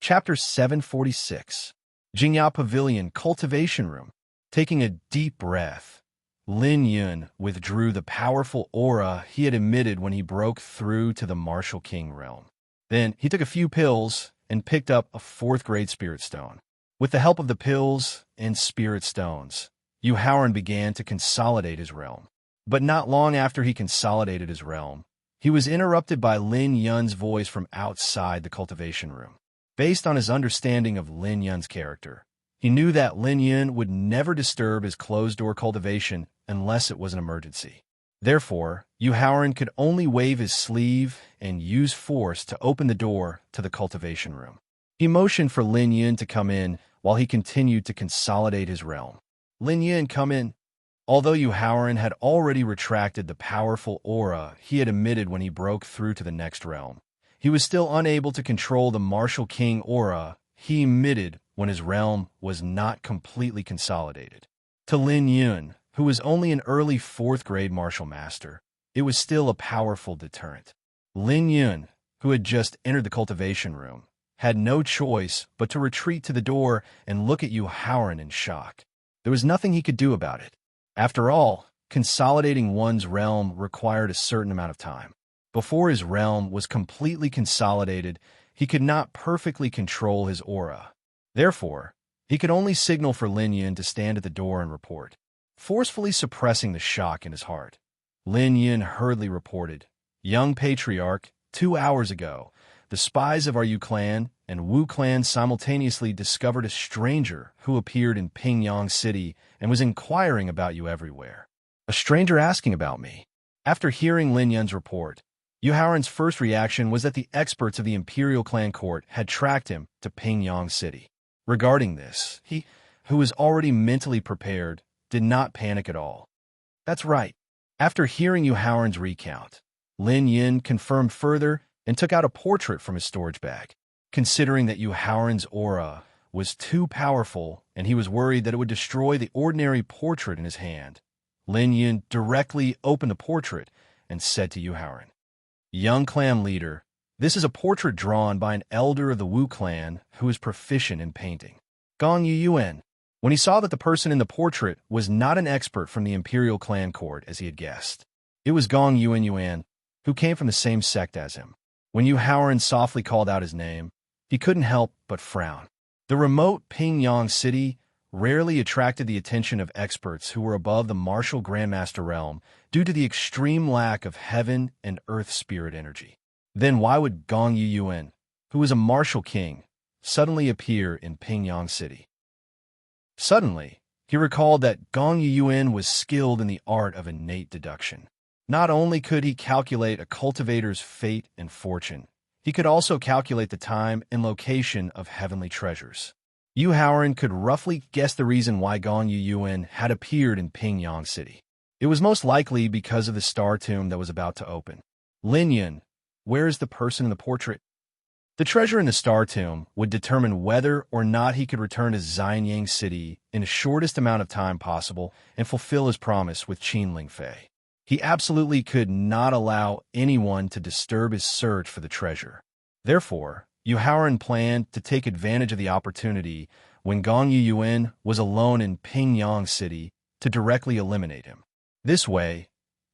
Chapter 746. Jingya Pavilion Cultivation Room. Taking a deep breath, Lin Yun withdrew the powerful aura he had emitted when he broke through to the Martial King realm. Then he took a few pills and picked up a 4th-grade spirit stone. With the help of the pills and spirit stones, Yu Haoran began to consolidate his realm. But not long after he consolidated his realm, he was interrupted by Lin Yun's voice from outside the cultivation room. Based on his understanding of Lin Yun's character, he knew that Lin Yun would never disturb his closed-door cultivation unless it was an emergency. Therefore, Yu Haoran could only wave his sleeve and use force to open the door to the cultivation room. He motioned for Lin Yun to come in while he continued to consolidate his realm. Lin Yun, come in. Although Yu Haoran had already retracted the powerful aura he had emitted when he broke through to the next realm, he was still unable to control the Martial King aura he emitted when his realm was not completely consolidated. To Lin Yun, who was only an early 4th-grade martial master, it was still a powerful deterrent. Lin Yun, who had just entered the cultivation room, had no choice but to retreat to the door and look at Yu Haoran in shock. There was nothing he could do about it. After all, consolidating one's realm required a certain amount of time. Before his realm was completely consolidated, he could not perfectly control his aura. Therefore, he could only signal for Lin Yun to stand at the door and report. Forcefully suppressing the shock in his heart, Lin Yun hurriedly reported, "Young Patriarch, 2 hours ago, the spies of our Yu clan and Wu clan simultaneously discovered a stranger who appeared in Pingyang City and was inquiring about you everywhere." A stranger asking about me. After hearing Lin Yun's report, Yu Haoran's first reaction was that the experts of the Imperial Clan Court had tracked him to Pingyang City. Regarding this, he, who was already mentally prepared, did not panic at all. That's right. After hearing Yu Haoran's recount, Lin Yun confirmed further and took out a portrait from his storage bag. Considering that Yu Haoran's aura was too powerful and he was worried that it would destroy the ordinary portrait in his hand, Lin Yun directly opened the portrait and said to Yu Haoran, "Young clan leader, this is a portrait drawn by an elder of the Wu clan who is proficient in painting. Gong Yu Yuan." When he saw that the person in the portrait was not an expert from the Imperial Clan Court as he had guessed, it was Gong Yuan, who came from the same sect as him. When Yu Haoran softly called out his name, he couldn't help but frown. The remote Pingyang City rarely attracted the attention of experts who were above the martial Grandmaster realm due to the extreme lack of heaven and earth spirit energy. Then why would Gong Yuan, who was a martial king, suddenly appear in Pingyang City? Suddenly, he recalled that Gong Yuan was skilled in the art of innate deduction. Not only could he calculate a cultivator's fate and fortune, he could also calculate the time and location of heavenly treasures. Yu Haoran could roughly guess the reason why Gong Yuan had appeared in Pingyang City. It was most likely because of the star tomb that was about to open. Lin Yun, where is the person in the portrait? The treasure in the star tomb would determine whether or not he could return to Xianyang City in the shortest amount of time possible and fulfill his promise with Qin Lingfei. He absolutely could not allow anyone to disturb his search for the treasure. Therefore, Yu Haoran planned to take advantage of the opportunity when Gong Yuan was alone in Pingyang City to directly eliminate him. This way,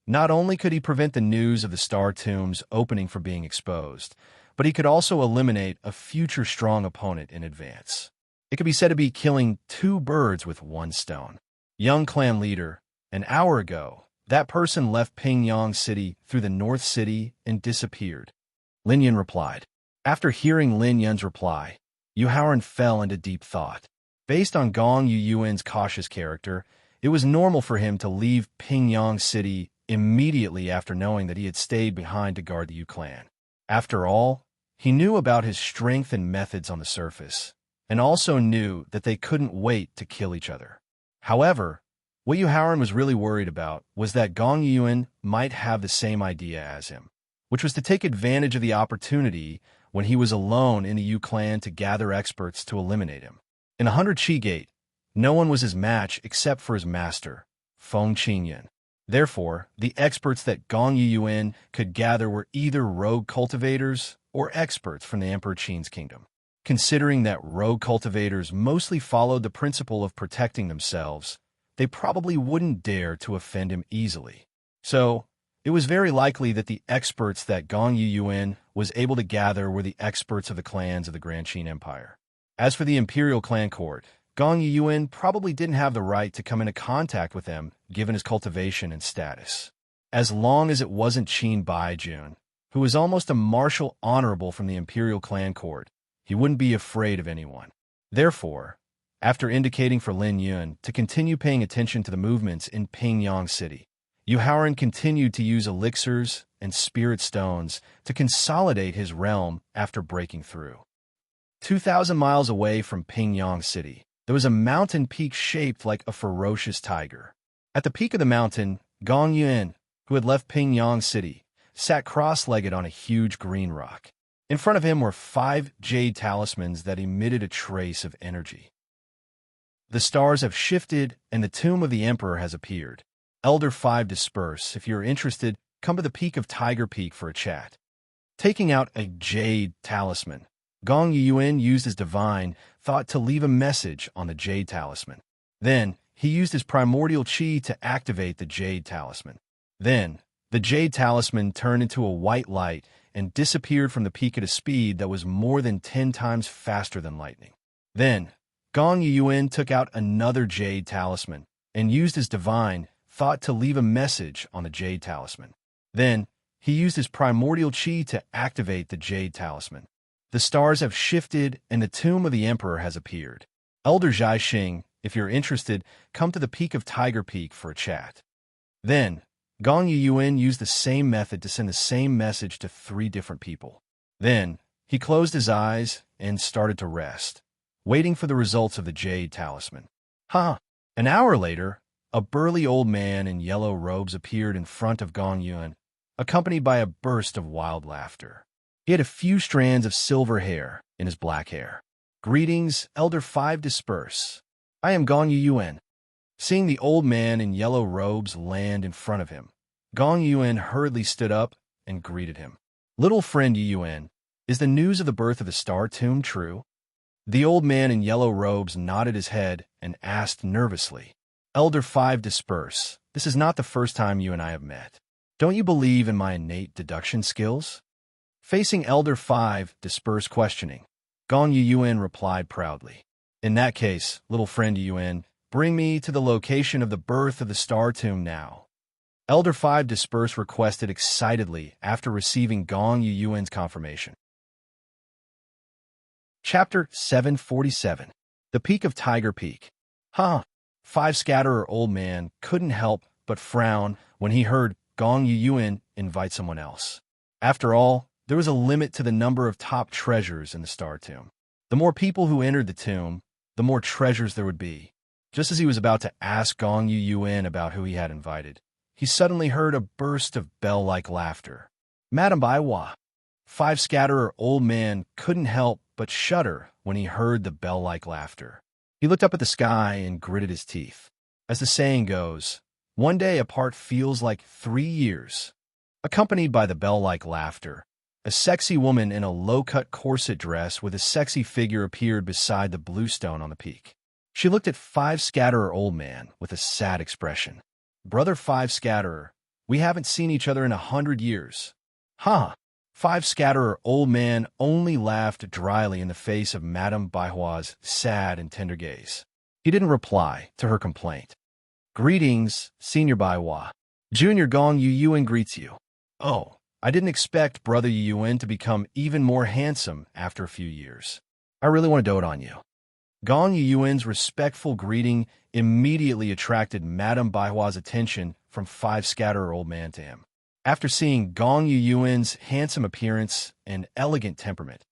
not only could he prevent the news of the star tomb's opening from being exposed, but he could also eliminate a future strong opponent in advance. It could be said to be killing 2 birds with 1 stone. Young clan leader, an hour ago, that person left Pingyang City through the North City and disappeared. Lin Yun replied. After hearing Lin Yun's reply, Yu Haoran fell into deep thought. Based on Gong Yuan's cautious character, it was normal for him to leave Pingyang City immediately after knowing that he had stayed behind to guard the Yu clan. After all, he knew about his strength and methods on the surface, and also knew that they couldn't wait to kill each other. However, what Yu Haoran was really worried about was that Gong Yuan might have the same idea as him, which was to take advantage of the opportunity when he was alone in the Yu clan to gather experts to eliminate him. In 100 Qi Gate, no one was his match except for his master, Feng Qingyun. Therefore, the experts that Gong Yuan could gather were either rogue cultivators or experts from the Emperor Qin's kingdom. Considering that rogue cultivators mostly followed the principle of protecting themselves, they probably wouldn't dare to offend him easily. So, it was very likely that the experts that Gong Yuyuan was able to gather were the experts of the clans of the Grand Qin Empire. As for the imperial clan court, Gong Yuyuan probably didn't have the right to come into contact with them given his cultivation and status. As long as it wasn't Qin Baijun, who was almost a martial honorable from the imperial clan court, he wouldn't be afraid of anyone. Therefore, after indicating for Lin Yun to continue paying attention to the movements in Pingyang City, Yu Haoran continued to use elixirs and spirit stones to consolidate his realm after breaking through. 2,000 miles away from Pingyang City, there was a mountain peak shaped like a ferocious tiger. At the peak of the mountain, Gong Yun, who had left Pingyang City, sat cross-legged on a huge green rock. In front of him were 5 jade talismans that emitted a trace of energy. The stars have shifted, and the tomb of the emperor has appeared. Elder 5 disperse. If you're interested, come to the peak of Tiger Peak for a chat. Taking out a jade talisman, Gong Yuyuan used his divine thought to leave a message on the jade talisman. Then, he used his primordial chi to activate the jade talisman. Then, the jade talisman turned into a white light and disappeared from the peak at a speed that was more than 10 times faster than lightning. Then, Gong Yuyuan took out another jade talisman and used his divine thought to leave a message on the jade talisman. Then, he used his primordial chi to activate the jade talisman. The stars have shifted, and the tomb of the emperor has appeared. Elder Zhai Xing, if you're interested, come to the peak of Tiger Peak for a chat. Then, Gong Yuyuan used the same method to send the same message to 3 different people. Then, he closed his eyes and started to rest, waiting for the results of the jade talisman. An hour later, a burly old man in yellow robes appeared in front of Gong Yuyuan, accompanied by a burst of wild laughter. He had a few strands of silver hair in his black hair. Greetings, Elder 5 disperse. I am Gong Yuyuan. Seeing the old man in yellow robes land in front of him, Gong Yuyuan hurriedly stood up and greeted him. Little friend Yuyuan, is the news of the birth of the star tomb true? The old man in yellow robes nodded his head and asked nervously, Elder 5 disperse, this is not the first time you and I have met. Don't you believe in my innate deduction skills? Facing Elder 5 disperse questioning, Gong Yuyuan replied proudly. In that case, little friend Yuyuan, bring me to the location of the birth of the star tomb now. Elder 5 disperse requested excitedly after receiving Gong Yuyuan's confirmation. Chapter 747. The Peak of Tiger Peak. 5 Scatterer old man couldn't help but frown when he heard Gong Yuyuan invite someone else. After all, there was a limit to the number of top treasures in the star tomb. The more people who entered the tomb, the more treasures there would be. Just as he was about to ask Gong Yuyuan about who he had invited, he suddenly heard a burst of bell-like laughter. Madam Baiwa. 5 Scatterer old man couldn't help but shudder when he heard the bell-like laughter. He looked up at the sky and gritted his teeth. As the saying goes, one day apart feels like 3 years. Accompanied by the bell-like laughter, a sexy woman in a low-cut corset dress with a sexy figure appeared beside the blue stone on the peak. She looked at 5 Scatterer old man with a sad expression. Brother 5 Scatterer, we haven't seen each other in 100 years. 5 Scatterer old man only laughed dryly in the face of Madame Baihua's sad and tender gaze. He didn't reply to her complaint. Greetings, Senior Baihua. Junior Gong Yuyuan greets you. Oh, I didn't expect Brother Yuyuan to become even more handsome after a few years. I really want to dote on you. Gong Yuyuan's respectful greeting immediately attracted Madame Baihua's attention from 5 Scatterer old man to him. After seeing Gong Yuyuan's handsome appearance and elegant temperament,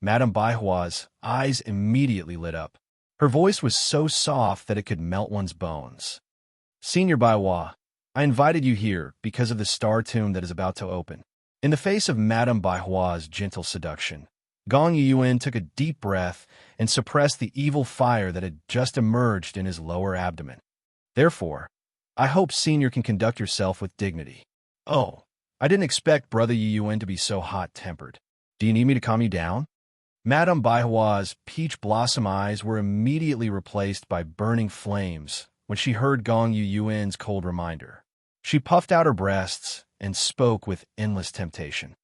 Madame Baihua's eyes immediately lit up. Her voice was so soft that it could melt one's bones. Senior Baihua, I invited you here because of the star tomb that is about to open. In the face of Madame Baihua's gentle seduction, Gong Yuyuan took a deep breath and suppressed the evil fire that had just emerged in his lower abdomen. Therefore, I hope Senior can conduct yourself with dignity. Oh, I didn't expect Brother Yuyuan to be so hot-tempered. Do you need me to calm you down? Madame Baihua's peach blossom eyes were immediately replaced by burning flames when she heard Gong Yuyuan's cold reminder. She puffed out her breasts and spoke with endless temptation.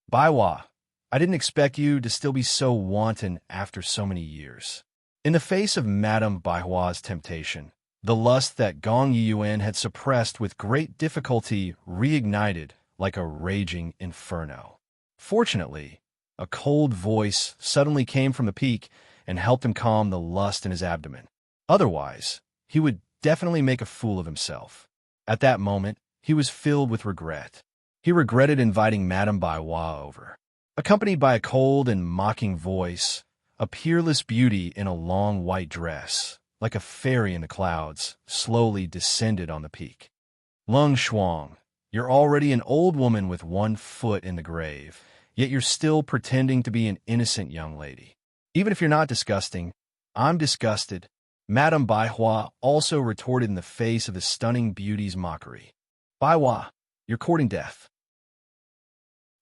Baiwa, I didn't expect you to still be so wanton after so many years. In the face of Madame Baihua's temptation, the lust that Gong Yuyuan had suppressed with great difficulty reignited like a raging inferno. Fortunately, a cold voice suddenly came from the peak and helped him calm the lust in his abdomen. Otherwise, he would definitely make a fool of himself. At that moment, he was filled with regret. He regretted inviting Madame Baiwa over. Accompanied by a cold and mocking voice, a peerless beauty in a long white dress, like a fairy in the clouds, slowly descended on the peak. Lung Shuang, you're already an old woman with one foot in the grave, yet you're still pretending to be an innocent young lady. Even if you're not disgusting, I'm disgusted. Madame Baihua also retorted in the face of the stunning beauty's mockery. Baihua, you're courting death.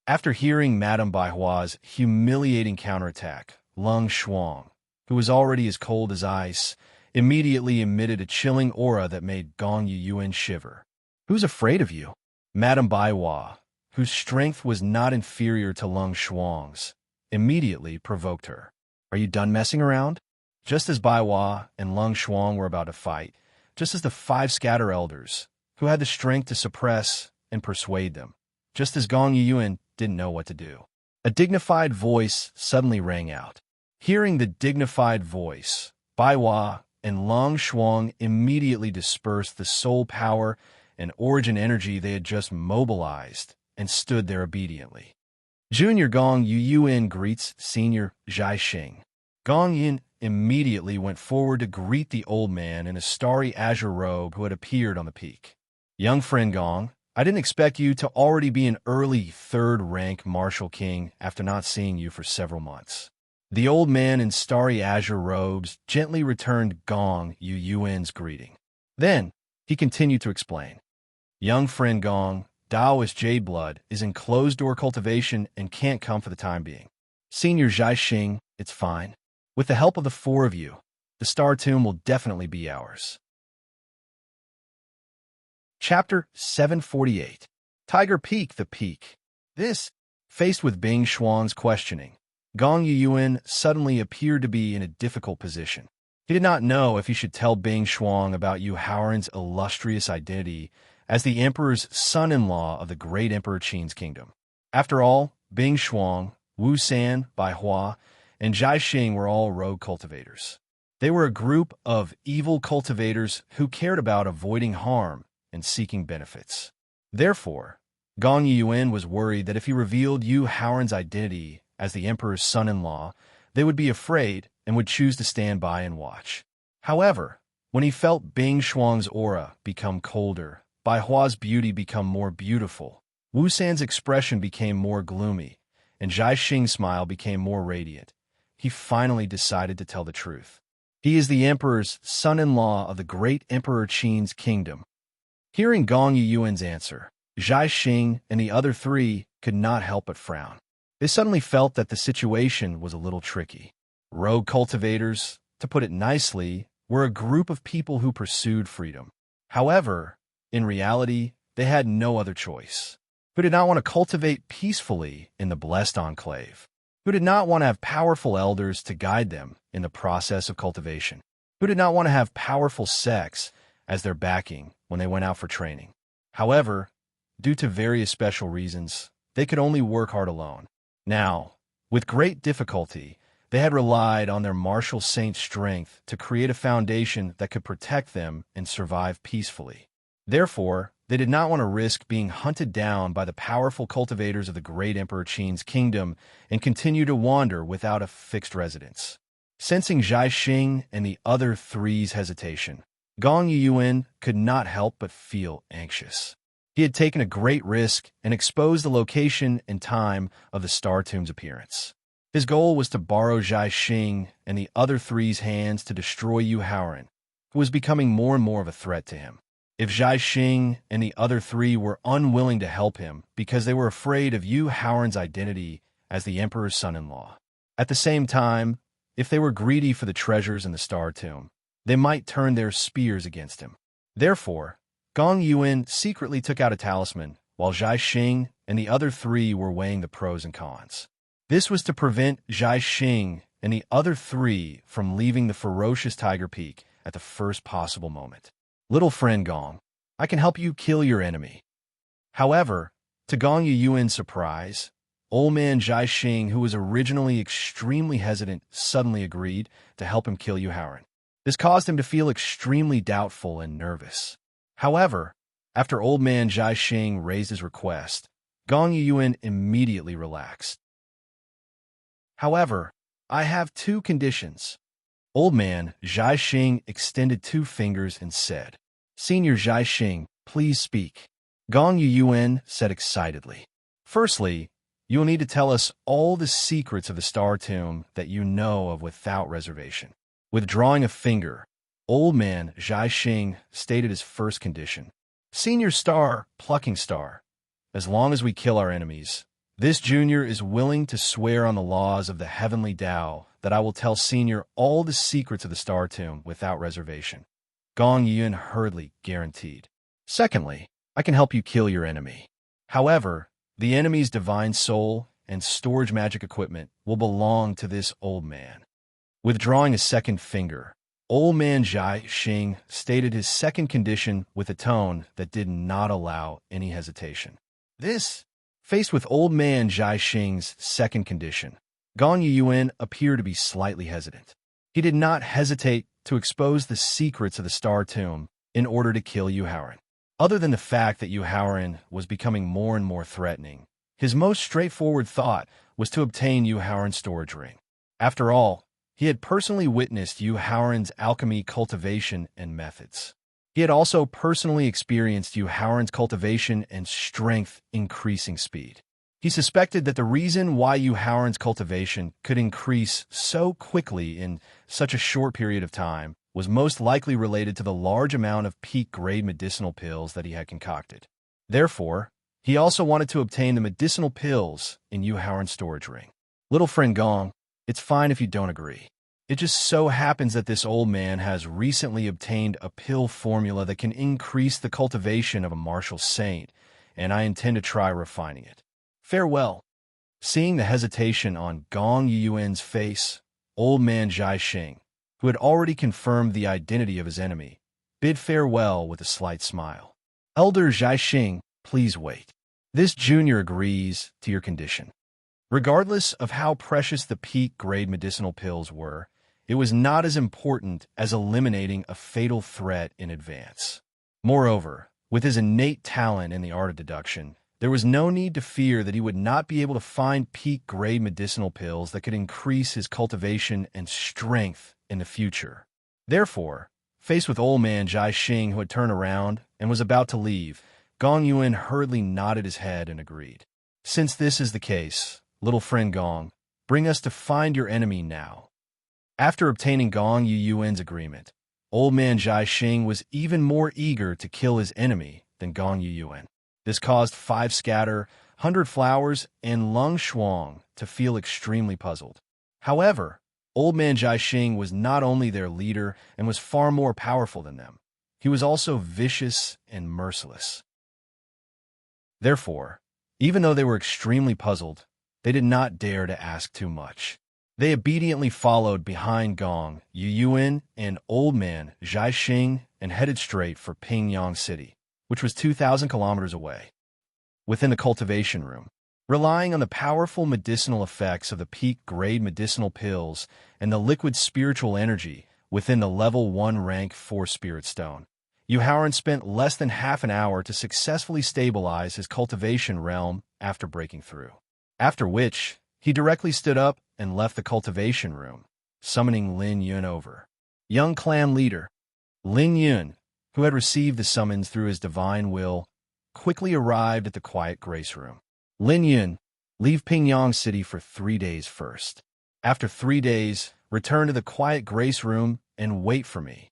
After hearing Madame Baihua's humiliating counterattack, Lung Shuang, who was already as cold as ice, immediately emitted a chilling aura that made Gong Yuyuan shiver. Who's afraid of you? Madame Baihua, whose strength was not inferior to Lung Shuang's, immediately provoked her. Are you done messing around? Just as Baihua and Lung Shuang were about to fight, just as the 5 scatter elders, who had the strength to suppress and persuade them, just as Gong Yuyuan didn't know what to do, a dignified voice suddenly rang out. Hearing the dignified voice, Baihua and Lung Shuang immediately dispersed the soul power and origin energy they had just mobilized and stood there obediently. Junior Gong Yuyuan greets Senior Zhai Xing. Gong Yin immediately went forward to greet the old man in a starry azure robe who had appeared on the peak. Young friend Gong, I didn't expect you to already be an early 3rd-rank martial king after not seeing you for several months. The old man in starry azure robes gently returned Gong Yuyuan's greeting. Then, he continued to explain. Young friend Gong, Taoist Jade Blood is in closed-door cultivation and can't come for the time being. Senior Zhai Xing, it's fine. With the help of the 4 of you, the Star Tomb will definitely be ours. Chapter 748. Tiger Peak, the Peak. Faced with Bing Xuan's questioning, Gong Yuyuan suddenly appeared to be in a difficult position. He did not know if he should tell Bing Xuan about Yu Haoran's illustrious identity as the emperor's son-in-law of the great Emperor Qin's kingdom. After all, Bing Xuan, Wu San, Baihua, and Zhai Xing were all rogue cultivators. They were a group of evil cultivators who cared about avoiding harm and seeking benefits. Therefore, Gong Yuyuan was worried that if he revealed Yu Haoran's identity as the emperor's son-in-law, they would be afraid and would choose to stand by and watch. However, when he felt Bing Xuan's aura become colder, Baihua's beauty become more beautiful, Wu San's expression became more gloomy, and Zhai Xing's smile became more radiant, he finally decided to tell the truth. He is the emperor's son-in-law of the great Emperor Qin's kingdom. Hearing Gong Yuyuan's answer, Zhai Xing and the other 3 could not help but frown. They suddenly felt that the situation was a little tricky. Rogue cultivators, to put it nicely, were a group of people who pursued freedom. However, in reality, they had no other choice. Who did not want to cultivate peacefully in the blessed enclave? Who did not want to have powerful elders to guide them in the process of cultivation? Who did not want to have powerful sex as their backing when they went out for training? However, due to various special reasons, they could only work hard alone. Now, with great difficulty, they had relied on their martial saint's strength to create a foundation that could protect them and survive peacefully. Therefore, they did not want to risk being hunted down by the powerful cultivators of the great Emperor Qin's kingdom and continue to wander without a fixed residence. Sensing Zhai Xing and the other 3's hesitation, Gong Yuyuan could not help but feel anxious. He had taken a great risk and exposed the location and time of the Star Tomb's appearance. His goal was to borrow Zhai Xing and the other 3's hands to destroy Yu Haoran, who was becoming more and more of a threat to him. If Zhai Xing and the other 3 were unwilling to help him because they were afraid of Yu Haoran's identity as the emperor's son-in-law, At the same time, if they were greedy for the treasures in the star tomb, they might turn their spears against him. Therefore, Gong Yuan secretly took out a talisman, while Zhai Xing and the other three were weighing the pros and cons. This was to prevent Zhai Xing and the other three from leaving the ferocious Tiger Peak at the first possible moment. Little friend Gong, I can help you kill your enemy. However, to Gong Yuan's surprise, old man Zhai Xing, who was originally extremely hesitant, suddenly agreed to help him kill Yu Haoran. This caused him to feel extremely doubtful and nervous. However, after old man Zhai Xing raised his request, Gong Yuan immediately relaxed. However, I have 2 conditions. Old man Zhai Xing extended 2 fingers and said, Senior Zhai Xing, please speak. Gong Yuan said excitedly. Firstly, you will need to tell us all the secrets of the Star Tomb that you know of without reservation. Withdrawing a finger, old man Zhai Xing stated his first condition. Senior Star, Plucking Star, as long as we kill our enemies, this junior is willing to swear on the laws of the heavenly Tao that I will tell Senior all the secrets of the Star Tomb without reservation. Gong Yuan hurriedly guaranteed. Secondly, I can help you kill your enemy. However, the enemy's divine soul and storage magic equipment will belong to this old man. Withdrawing a second finger, old man Zhai Xing stated his second condition with a tone that did not allow any hesitation. This, faced with old man Zhai Xing's second condition, Gong Yuan appeared to be slightly hesitant. He did not hesitate to expose the secrets of the Star Tomb in order to kill Yu Haoran. Other than the fact that Yu Haoran was becoming more and more threatening, his most straightforward thought was to obtain Yu Haoran's storage ring. After all, he had personally witnessed Yu Haoran's alchemy cultivation and methods. He had also personally experienced Yu Haoran's cultivation and strength increasing speed. He suspected that the reason why Yu Haoran's cultivation could increase so quickly in such a short period of time was most likely related to the large amount of peak-grade medicinal pills that he had concocted. Therefore, he also wanted to obtain the medicinal pills in Yu Haoran's storage ring. Little friend Gong, it's fine if you don't agree. It just so happens that this old man has recently obtained a pill formula that can increase the cultivation of a martial saint, and I intend to try refining it. Farewell. Seeing the hesitation on Gong Yuan's face, old man Zhai Xing, who had already confirmed the identity of his enemy, bid farewell with a slight smile. Elder Zhai Xing, please wait. This junior agrees to your condition. Regardless of how precious the peak-grade medicinal pills were, it was not as important as eliminating a fatal threat in advance. Moreover, with his innate talent in the art of deduction, there was no need to fear that he would not be able to find peak-grade medicinal pills that could increase his cultivation and strength in the future. Therefore, faced with old man Zhai Xing, who had turned around and was about to leave, Gong Yuan hurriedly nodded his head and agreed. Since this is the case, little friend Gong, bring us to find your enemy now. After obtaining Gong Yuan's agreement, old man Zhai Xing was even more eager to kill his enemy than Gong Yuan. This caused 5 Scatter, 100 Flowers, and Lung Shuang to feel extremely puzzled. However, old man Zhai Xing was not only their leader and was far more powerful than them, he was also vicious and merciless. Therefore, even though they were extremely puzzled, they did not dare to ask too much. They obediently followed behind Gong Yuan and old man Zhai Xing and headed straight for Pingyang City, which was 2,000 kilometers away. Within the cultivation room, relying on the powerful medicinal effects of the peak-grade medicinal pills and the liquid spiritual energy within the level 1 rank 4 spirit stone, Yu Haoran spent less than half an hour to successfully stabilize his cultivation realm after breaking through. After which, he directly stood up and left the cultivation room, summoning Lin Yun over. Young clan leader, Lin Yun, who had received the summons through his divine will, quickly arrived at the quiet grace room. Lin Yun, leave Pingyang City for 3 days first. After 3 days, return to the quiet grace room and wait for me.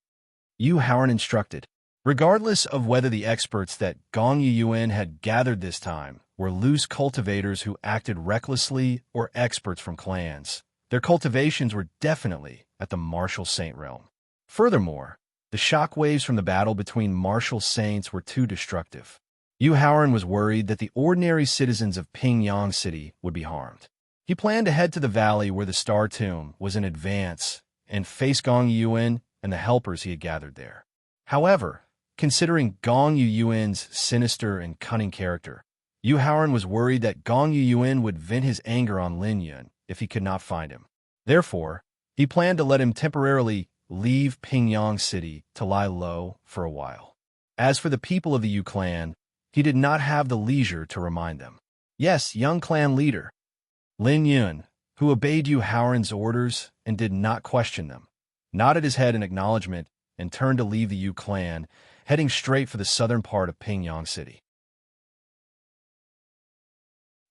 Yu Haoran instructed. Regardless of whether the experts that Gong Yuan had gathered this time were loose cultivators who acted recklessly or experts from clans, Their cultivations were definitely at the Martial Saint realm. Furthermore, the shock waves from the battle between Martial Saints were too destructive. Yu Haoran was worried that the ordinary citizens of Pingyang City would be harmed. He planned to head to the valley where the Star Tomb was in advance and face Gong Yuan and the helpers he had gathered there. However, considering Gong Yuan's sinister and cunning character, Yu Haoran was worried that Gong Yuan would vent his anger on Lin Yun if he could not find him. Therefore, he planned to let him temporarily leave Pingyang City to lie low for a while. As for the people of the Yu clan, he did not have the leisure to remind them. Yes, young clan leader, Lin Yun, who obeyed Yu Haoran's orders and did not question them, nodded his head in acknowledgement and turned to leave the Yu clan, heading straight for the southern part of Pingyang City.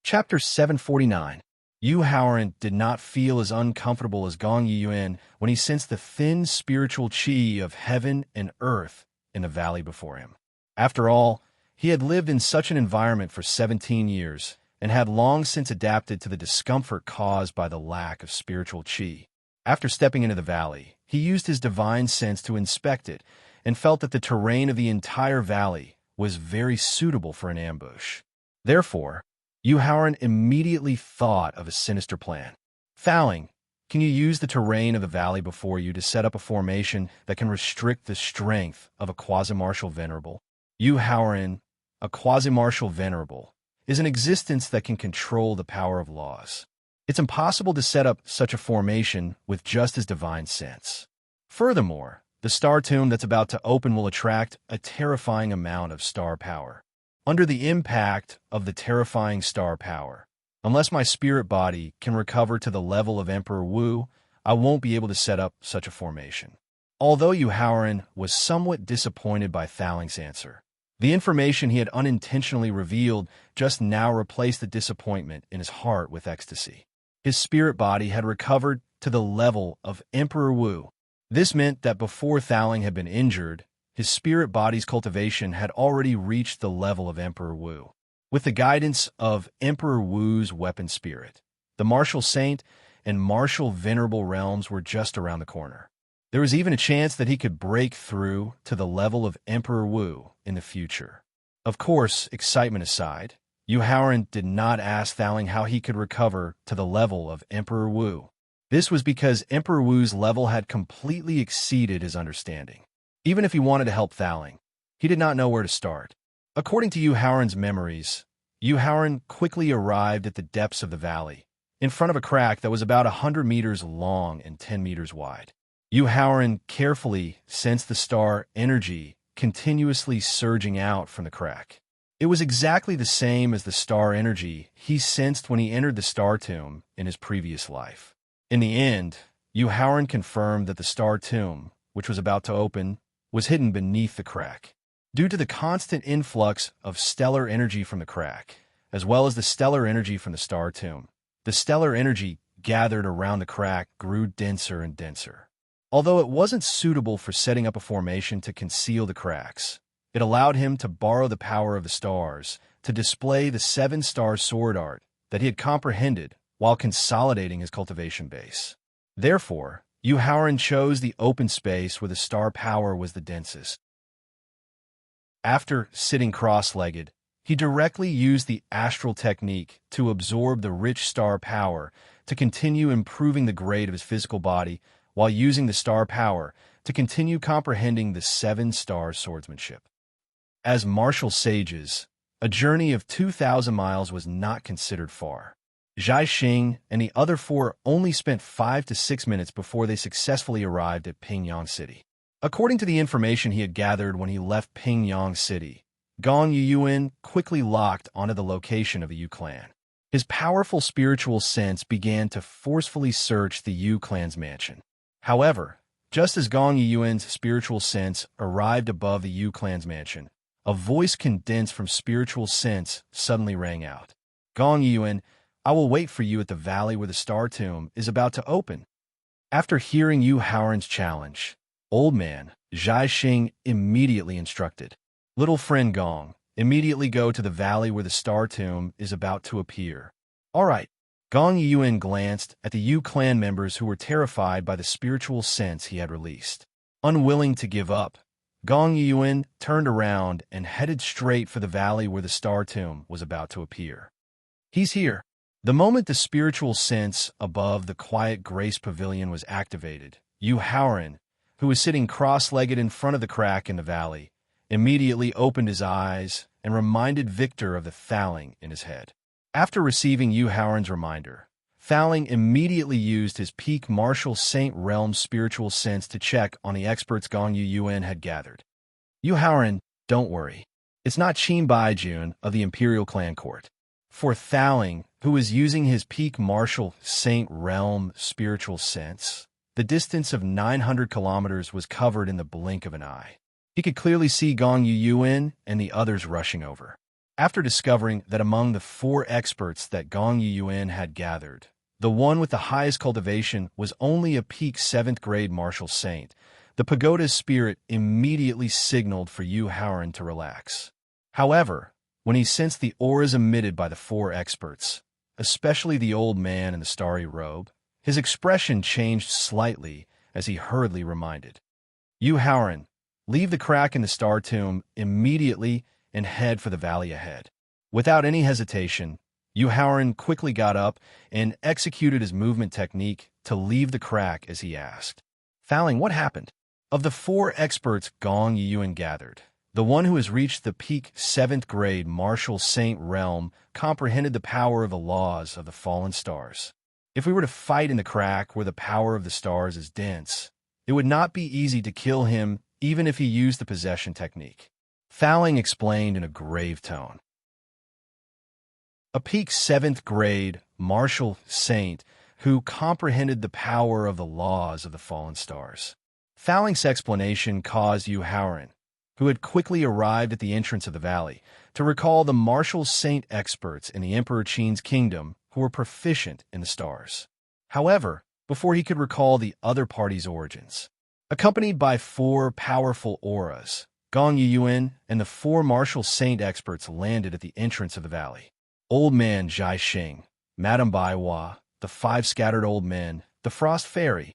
Chapter 749. Yu Haoran did not feel as uncomfortable as Gong Yuan when he sensed the thin spiritual qi of heaven and earth in the valley before him. After all, he had lived in such an environment for 17 years and had long since adapted to the discomfort caused by the lack of spiritual qi. After stepping into the valley, he used his divine sense to inspect it and felt that the terrain of the entire valley was very suitable for an ambush. Therefore, Yu Haoran immediately thought of a sinister plan. Thowling, can you use the terrain of the valley before you to set up a formation that can restrict the strength of a quasi-martial venerable? Yu Haoran, a quasi-martial venerable, is an existence that can control the power of laws. It's impossible to set up such a formation with just his divine sense. Furthermore, the star tomb that's about to open will attract a terrifying amount of star power. Under the impact of the terrifying star power, unless my spirit body can recover to the level of Emperor Wu, I won't be able to set up such a formation. Although Yu Haoran was somewhat disappointed by Thowling's answer, the information he had unintentionally revealed just now replaced the disappointment in his heart with ecstasy. His spirit body had recovered to the level of Emperor Wu. This meant that before Thowling had been injured, his spirit body's cultivation had already reached the level of Emperor Wu. With the guidance of Emperor Wu's weapon spirit, the Martial Saint and Martial Venerable realms were just around the corner. There was even a chance that he could break through to the level of Emperor Wu in the future. Of course, excitement aside, Yu Haoran did not ask Thowling how he could recover to the level of Emperor Wu. This was because Emperor Wu's level had completely exceeded his understanding. Even if he wanted to help Thowling, he did not know where to start. According to Yu Haoran's memories, Yu Haoran quickly arrived at the depths of the valley, in front of a crack that was about 100 meters long and 10 meters wide. Yu Haoran carefully sensed the star energy continuously surging out from the crack. It was exactly the same as the star energy he sensed when he entered the star tomb in his previous life. In the end, Yu Haoran confirmed that the star tomb, which was about to open, was hidden beneath the crack. Due to the constant influx of stellar energy from the crack, as well as the stellar energy from the star tomb, the stellar energy gathered around the crack grew denser and denser. Although it wasn't suitable for setting up a formation to conceal the cracks, it allowed him to borrow the power of the stars to display the 7-star sword art that he had comprehended while consolidating his cultivation base. Therefore, Yu Haoran chose the open space where the star power was the densest. After sitting cross-legged, he directly used the astral technique to absorb the rich star power to continue improving the grade of his physical body while using the star power to continue comprehending the 7-star swordsmanship. As martial sages, a journey of 2,000 miles was not considered far. Zhai Xing and the other 4 only spent 5 to 6 minutes before they successfully arrived at Pingyang City. According to the information he had gathered when he left Pingyang City, Gong Yuan quickly locked onto the location of the Yu clan. His powerful spiritual sense began to forcefully search the Yu clan's mansion. However, just as Gong Yuan's spiritual sense arrived above the Yu clan's mansion, a voice condensed from spiritual sense suddenly rang out. Gong Yuan, I will wait for you at the valley where the star tomb is about to open. After hearing Yu Haoran's challenge, old man Zhai Xing immediately instructed, Little friend Gong, immediately go to the valley where the star tomb is about to appear. All right, Gong Yuan glanced at the Yu clan members who were terrified by the spiritual sense he had released. Unwilling to give up, Gong Yuan turned around and headed straight for the valley where the star tomb was about to appear. He's here. The moment the spiritual sense above the quiet grace pavilion was activated, Yu Haoran, who was sitting cross-legged in front of the crack in the valley, immediately opened his eyes and reminded Victor of the Thaling in his head. After receiving Yu Haoran's reminder, Thaling immediately used his peak martial saint realm spiritual sense to check on the experts Gong Yuan had gathered. Yu Haoran, don't worry. It's not Qin Baijun of the Imperial Clan Court. For Thaling, who was using his peak martial saint realm spiritual sense, the distance of 900 kilometers was covered in the blink of an eye. He could clearly see Gong Yuan and the others rushing over. After discovering that among the 4 experts that Gong Yuan had gathered, the one with the highest cultivation was only a peak 7th grade martial saint, the pagoda's spirit immediately signaled for Yu Haoran to relax. However, when he sensed the auras emitted by the 4 experts, especially the old man in the starry robe, his expression changed slightly as he hurriedly reminded. Yu Haoran, leave the crack in the star tomb immediately and head for the valley ahead. Without any hesitation, Yu Haoran quickly got up and executed his movement technique to leave the crack as he asked. Thaling, what happened? Of the 4 experts Gong Yuan gathered, the one who has reached the peak 7th grade martial saint realm comprehended the power of the laws of the fallen stars. If we were to fight in the crack where the power of the stars is dense, it would not be easy to kill him even if he used the possession technique. Thaling explained in a grave tone. A peak 7th grade martial saint who comprehended the power of the laws of the fallen stars. Thaling's explanation caused Yu Haoran, who had quickly arrived at the entrance of the valley, to recall the martial saint experts in the Emperor Qin's kingdom who were proficient in the stars. However, before he could recall the other party's origins, accompanied by 4 powerful auras, Gong Yuan and the 4 martial saint experts landed at the entrance of the valley. Old Man Zhai Xing, Madame Baiwa, the 5 scattered old men, the Frost Fairy.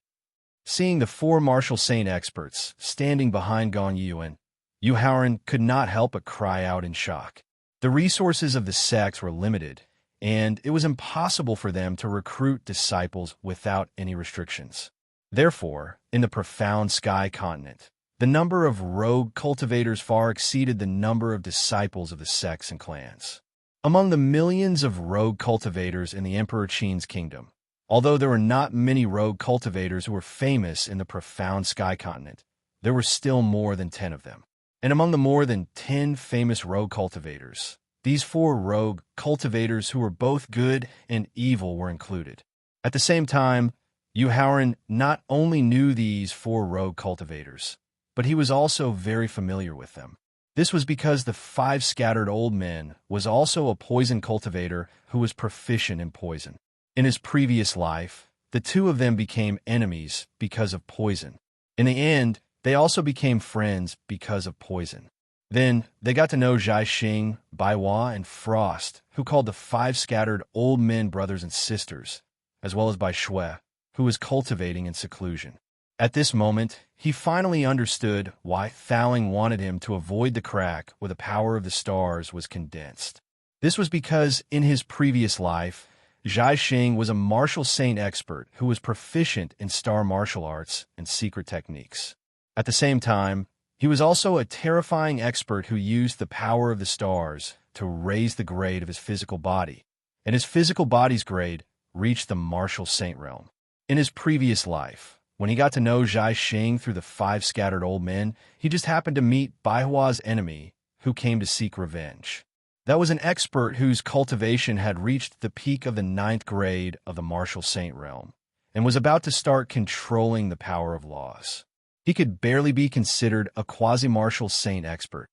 Seeing the 4 martial saint experts standing behind Gong Yuan, Yu Haoran could not help but cry out in shock. The resources of the sects were limited, and it was impossible for them to recruit disciples without any restrictions. Therefore, in the profound sky continent, the number of rogue cultivators far exceeded the number of disciples of the sects and clans. Among the millions of rogue cultivators in the Emperor Qin's kingdom, although there were not many rogue cultivators who were famous in the profound sky continent, there were still more than 10 of them. And among the more than 10 famous rogue cultivators, these 4 rogue cultivators who were both good and evil were included. At the same time, Yu Haoran not only knew these 4 rogue cultivators, but he was also very familiar with them. This was because the 5 scattered old men was also a poison cultivator who was proficient in poison. In his previous life, the 2 of them became enemies because of poison. In the end, they also became friends because of poison. Then, they got to know Zhai Xing, Baiwa, and Frost, who called the 5 scattered old men brothers and sisters, as well as Bai Shui, who was cultivating in seclusion. At this moment, he finally understood why Thaling wanted him to avoid the crack where the power of the stars was condensed. This was because, in his previous life, Zhai Xing was a martial saint expert who was proficient in star martial arts and secret techniques. At the same time, he was also a terrifying expert who used the power of the stars to raise the grade of his physical body, and his physical body's grade reached the martial saint realm. In his previous life, when he got to know Zhai Xing through the 5 scattered old men, he just happened to meet Baihua's enemy who came to seek revenge. That was an expert whose cultivation had reached the peak of the 9th grade of the martial saint realm, and was about to start controlling the power of laws. He could barely be considered a quasi-martial saint expert.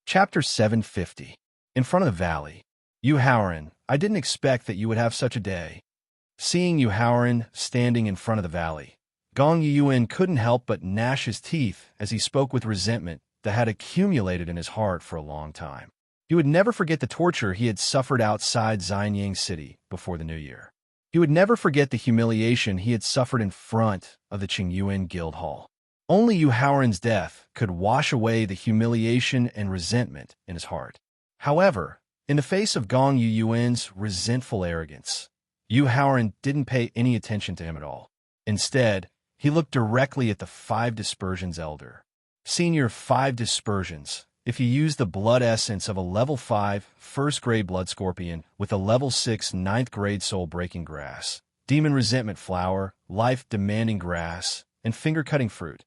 Chapter 750. In front of the valley. Yu Haoran, I didn't expect that you would have such a day. Seeing Yu Haoran standing in front of the valley, Gong Yuan couldn't help but gnash his teeth as he spoke with resentment that had accumulated in his heart for a long time. He would never forget the torture he had suffered outside Xianyang City before the new year. He would never forget the humiliation he had suffered in front of the Qingyuan Guild Hall. Only Yu Haoran's death could wash away the humiliation and resentment in his heart. However, in the face of Gong Yuan's resentful arrogance, Yu Haoran didn't pay any attention to him at all. Instead, he looked directly at the 5 Dispersions Elder. Senior 5 Dispersions. If you use the blood essence of a level 5 first-grade blood scorpion with a level 6 ninth-grade soul-breaking grass, demon resentment flower, life-demanding grass, and finger-cutting fruit,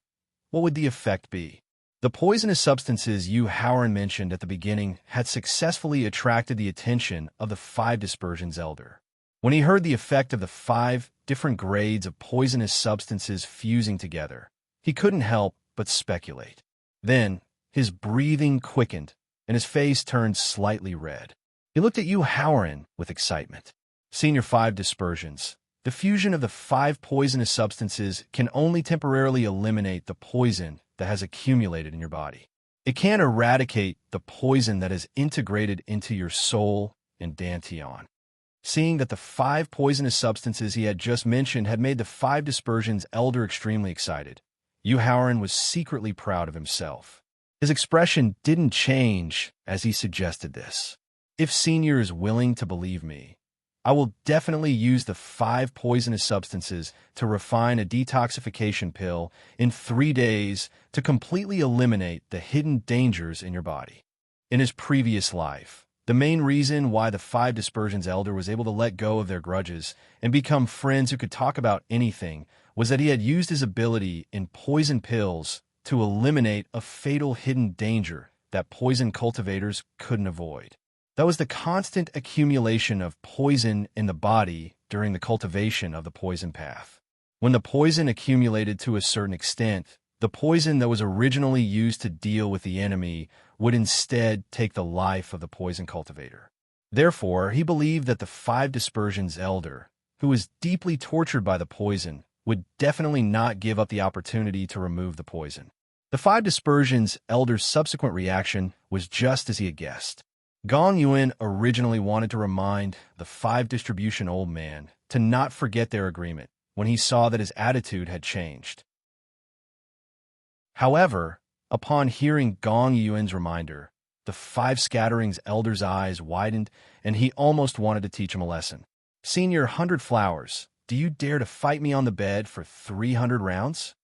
what would the effect be? The poisonous substances Yu Haoran mentioned at the beginning had successfully attracted the attention of the 5 Dispersions Elder. When he heard the effect of the 5 different grades of poisonous substances fusing together, he couldn't help but speculate. Then, his breathing quickened, and his face turned slightly red. He looked at Yu Haoran with excitement. Senior 5 Dispersions. The fusion of the 5 poisonous substances can only temporarily eliminate the poison that has accumulated in your body. It can't eradicate the poison that is integrated into your soul and dantian. Seeing that the 5 poisonous substances he had just mentioned had made the 5 Dispersions Elder extremely excited, Yu Haoran was secretly proud of himself. His expression didn't change as he suggested this. If Senior is willing to believe me, I will definitely use the 5 poisonous substances to refine a detoxification pill in 3 days to completely eliminate the hidden dangers in your body. In his previous life, the main reason why the 5 Dispersions Elder was able to let go of their grudges and become friends who could talk about anything was that he had used his ability in poison pills to eliminate a fatal hidden danger that poison cultivators couldn't avoid. That was the constant accumulation of poison in the body during the cultivation of the poison path. When the poison accumulated to a certain extent, the poison that was originally used to deal with the enemy would instead take the life of the poison cultivator. Therefore, he believed that the 5 Dispersions Elder, who was deeply tortured by the poison, would definitely not give up the opportunity to remove the poison. The 5 Dispersions Elder's subsequent reaction was just as he had guessed. Gong Yuan originally wanted to remind the 5 Distribution Old Man to not forget their agreement when he saw that his attitude had changed. However, upon hearing Gong Yuan's reminder, the 5 Scatterings Elder's eyes widened and he almost wanted to teach him a lesson. Senior 100 Flowers, do you dare to fight me on the bed for 300 rounds?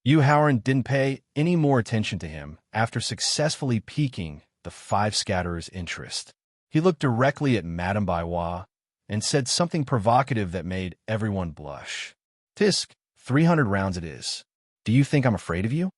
Yu Haoran didn't pay any more attention to him after successfully piquing the 5 Scatterers' interest. He looked directly at Madame Baiwa and said something provocative that made everyone blush. Tisk, 300 rounds it is. Do you think I'm afraid of you?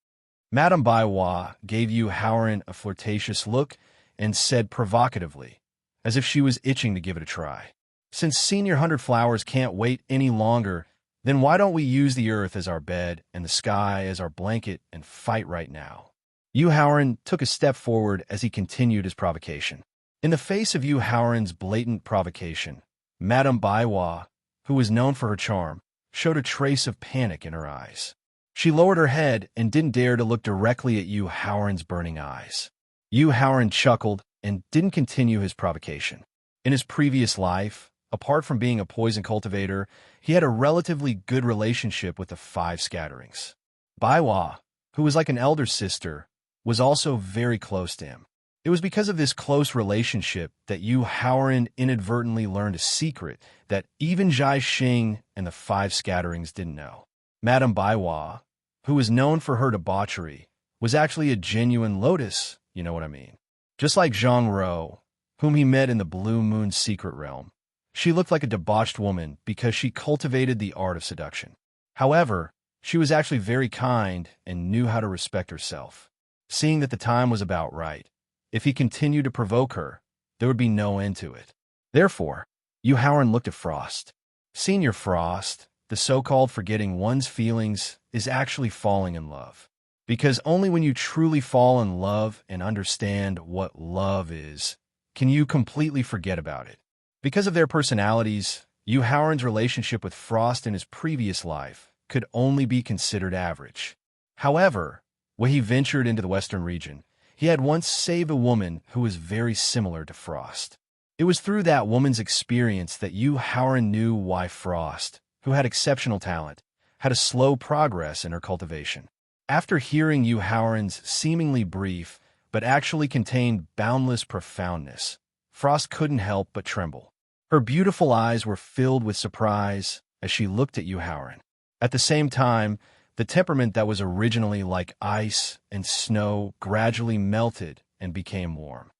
Madame Baiwa gave Yu Haoran a flirtatious look and said provocatively, as if she was itching to give it a try. Since Senior 100 Flowers can't wait any longer, then why don't we use the earth as our bed and the sky as our blanket and fight right now? Yu Haoran took a step forward as he continued his provocation. In the face of Yu Haoran's blatant provocation, Madame Baiwa, who was known for her charm, showed a trace of panic in her eyes. She lowered her head and didn't dare to look directly at Yu Haoran's burning eyes. Yu Haoran chuckled and didn't continue his provocation. In his previous life, apart from being a poison cultivator, he had a relatively good relationship with the 5 Scatterings. Baiwa, who was like an elder sister, was also very close to him. It was because of this close relationship that Yu Haoran inadvertently learned a secret that even Zhai Xing and the 5 Scatterings didn't know. Madame Baiwa, who was known for her debauchery, was actually a genuine lotus, you know what I mean. Just like Zhang Ro, whom he met in the Blue Moon Secret Realm. She looked like a debauched woman because she cultivated the art of seduction. However, she was actually very kind and knew how to respect herself. Seeing that the time was about right, if he continued to provoke her, there would be no end to it. Therefore, Yu Haoran looked at Frost. Senior Frost, the so-called forgetting one's feelings, is actually falling in love. Because only when you truly fall in love and understand what love is, can you completely forget about it. Because of their personalities, Yu Haoran's relationship with Frost in his previous life could only be considered average. However, when he ventured into the western region, He had once saved a woman who was very similar to Frost. It was through that woman's experience that Yu Haoran knew why Frost, who had exceptional talent, had a slow progress in her cultivation. After hearing Yu Haoran's seemingly brief, but actually contained boundless profoundness, Frost couldn't help but tremble. Her beautiful eyes were filled with surprise as she looked at Yu Haoran. At the same time, the temperament that was originally like ice and snow gradually melted and became warm.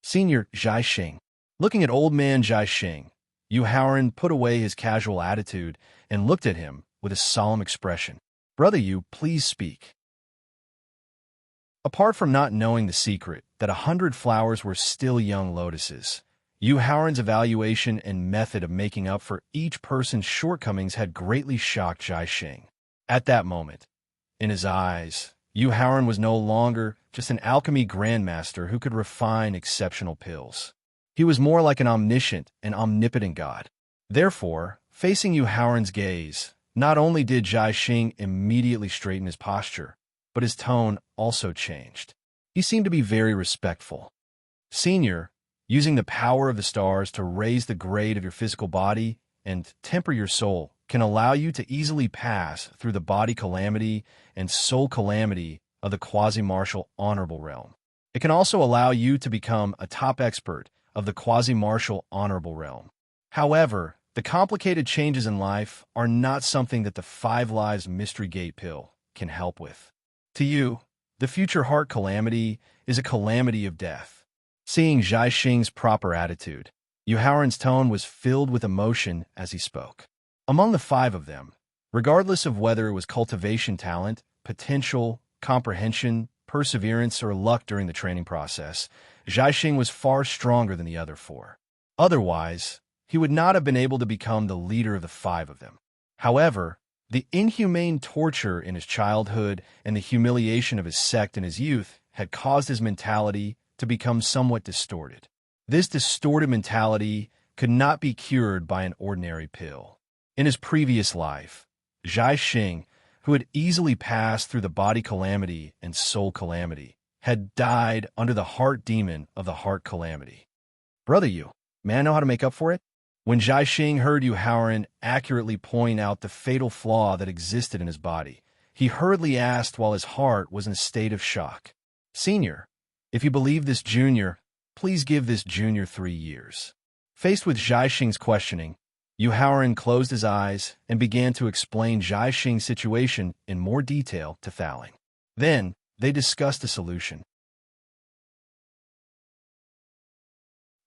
Senior Zhai Xing. Looking at old man Zhai Xing, Yu Haoran put away his casual attitude and looked at him with a solemn expression. Brother Yu, please speak. Apart from not knowing the secret that 100 flowers were still young lotuses, Yu Haoran's evaluation and method of making up for each person's shortcomings had greatly shocked Zhai Xing. At that moment, in his eyes, Yu Haoran was no longer just an alchemy grandmaster who could refine exceptional pills. He was more like an omniscient and omnipotent god. Therefore, facing Yu Haoran's gaze, not only did Zhai Xing immediately straighten his posture, but his tone also changed. He seemed to be very respectful. Senior, using the power of the stars to raise the grade of your physical body and temper your soul can allow you to easily pass through the body calamity and soul calamity of the quasi-martial honorable realm. It can also allow you to become a top expert of the quasi-martial honorable realm. However, the complicated changes in life are not something that the 5 Lives Mystery Gate pill can help with. To you, the future heart calamity is a calamity of death. Seeing Zhai Xing's proper attitude, Yu Haoran's tone was filled with emotion as he spoke. Among the 5 of them, regardless of whether it was cultivation talent, potential, comprehension, perseverance, or luck during the training process, Zhai Xing was far stronger than the other 4. Otherwise, he would not have been able to become the leader of the 5 of them. However, the inhumane torture in his childhood and the humiliation of his sect in his youth had caused his mentality to become somewhat distorted. This distorted mentality could not be cured by an ordinary pill. In his previous life, Zhai Xing, who had easily passed through the body calamity and soul calamity, had died under the heart demon of the heart calamity. Brother Yu, may I know how to make up for it? When Zhai Xing heard Yu Haoran accurately point out the fatal flaw that existed in his body, he hurriedly asked while his heart was in a state of shock. Senior, if you believe this junior, please give this junior 3 years. Faced with Zhai Xing's questioning, Yu Haoran closed his eyes and began to explain Zhai Xing's situation in more detail to Thaling. Then, they discussed a solution.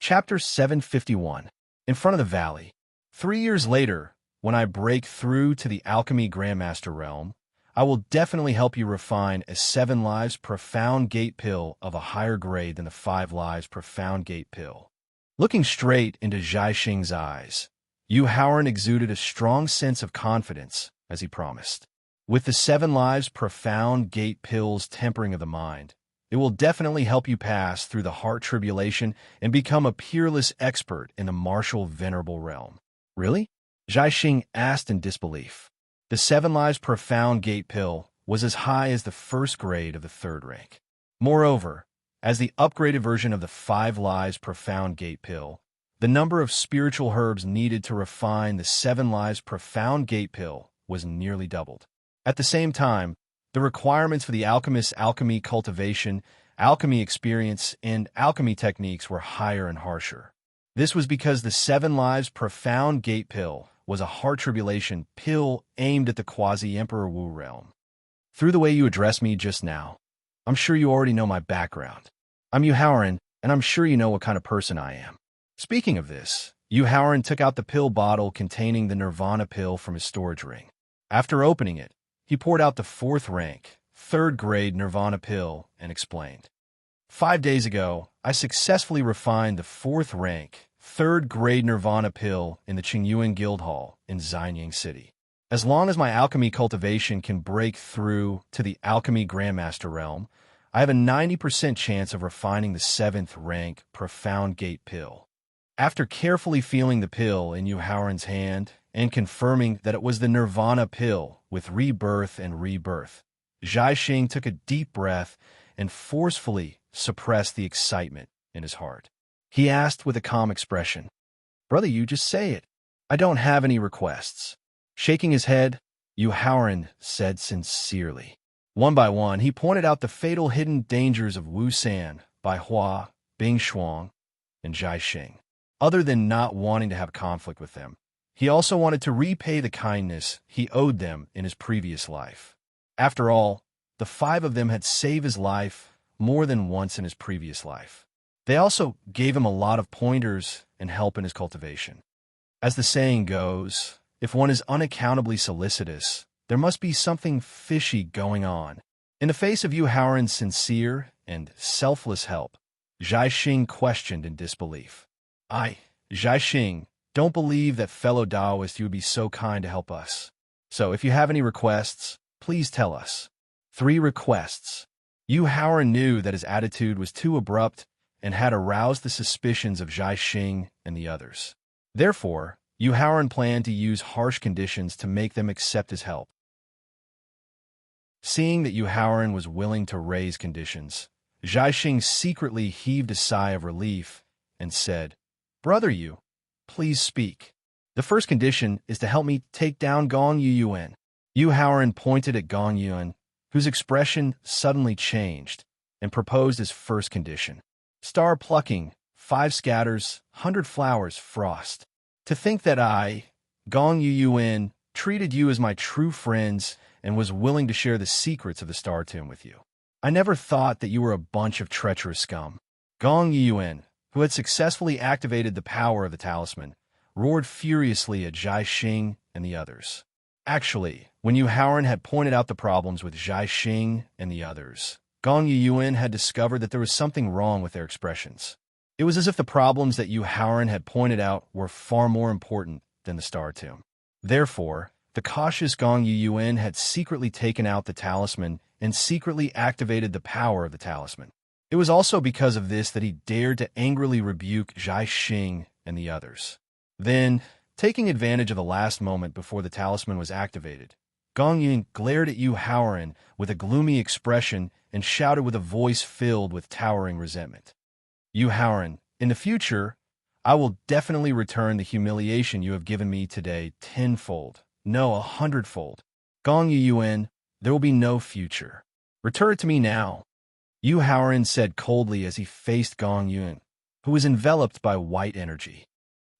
Chapter 751. In front of the valley. 3 years later, when I break through to the Alchemy Grandmaster realm, I will definitely help you refine a 7 Lives Profound Gate pill of a higher grade than the 5 Lives Profound Gate pill. Looking straight into Zhai Xing's eyes, Yu Haoran exuded a strong sense of confidence, as he promised. With the 7 Lives Profound Gate pill's tempering of the mind, it will definitely help you pass through the heart tribulation and become a peerless expert in the martial venerable realm. Really? Zhai Xing asked in disbelief. The 7 Lives Profound Gate pill was as high as the 1st grade of the 3rd rank. Moreover, as the upgraded version of the 5 Lives Profound Gate pill, the number of spiritual herbs needed to refine the 7 Lives Profound Gate pill was nearly doubled. At the same time, the requirements for the alchemist's alchemy cultivation, alchemy experience, and alchemy techniques were higher and harsher. This was because the 7 Lives Profound Gate pill was a heart tribulation pill aimed at the quasi-Emperor Wu realm. Through the way you addressed me just now, I'm sure you already know my background. I'm Yu Haoran, and I'm sure you know what kind of person I am. Speaking of this, Yu Haoran took out the pill bottle containing the Nirvana pill from his storage ring. After opening it, he poured out the 4th rank, 3rd grade Nirvana pill and explained. 5 days ago, I successfully refined the 4th rank, 3rd grade Nirvana pill in the Qingyuan Guild Hall in Xianyang City. As long as my alchemy cultivation can break through to the alchemy grandmaster realm, I have a 90% chance of refining the 7th rank Profound Gate pill. After carefully feeling the pill in Yu Haoran's hand and confirming that it was the Nirvana pill with rebirth and rebirth, Zhai Xing took a deep breath and forcefully suppressed the excitement in his heart. He asked with a calm expression, "Brother, you just say it. I don't have any requests." Shaking his head, Yu Haoran said sincerely. One by one, he pointed out the fatal hidden dangers of Wu San, Bai Hua, Bing Shuang, and Zhai Xing. Other than not wanting to have conflict with them, he also wanted to repay the kindness he owed them in his previous life. After all, the 5 of them had saved his life more than once in his previous life. They also gave him a lot of pointers and help in his cultivation. As the saying goes, if one is unaccountably solicitous, there must be something fishy going on. In the face of Yu Haoran's sincere and selfless help, Zhai Xing questioned in disbelief. "Zhai Xing, don't believe that fellow Taoist you would be so kind to help us. So if you have any requests, please tell us." 3 requests. Yu Haoran knew that his attitude was too abrupt and had aroused the suspicions of Zhai Xing and the others. Therefore, Yu Haoran planned to use harsh conditions to make them accept his help. Seeing that Yu Haoran was willing to raise conditions, Zhai Xing secretly heaved a sigh of relief and said, "Brother Yu, please speak. The first condition is to help me take down Gong Yuyuan." Yu Haoran pointed at Gong Yuan, whose expression suddenly changed, and proposed his first condition. "Star plucking, 5 scatters, 100 flowers, frost. To think that I, Gong Yuyuan, treated you as my true friends and was willing to share the secrets of the Star Tomb with you. I never thought that you were a bunch of treacherous scum." Gong Yuyuan, who had successfully activated the power of the talisman, roared furiously at Zhai Xing and the others. Actually, when Yu Haoran had pointed out the problems with Zhai Xing and the others, Gong Yuyuan had discovered that there was something wrong with their expressions. It was as if the problems that Yu Haoran had pointed out were far more important than the Star Tomb. Therefore, the cautious Gong Yuyuan had secretly taken out the talisman and secretly activated the power of the talisman. It was also because of this that he dared to angrily rebuke Zhai Xing and the others. Then, taking advantage of the last moment before the talisman was activated, Gong Yun glared at Yu Haoran with a gloomy expression and shouted with a voice filled with towering resentment. "Yu Haoran, in the future, I will definitely return the humiliation you have given me today tenfold, no, 100-fold. Gong Yuyuan, there will be no future. Return it to me now." Yu Haoran said coldly as he faced Gong Yun, who was enveloped by white energy.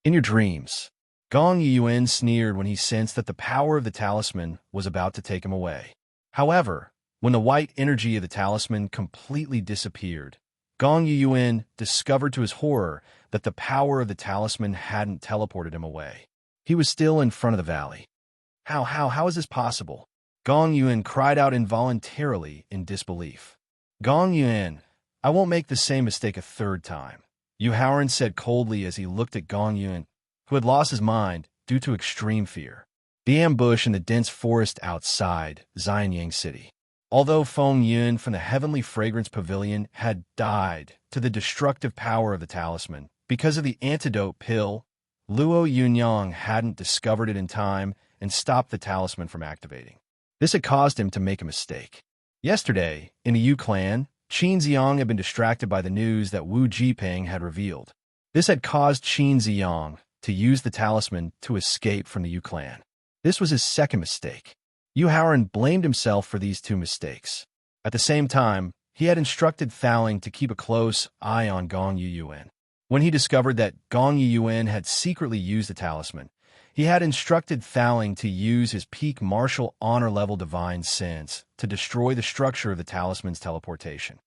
"In your dreams." Gong Yuyuan sneered when he sensed that the power of the talisman was about to take him away. However, when the white energy of the talisman completely disappeared, Gong Yuyuan discovered to his horror that the power of the talisman hadn't teleported him away. He was still in front of the valley. How is this possible?" Gong Yuan cried out involuntarily in disbelief. "Gong Yuan, I won't make the same mistake a 3rd time," Yu Haoran said coldly as he looked at Gong Yuan, who had lost his mind due to extreme fear. The ambush in the dense forest outside Xianyang City. Although Feng Yun from the Heavenly Fragrance Pavilion had died to the destructive power of the talisman because of the antidote pill, Luo Yunyang hadn't discovered it in time and stopped the talisman from activating. This had caused him to make a mistake. Yesterday, in the Yu clan, Qin Ziyang had been distracted by the news that Wu Jiping had revealed. This had caused Qin Ziyang to use the talisman to escape from the Yu clan. This was his second mistake. Yu Haoran blamed himself for these 2 mistakes. At the same time, he had instructed Thaling to keep a close eye on Gong Yuyuan. When he discovered that Gong Yuyuan had secretly used the talisman, he had instructed Thaling to use his peak martial honor level divine sense to destroy the structure of the talisman's teleportation.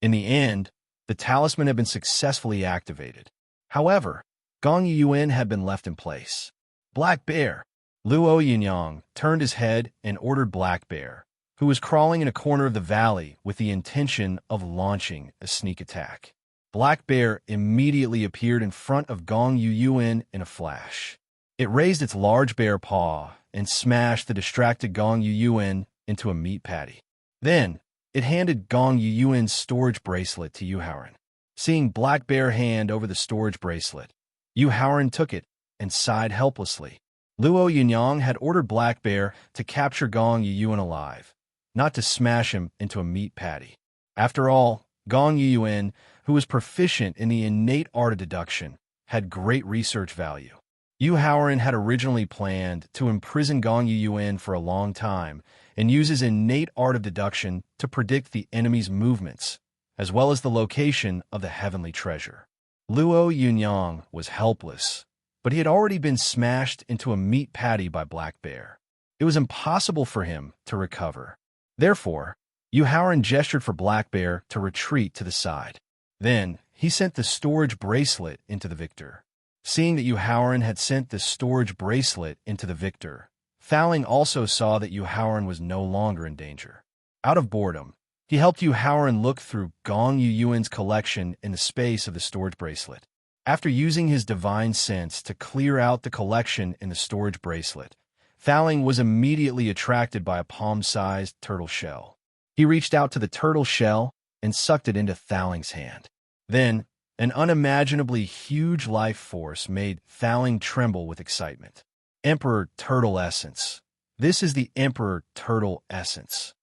In the end, the talisman had been successfully activated. However, Gong Yuyuan had been left in place. "Black Bear!" Luo Yunyang turned his head and ordered Black Bear, who was crawling in a corner of the valley with the intention of launching a sneak attack. Black Bear immediately appeared in front of Gong Yuyuan in a flash. It raised its large bear paw and smashed the distracted Gong Yuyuan into a meat patty. Then, it handed Gong Yuyuan's storage bracelet to Yu Haoran. Seeing Black Bear hand over the storage bracelet, Yu Haoran took it and sighed helplessly. Luo Yunyang had ordered Black Bear to capture Gong Yuyuan alive, not to smash him into a meat patty. After all, Gong Yiyuan, who was proficient in the innate art of deduction, had great research value. Yu Haoran had originally planned to imprison Gong Yiyuan for a long time and use his innate art of deduction to predict the enemy's movements, as well as the location of the heavenly treasure. Luo Yunyang was helpless, but he had already been smashed into a meat patty by Black Bear. It was impossible for him to recover. Therefore, Yu Haoran gestured for Black Bear to retreat to the side. Then, he sent the storage bracelet into the victor. Seeing that Yu Haoran had sent the storage bracelet into the victor, Thowling also saw that Yu Haoran was no longer in danger. Out of boredom, he helped Yu Haoran look through Gong Yiyuan's collection in the space of the storage bracelet. After using his divine sense to clear out the collection in the storage bracelet, Thowling was immediately attracted by a palm-sized turtle shell. He reached out to the turtle shell and sucked it into Thowling's hand. Then, an unimaginably huge life force made Thowling tremble with excitement. Emperor Turtle Essence. This is the Emperor Turtle Essence.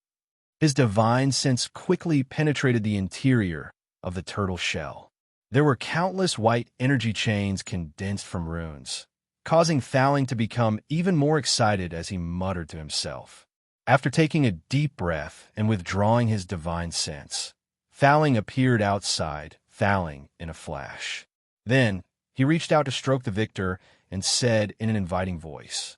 His divine sense quickly penetrated the interior of the turtle shell. There were countless white energy chains condensed from runes, causing Thowling to become even more excited as he muttered to himself. After taking a deep breath and withdrawing his divine sense, Thowling appeared outside, Thowling in a flash. Then, he reached out to stroke the victor and said in an inviting voice.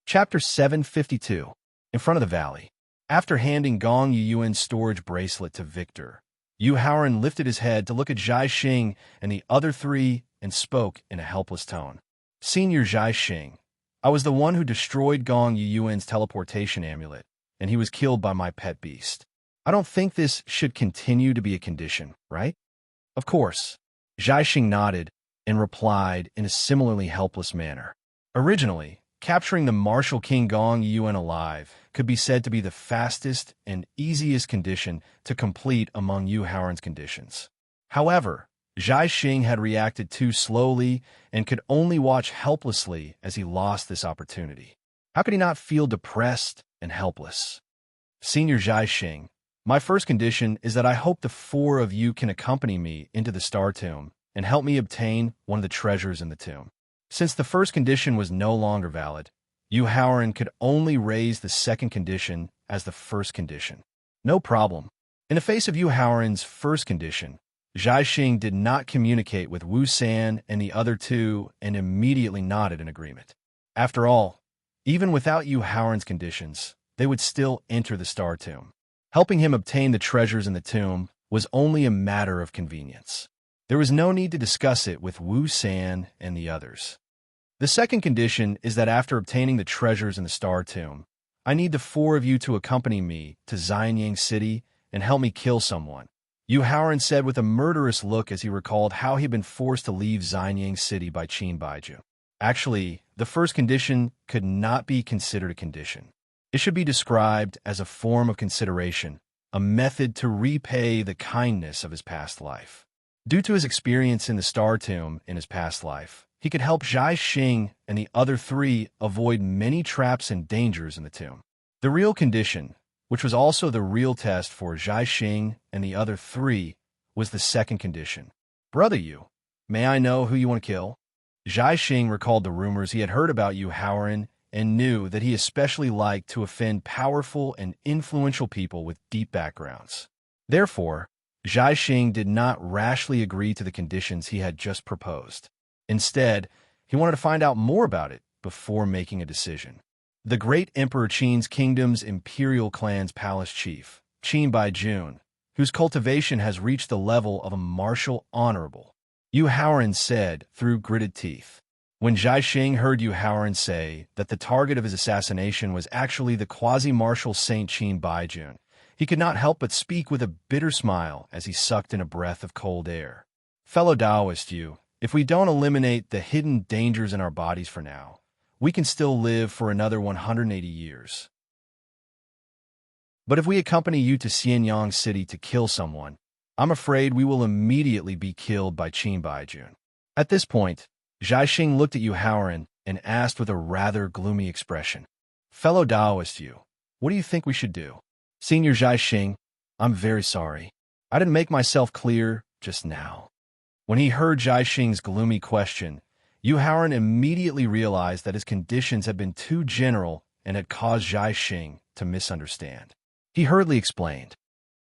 Chapter 752. In front of the valley. After handing Gong Yiyuan's storage bracelet to Victor, Yu Haoran lifted his head to look at Zhai Xing and the other three and spoke in a helpless tone. Senior Zhai Xing, I was the one who destroyed Gong Yiyuan's teleportation amulet, and he was killed by my pet beast. I don't think this should continue to be a condition, right? Of course. Zhai Xing nodded and replied in a similarly helpless manner. Originally, capturing the martial king Gong Yiyuan alive could be said to be the fastest and easiest condition to complete among Yu Haoran's conditions. However, Zhai Xing had reacted too slowly and could only watch helplessly as he lost this opportunity. How could he not feel depressed and helpless? Senior Zhai Xing, my first condition is that I hope the four of you can accompany me into the Star Tomb and help me obtain one of the treasures in the tomb. Since the first condition was no longer valid, Yu Haoran could only raise the second condition as the first condition. No problem. In the face of Yu Haoran's first condition, Zhai Xing did not communicate with Wu San and the other two and immediately nodded in agreement. After all, even without Yu Haoran's conditions, they would still enter the Star Tomb. Helping him obtain the treasures in the tomb was only a matter of convenience. There was no need to discuss it with Wu San and the others. The second condition is that after obtaining the treasures in the Star Tomb, I need the four of you to accompany me to Xianyang City and help me kill someone. Yu Haoran said with a murderous look as he recalled how he had been forced to leave Xianyang City by Qin Baiju. Actually, the first condition could not be considered a condition. It should be described as a form of consideration, a method to repay the kindness of his past life. Due to his experience in the Star Tomb in his past life, he could help Zhai Xing and the other three avoid many traps and dangers in the tomb. The real condition, which was also the real test for Zhai Xing and the other three, was the second condition. Brother Yu, may I know who you want to kill? Zhai Xing recalled the rumors he had heard about Yu Haoran and knew that he especially liked to offend powerful and influential people with deep backgrounds. Therefore, Zhai Xing did not rashly agree to the conditions he had just proposed. Instead, he wanted to find out more about it before making a decision. The great Emperor Qin's kingdom's imperial clan's palace chief, Qin Baijun, whose cultivation has reached the level of a martial honorable, Yu Haoran said through gritted teeth. When Zhai Xing heard Yu Haoran say that the target of his assassination was actually the quasi-martial Saint Qin Baijun, he could not help but speak with a bitter smile as he sucked in a breath of cold air. Fellow Taoist Yu, if we don't eliminate the hidden dangers in our bodies for now, we can still live for another 180 years. But if we accompany you to Xianyang City to kill someone, I'm afraid we will immediately be killed by Qin Baijun. At this point, Zhai Xing looked at Yu Haoran and asked with a rather gloomy expression, Fellow Taoist Yu, What do you think we should do? Senior Zhaixing, I'm very sorry. I didn't make myself clear just now. When he heard Zhaixing's gloomy question, Yu Haoran immediately realized that his conditions had been too general and had caused Zhaixing to misunderstand. He hurriedly explained,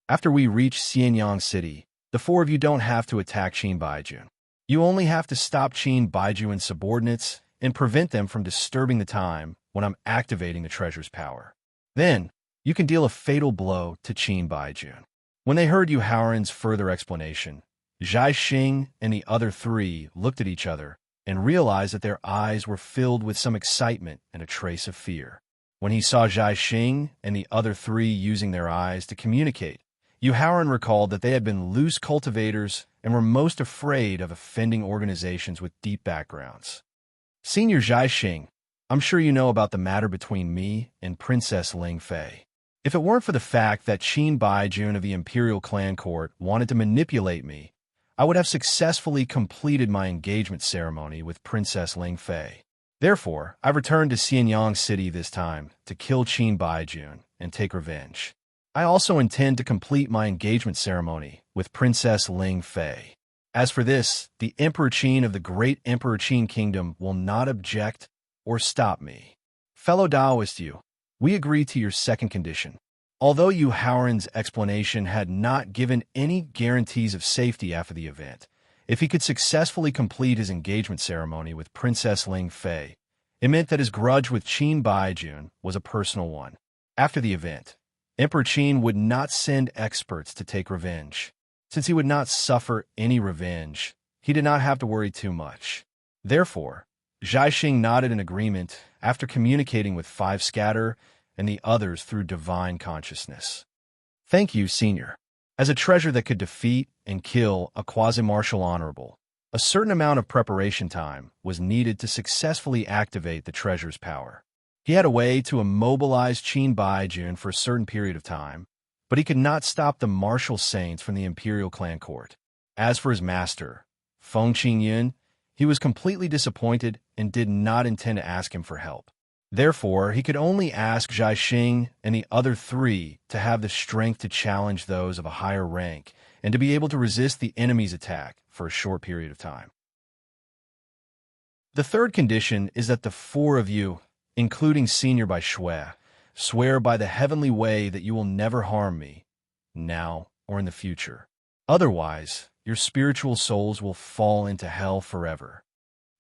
after we reach Xianyang City, the four of you don't have to attack Qin Baijun. You only have to stop Qin Baijun's subordinates and prevent them from disturbing the time when I'm activating the treasure's power. Then, you can deal a fatal blow to Qin Baijun. When they heard Yu Haoran's further explanation, Zhaixing and the other three looked at each other and realized that their eyes were filled with some excitement and a trace of fear. When he saw Zhaixing and the other three using their eyes to communicate, Yu Haoran recalled that they had been loose cultivators and were most afraid of offending organizations with deep backgrounds. Senior Zhaixing, I'm sure you know about the matter between me and Princess Ling Fei. If it weren't for the fact that Qin Baijun of the Imperial Clan Court wanted to manipulate me, I would have successfully completed my engagement ceremony with Princess Ling Fei. Therefore, I've returned to Xianyang City this time to kill Qin Baijun and take revenge. I also intend to complete my engagement ceremony with Princess Ling Fei. As for this, the Emperor Qin of the Great Emperor Qin Kingdom will not object or stop me. Fellow Daoist Yu, we agree to your second condition. Although Yu Haoran's explanation had not given any guarantees of safety after the event, if he could successfully complete his engagement ceremony with Princess Ling Fei, it meant that his grudge with Qin Baijun was a personal one. After the event, Emperor Qin would not send experts to take revenge. Since he would not suffer any revenge, he did not have to worry too much. Therefore, Zhaixing nodded in agreement after communicating with Five Scatter and the others through divine consciousness. Thank you, Senior. As a treasure that could defeat and kill a quasi-martial honorable, a certain amount of preparation time was needed to successfully activate the treasure's power. He had a way to immobilize Qin Baijun for a certain period of time, but he could not stop the martial saints from the Imperial Clan Court. As for his master, Feng Qingyun, he was completely disappointed and did not intend to ask him for help. Therefore, he could only ask Zhaixing and the other three to have the strength to challenge those of a higher rank and to be able to resist the enemy's attack for a short period of time. The third condition is that the four of you, including Senior Bai Shui, swear by the heavenly way that you will never harm me, now or in the future. Otherwise, your spiritual souls will fall into hell forever.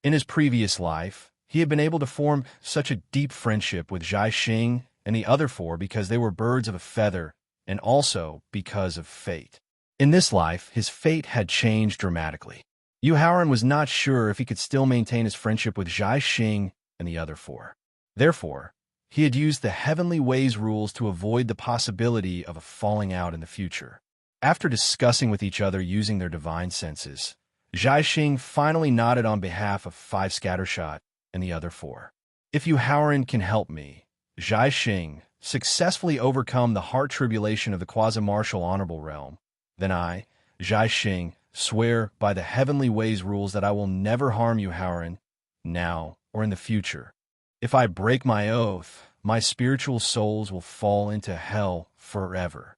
In his previous life, he had been able to form such a deep friendship with Zhaixing and the other four because they were birds of a feather and also because of fate. In this life, his fate had changed dramatically. Yu Haoran was not sure if he could still maintain his friendship with Zhaixing and the other four. Therefore, he had used the Heavenly Ways rules to avoid the possibility of a falling out in the future. After discussing with each other using their divine senses, Zhaixing finally nodded on behalf of Five Scattershot and the other four. If Yu Haoran can help me, Zhaixing, successfully overcome the heart tribulation of the quasi-martial honorable realm, then I, Zhaixing, swear by the Heavenly Ways rules that I will never harm Yu Haoran, now or in the future. If I break my oath, my spiritual souls will fall into hell forever.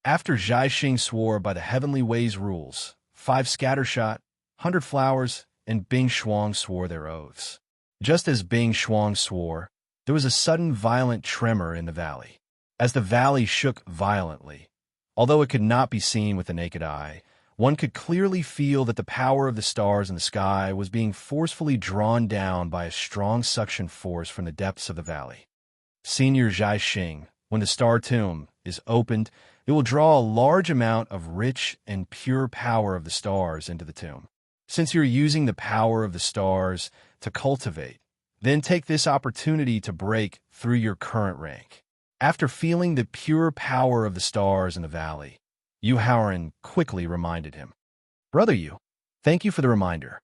After Zhaixing swore by the Heavenly Ways rules, Five Scattershot, 100 Flowers, and Bing Shuang swore their oaths. Just as Bing Shuang swore, there was a sudden violent tremor in the valley. As the valley shook violently, although it could not be seen with the naked eye, one could clearly feel that the power of the stars in the sky was being forcefully drawn down by a strong suction force from the depths of the valley. Senior Zhaixing, when the star tomb is opened, it will draw a large amount of rich and pure power of the stars into the tomb. Since you're using the power of the stars to cultivate, then take this opportunity to break through your current rank. After feeling the pure power of the stars in the valley, Yu Haoran quickly reminded him. Brother Yu, thank you for the reminder.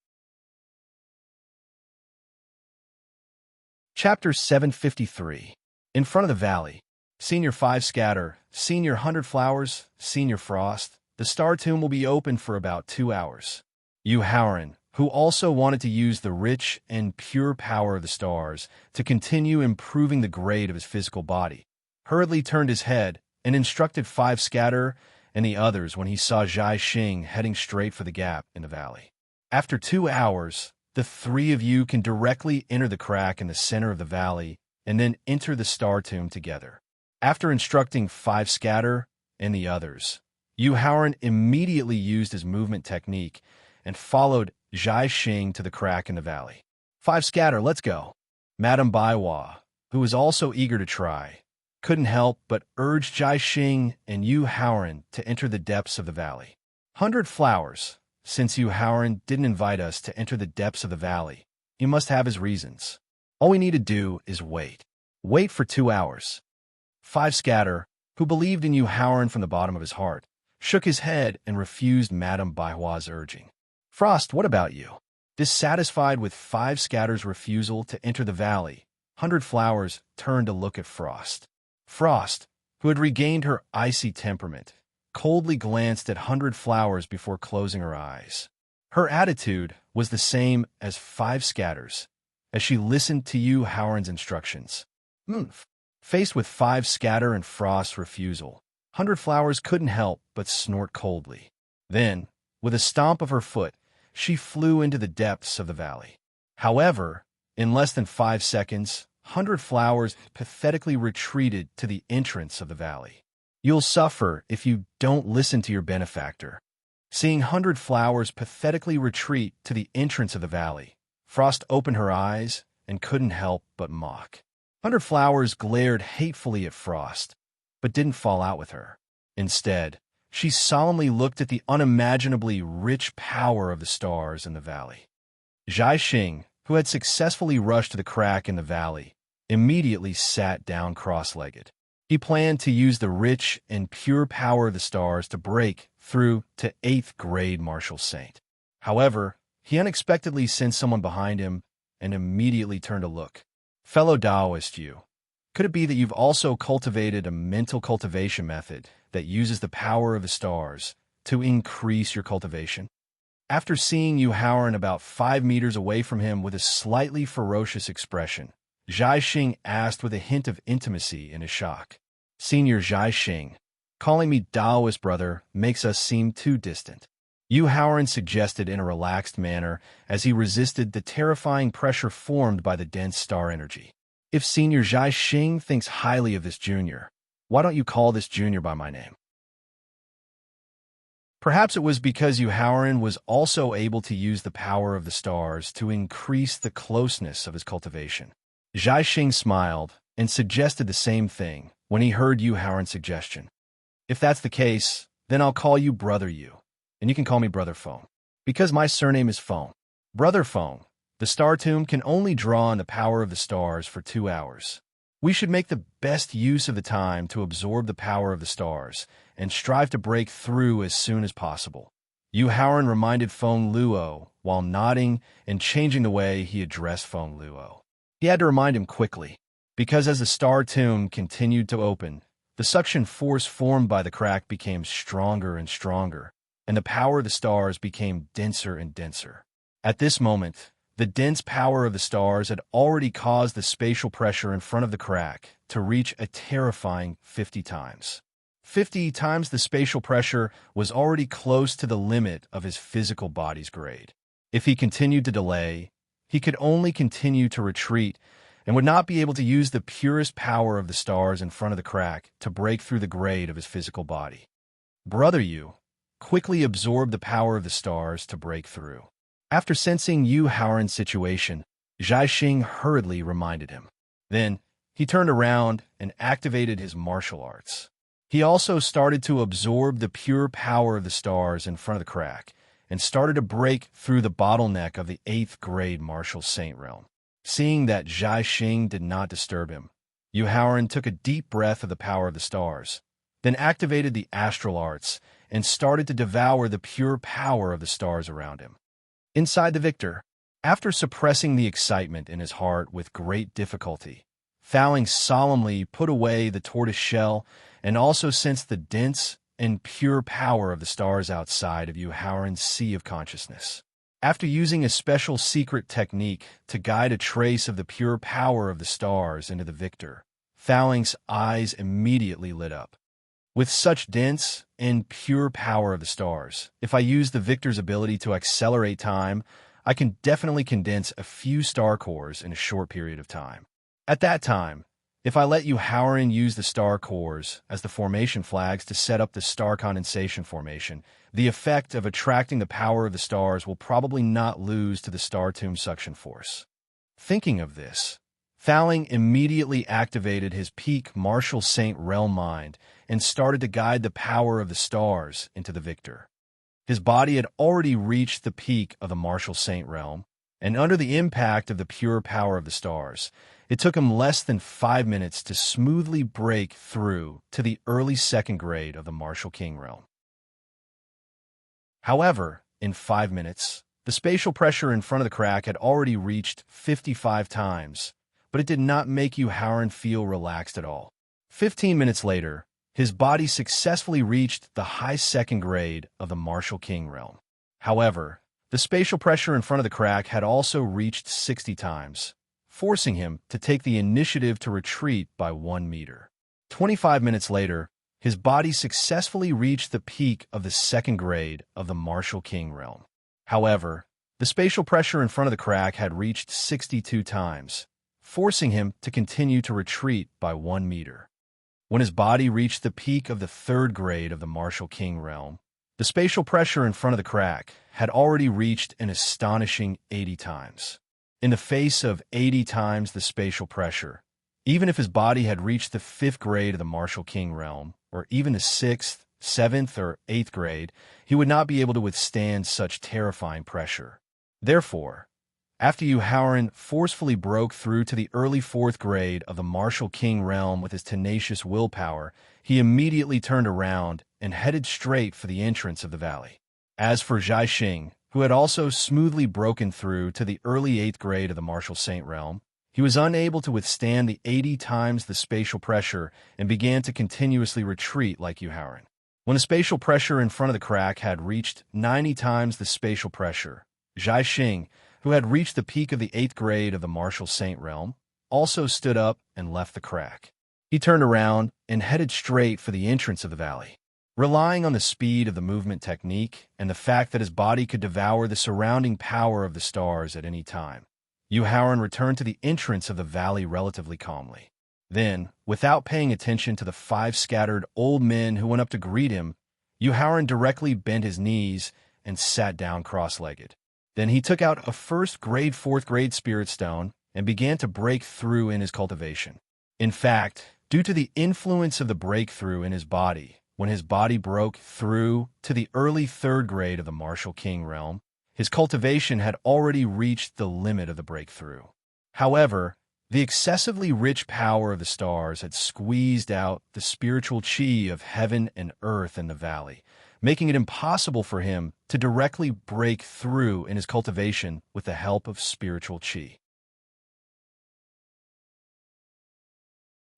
Chapter 753. In front of the valley, Senior Five Scatter, Senior 100 Flowers, Senior Frost, the star tomb will be open for about 2 hours. Yu Haoran, who also wanted to use the rich and pure power of the stars to continue improving the grade of his physical body, hurriedly turned his head and instructed 5 Scatter and the others when he saw Zhai Xing heading straight for the gap in the valley. After 2 hours, the 3 of you can directly enter the crack in the center of the valley and then enter the star tomb together. After instructing 5 Scatter and the others, Yu Haoran immediately used his movement technique and followed Zhai Xing to the crack in the valley. 5 Scatter, let's go. Madame Baiwa, who was also eager to try, couldn't help but urge Zhai Xing and Yu Haoran to enter the depths of the valley. 100 flowers. Since Yu Haoran didn't invite us to enter the depths of the valley, he must have his reasons. All we need to do is wait. Wait for 2 hours. 5 Scatter, who believed in Yu Haoran from the bottom of his heart, shook his head and refused Madame Baihua's urging. Frost, what about you? Dissatisfied with 5 Scatter's refusal to enter the valley, 100 Flowers turned to look at Frost. Frost, who had regained her icy temperament, coldly glanced at 100 Flowers before closing her eyes. Her attitude was the same as 5 Scatter's, as she listened to Yu Haoran's instructions. Faced with 5 Scatter and Frost's refusal, 100 Flowers couldn't help but snort coldly. Then, with a stomp of her foot, she flew into the depths of the valley. However, in less than 5 seconds, 100 Flowers pathetically retreated to the entrance of the valley. You'll suffer if you don't listen to your benefactor. Seeing 100 Flowers pathetically retreat to the entrance of the valley, Frost opened her eyes and couldn't help but mock. 100 Flowers glared hatefully at Frost, but didn't fall out with her. Instead, she solemnly looked at the unimaginably rich power of the stars in the valley. Zhai Xing, who had successfully rushed to the crack in the valley, immediately sat down cross-legged. He planned to use the rich and pure power of the stars to break through to 8th grade Martial Saint. However, he unexpectedly sensed someone behind him and immediately turned to look. Fellow Taoist you, could it be that you've also cultivated a mental cultivation method that uses the power of the stars to increase your cultivation? After seeing Yu Haoran about 5 meters away from him with a slightly ferocious expression, Zhai Xing asked with a hint of intimacy in his shock. Senior Zhai Xing, calling me Taoist brother makes us seem too distant. Yu Haoran suggested in a relaxed manner as he resisted the terrifying pressure formed by the dense star energy. If Senior Zhai Xing thinks highly of this junior, why don't you call this junior by my name? Perhaps it was because Yu Haoran was also able to use the power of the stars to increase the closeness of his cultivation. Zhai Xing smiled and suggested the same thing when he heard Yu Haoran's suggestion. If that's the case, then I'll call you Brother Yu, and you can call me Brother Feng, because my surname is Feng. Brother Feng, the star tomb can only draw on the power of the stars for 2 hours. We should make the best use of the time to absorb the power of the stars and strive to break through as soon as possible. Yu Haoran reminded Feng Luo while nodding and changing the way he addressed Feng Luo. He had to remind him quickly, because as the star tomb continued to open, the suction force formed by the crack became stronger and stronger, and the power of the stars became denser and denser. At this moment, the dense power of the stars had already caused the spatial pressure in front of the crack to reach a terrifying 50 times. 50 times the spatial pressure was already close to the limit of his physical body's grade. If he continued to delay, he could only continue to retreat and would not be able to use the purest power of the stars in front of the crack to break through the grade of his physical body. Brother Yu quickly absorbed the power of the stars to break through. After sensing Yu Haoran's situation, Zhai Xing hurriedly reminded him. Then, he turned around and activated his martial arts. He also started to absorb the pure power of the stars in front of the crack and started to break through the bottleneck of the 8th grade Martial Saint realm. Seeing that Zhai Xing did not disturb him, Yu Haoran took a deep breath of the power of the stars, then activated the astral arts and started to devour the pure power of the stars around him. Inside the victor, after suppressing the excitement in his heart with great difficulty, Thowling solemnly put away the tortoise shell and also sensed the dense and pure power of the stars outside of Yu Haoran's sea of consciousness. After using a special secret technique to guide a trace of the pure power of the stars into the victor, Thaling's eyes immediately lit up. With such dense and pure power of the stars, if I use the Victor's ability to accelerate time, I can definitely condense a few star cores in a short period of time. At that time, if I let Howren use the star cores as the formation flags to set up the star condensation formation, the effect of attracting the power of the stars will probably not lose to the star tomb suction force. Thinking of this, Thaling immediately activated his peak Marshall Saint realm mind and started to guide the power of the stars into the Victor. His body had already reached the peak of the Marshall Saint realm, and under the impact of the pure power of the stars, it took him less than 5 minutes to smoothly break through to the early second grade of the Marshall King realm. However, in 5 minutes, the spatial pressure in front of the crack had already reached 55 times, but it did not make Howren feel relaxed at all. 15 minutes later, his body successfully reached the high second grade of the Marshall King realm. However, the spatial pressure in front of the crack had also reached 60 times, forcing him to take the initiative to retreat by 1 meter. 25 minutes later, his body successfully reached the peak of the second grade of the Marshall King realm. However, the spatial pressure in front of the crack had reached 62 times, forcing him to continue to retreat by 1 meter. When his body reached the peak of the third grade of the Marshall King realm, the spatial pressure in front of the crack had already reached an astonishing 80 times. In the face of 80 times the spatial pressure, even if his body had reached the 5th grade of the Marshall King realm, or even the 6th, 7th, or 8th grade, he would not be able to withstand such terrifying pressure. Therefore, after Howren forcefully broke through to the early 4th grade of the Marshall King realm with his tenacious willpower, he immediately turned around and headed straight for the entrance of the valley. As for Zhaixing, who had also smoothly broken through to the early 8th grade of the Marshall Saint realm, he was unable to withstand the 80 times the spatial pressure and began to continuously retreat like Howren. When the spatial pressure in front of the crack had reached 90 times the spatial pressure, Zhaixing, who had reached the peak of the 8th grade of the Marshall Saint realm, also stood up and left the crack. He turned around and headed straight for the entrance of the valley. Relying on the speed of the movement technique and the fact that his body could devour the surrounding power of the stars at any time, Howren returned to the entrance of the valley relatively calmly. Then, without paying attention to the 5 scattered old men who went up to greet him, Howren directly bent his knees and sat down cross-legged. Then he took out a 1st grade 4th grade spirit stone and began to break through in his cultivation. In fact, due to the influence of the breakthrough in his body, when his body broke through to the early 3rd grade of the Marshall King realm, his cultivation had already reached the limit of the breakthrough. However, the excessively rich power of the stars had squeezed out the spiritual chi of heaven and earth in the valley, making it impossible for him to directly break through in his cultivation with the help of spiritual chi.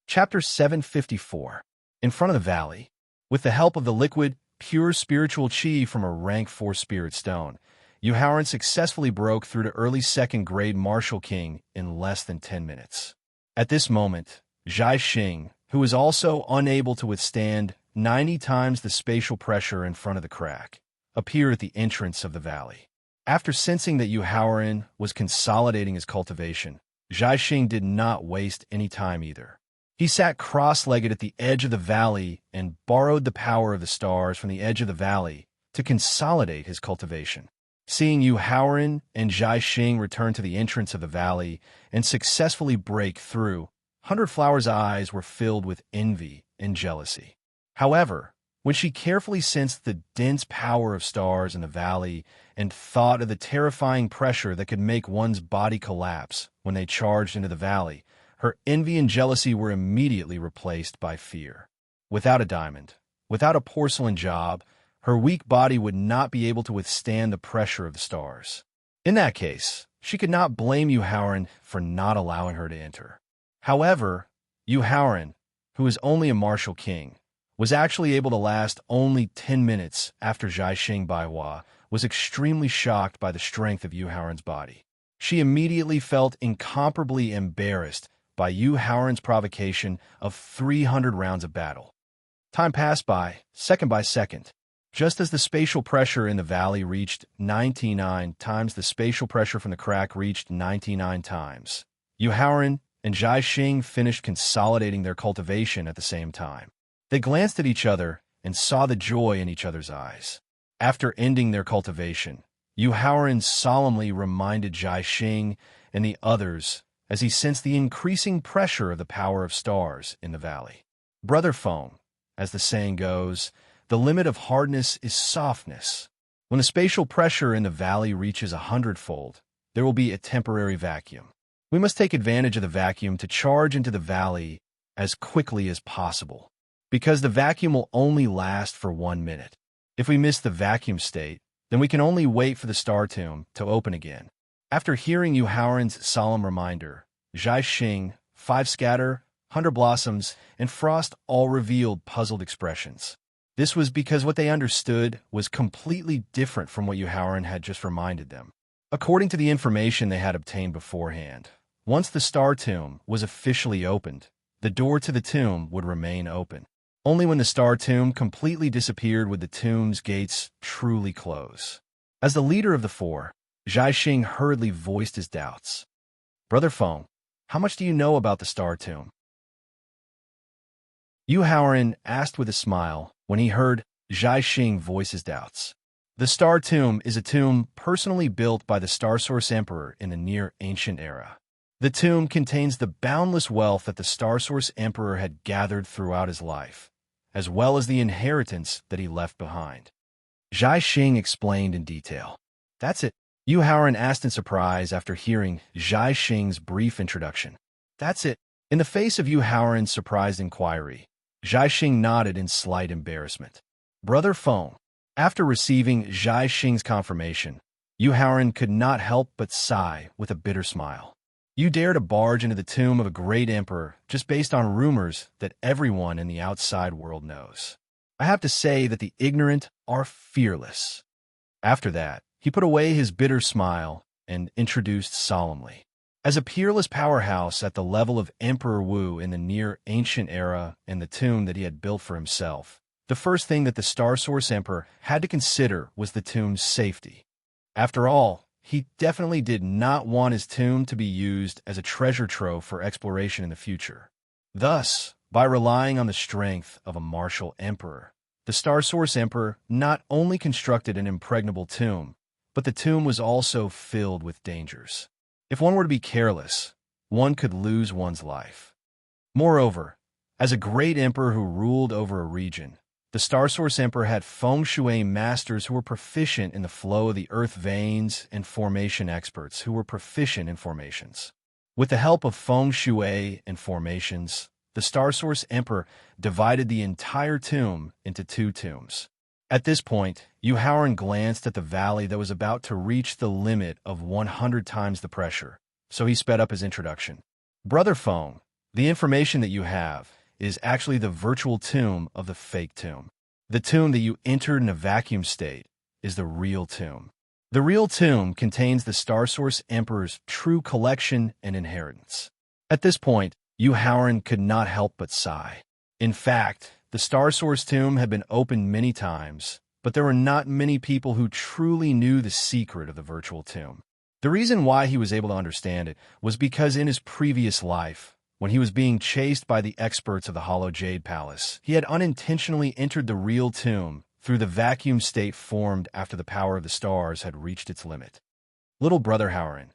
Chapter 754. In front of the valley, with the help of the liquid, pure spiritual chi from a rank 4 spirit stone, Howren successfully broke through to early 2nd grade Marshall King in less than 10 minutes. At this moment, Zhaixing, who was also unable to withstand 90 times the spatial pressure in front of the crack, appeared at the entrance of the valley. After sensing that Howren was consolidating his cultivation, Zhaixing did not waste any time either. He sat cross-legged at the edge of the valley and borrowed the power of the stars from the edge of the valley to consolidate his cultivation. Seeing Howren and Zhaixing return to the entrance of the valley and successfully break through, Hundred Flower's eyes were filled with envy and jealousy. However, when she carefully sensed the dense power of stars in the valley and thought of the terrifying pressure that could make one's body collapse when they charged into the valley, her envy and jealousy were immediately replaced by fear. Without a diamond, without a porcelain job, her weak body would not be able to withstand the pressure of the stars. In that case, she could not blame Howren for not allowing her to enter. However, Howren, who is only a Marshall King, was actually able to last only 10 minutes after Zhaixing Baihua was extremely shocked by the strength of Howren's body. She immediately felt incomparably embarrassed by Yu Haoran's provocation of 300 rounds of battle. Time passed by, second by second. Just as the spatial pressure in the valley reached 99 times, the spatial pressure from the crack reached 99 times. Yu Haoran and Zhai Xing finished consolidating their cultivation at the same time. They glanced at each other and saw the joy in each other's eyes. After ending their cultivation, Yu Haoran solemnly reminded Zhai Xing and the others as he sensed the increasing pressure of the power of stars in the valley. Brother Feng, as the saying goes, the limit of hardness is softness. When the spatial pressure in the valley reaches 100-fold, there will be a temporary vacuum. We must take advantage of the vacuum to charge into the valley as quickly as possible, because the vacuum will only last for 1 minute. If we miss the vacuum state, then we can only wait for the star tomb to open again. After hearing Yu Haoran's solemn reminder, Zhai Xing, Five Scatter, 100 Blossoms, and Frost all revealed puzzled expressions. This was because what they understood was completely different from what Yu Haoran had just reminded them. According to the information they had obtained beforehand, once the star tomb was officially opened, the door to the tomb would remain open. Only when the star tomb completely disappeared would the tomb's gates truly close. As the leader of the four, Zhai Xing hurriedly voiced his doubts. Brother Feng, how much do you know about the star tomb? Yu Haoran asked with a smile when he heard Zhai Xing voice his doubts. The star tomb is a tomb personally built by the Star Source Emperor in the near ancient era. The tomb contains the boundless wealth that the Star Source Emperor had gathered throughout his life, as well as the inheritance that he left behind. Zhai Xing explained in detail. That's it, Yu Haoran asked in surprise after hearing Zhai Xing's brief introduction. That's it. In the face of Yu Haoran's surprised inquiry, Zhai Xing nodded in slight embarrassment. Brother Feng, after receiving Zhai Xing's confirmation, Yu Haoran could not help but sigh with a bitter smile. You dare to barge into the tomb of a great emperor just based on rumors that everyone in the outside world knows. I have to say that the ignorant are fearless. After that, he put away his bitter smile and introduced solemnly. As a peerless powerhouse at the level of Emperor Wu in the near ancient era and the tomb that he had built for himself, the first thing that the Star Source Emperor had to consider was the tomb's safety. After all, he definitely did not want his tomb to be used as a treasure trove for exploration in the future. Thus, by relying on the strength of a martial emperor, the Star Source Emperor not only constructed an impregnable tomb, but the tomb was also filled with dangers. If one were to be careless, one could lose one's life. Moreover, as a great emperor who ruled over a region, the Star Source Emperor had feng shui masters who were proficient in the flow of the earth veins and formation experts who were proficient in formations. With the help of feng shui and formations, the Star Source Emperor divided the entire tomb into 2 tombs. At this point, Yu Haoran glanced at the valley that was about to reach the limit of 100 times the pressure, so he sped up his introduction. Brother Feng, the information that you have is actually the virtual tomb of the fake tomb. The tomb that you entered in a vacuum state is the real tomb. The real tomb contains the Star Source Emperor's true collection and inheritance. At this point, Yu Haoran could not help but sigh. In fact, the Star Source tomb had been opened many times, but there were not many people who truly knew the secret of the virtual tomb. The reason why he was able to understand it was because in his previous life, when he was being chased by the experts of the Hollow Jade Palace, he had unintentionally entered the real tomb through the vacuum state formed after the power of the stars had reached its limit. Little Brother Haoran,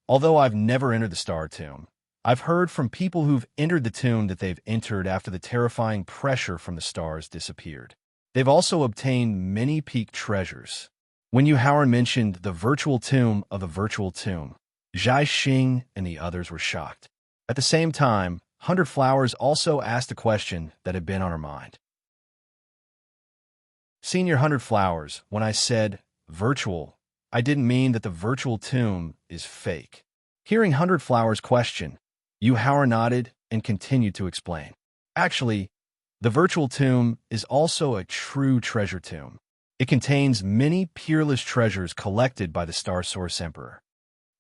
although I've never entered the Star Tomb, I've heard from people who've entered the tomb that they've entered after the terrifying pressure from the stars disappeared. They've also obtained many peak treasures. When Yu Haoran mentioned the virtual tomb of the virtual tomb, Zhai Xing and the others were shocked. At the same time, 100 Flowers also asked a question that had been on her mind. Senior 100 Flowers, when I said virtual, I didn't mean that the virtual tomb is fake. Hearing 100 Flowers' question, Yu Haoran nodded and continued to explain. Actually, the virtual tomb is also a true treasure tomb. It contains many peerless treasures collected by the Star Source Emperor.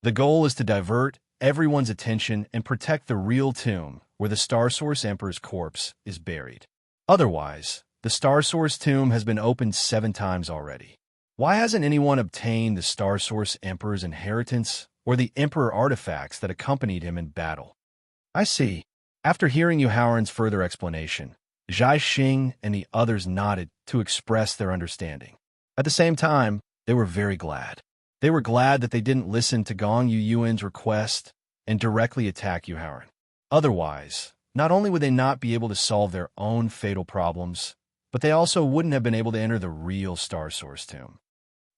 The goal is to divert everyone's attention and protect the real tomb where the Star Source Emperor's corpse is buried. Otherwise, the Star Source tomb has been opened 7 times already. Why hasn't anyone obtained the Star Source Emperor's inheritance or the Emperor artifacts that accompanied him in battle? I see. After hearing Yu Haoran's further explanation, Zhai Xing and the others nodded to express their understanding. At the same time, they were very glad. They were glad that they didn't listen to Gong Yuan's request and directly attack Yu Haoran. Otherwise, not only would they not be able to solve their own fatal problems, but they also wouldn't have been able to enter the real Star Source tomb.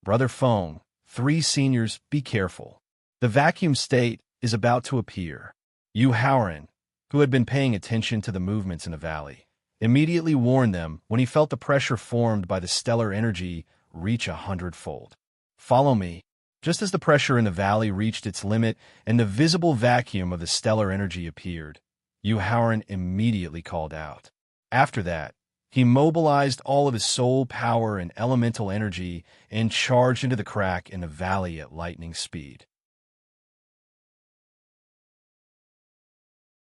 Brother Feng, 3 seniors, be careful. The vacuum state is about to appear. Yu Haoran, who had been paying attention to the movements in the valley, immediately warned them when he felt the pressure formed by the stellar energy reach 100-fold. Follow me. Just as the pressure in the valley reached its limit and the visible vacuum of the stellar energy appeared, Yu Haoran immediately called out. After that, he mobilized all of his soul power and elemental energy and charged into the crack in the valley at lightning speed.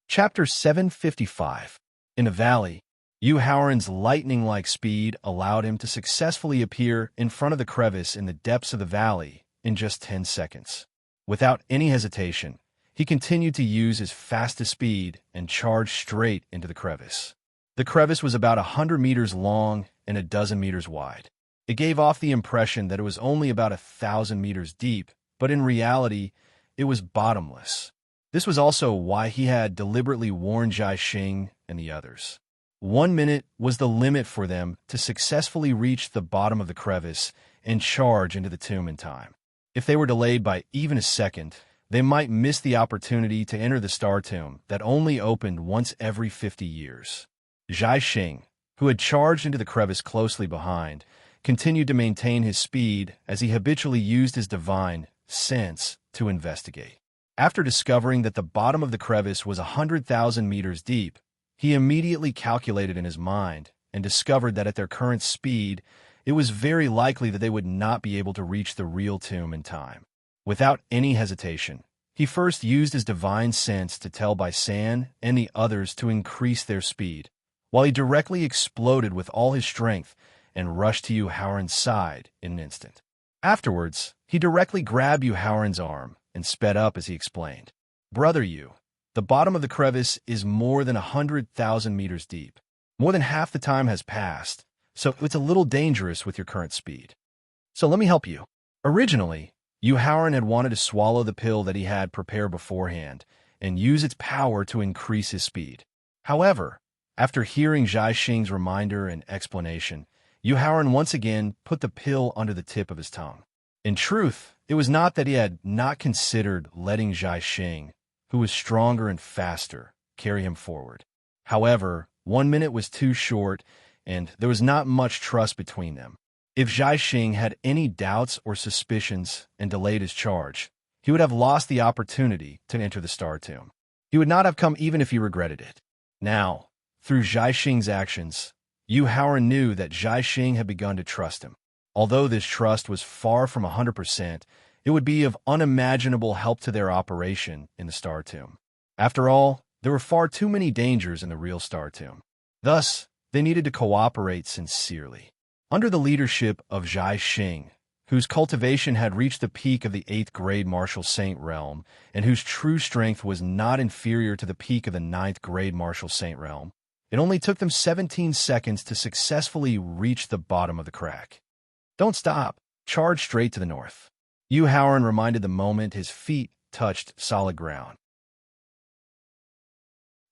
Chapter 755. In the valley, Yu Haoran's lightning-like speed allowed him to successfully appear in front of the crevice in the depths of the valley in just 10 seconds. Without any hesitation, he continued to use his fastest speed and charged straight into the crevice. The crevice was about 100 meters long and a dozen meters wide. It gave off the impression that it was only about 1,000 meters deep, but in reality, it was bottomless. This was also why he had deliberately warned Zhai Xing and the others. 1 minute was the limit for them to successfully reach the bottom of the crevice and charge into the tomb in time. If they were delayed by even a second, they might miss the opportunity to enter the Star Tomb that only opened once every 50 years. Zhai Xing, who had charged into the crevice closely behind, continued to maintain his speed as he habitually used his divine sense to investigate. After discovering that the bottom of the crevice was 100,000 meters deep, he immediately calculated in his mind and discovered that at their current speed, it was very likely that they would not be able to reach the real tomb in time. Without any hesitation, he first used his divine sense to tell Bai San and the others to increase their speed, while he directly exploded with all his strength and rushed to Yu Haoran's side in an instant. Afterwards, he directly grabbed Yu Haoran's arm and sped up as he explained. Brother Yu, the bottom of the crevice is more than 100,000 meters deep. More than half the time has passed, so it's a little dangerous with your current speed. So let me help you. Originally, Yu Haoran had wanted to swallow the pill that he had prepared beforehand and use its power to increase his speed. However, after hearing Zhai Xing's reminder and explanation, Yu Haoran once again put the pill under the tip of his tongue. In truth, it was not that he had not considered letting Zhai Xing, who was stronger and faster, carry him forward. However, 1 minute was too short, and there was not much trust between them. If Zhai Xing had any doubts or suspicions and delayed his charge, he would have lost the opportunity to enter the Star Tomb. He would not have come even if he regretted it. Now, through Zhai Xing's actions, Yu Haoran knew that Zhai Xing had begun to trust him. Although this trust was far from 100%, it would be of unimaginable help to their operation in the Star Tomb. After all, there were far too many dangers in the real Star Tomb. Thus, they needed to cooperate sincerely. Under the leadership of Zhai Xing, whose cultivation had reached the peak of the 8th grade Martial Saint realm, and whose true strength was not inferior to the peak of the 9th grade Martial Saint realm, it only took them 17 seconds to successfully reach the bottom of the crack. Don't stop. Charge straight to the north. Yu Haoran reminded the moment his feet touched solid ground.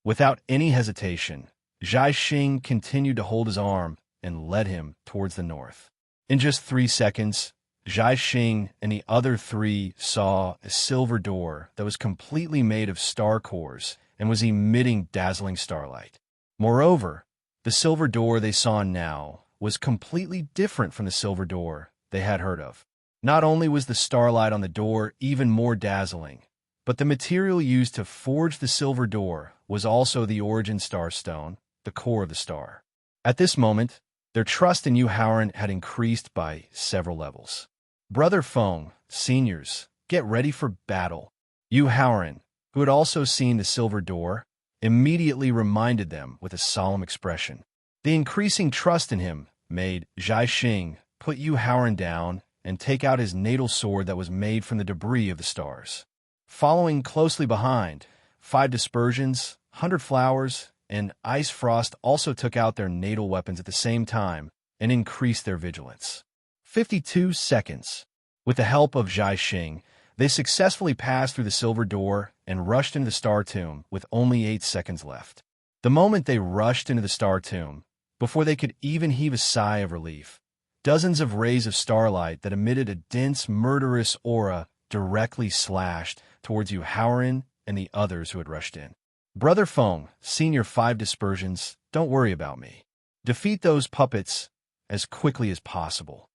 Without any hesitation, Zhai Xing continued to hold his arm and led him towards the north. In just 3 seconds, Zhai Xing and the other 3 saw a silver door that was completely made of star cores and was emitting dazzling starlight. Moreover, the silver door they saw now was completely different from the silver door they had heard of. Not only was the starlight on the door even more dazzling, but the material used to forge the silver door was also the origin star stone, the core of the star. At this moment, their trust in Yu Haoran had increased by several levels. Brother Feng, seniors, get ready for battle. Yu Haoran, who had also seen the silver door, immediately reminded them with a solemn expression. The increasing trust in him made Zhai Xing put Yu Haoran down and take out his natal sword that was made from the debris of the stars. Following closely behind, 5 dispersions, 100 flowers, and ice frost also took out their natal weapons at the same time and increased their vigilance. 52 seconds. With the help of Zhai Xing, they successfully passed through the silver door and rushed into the star tomb with only 8 seconds left. The moment they rushed into the star tomb, before they could even heave a sigh of relief, dozens of rays of starlight that emitted a dense, murderous aura directly slashed towards Yu Haoran and the others who had rushed in. Brother Feng, senior 5 dispersions, don't worry about me. Defeat those puppets as quickly as possible.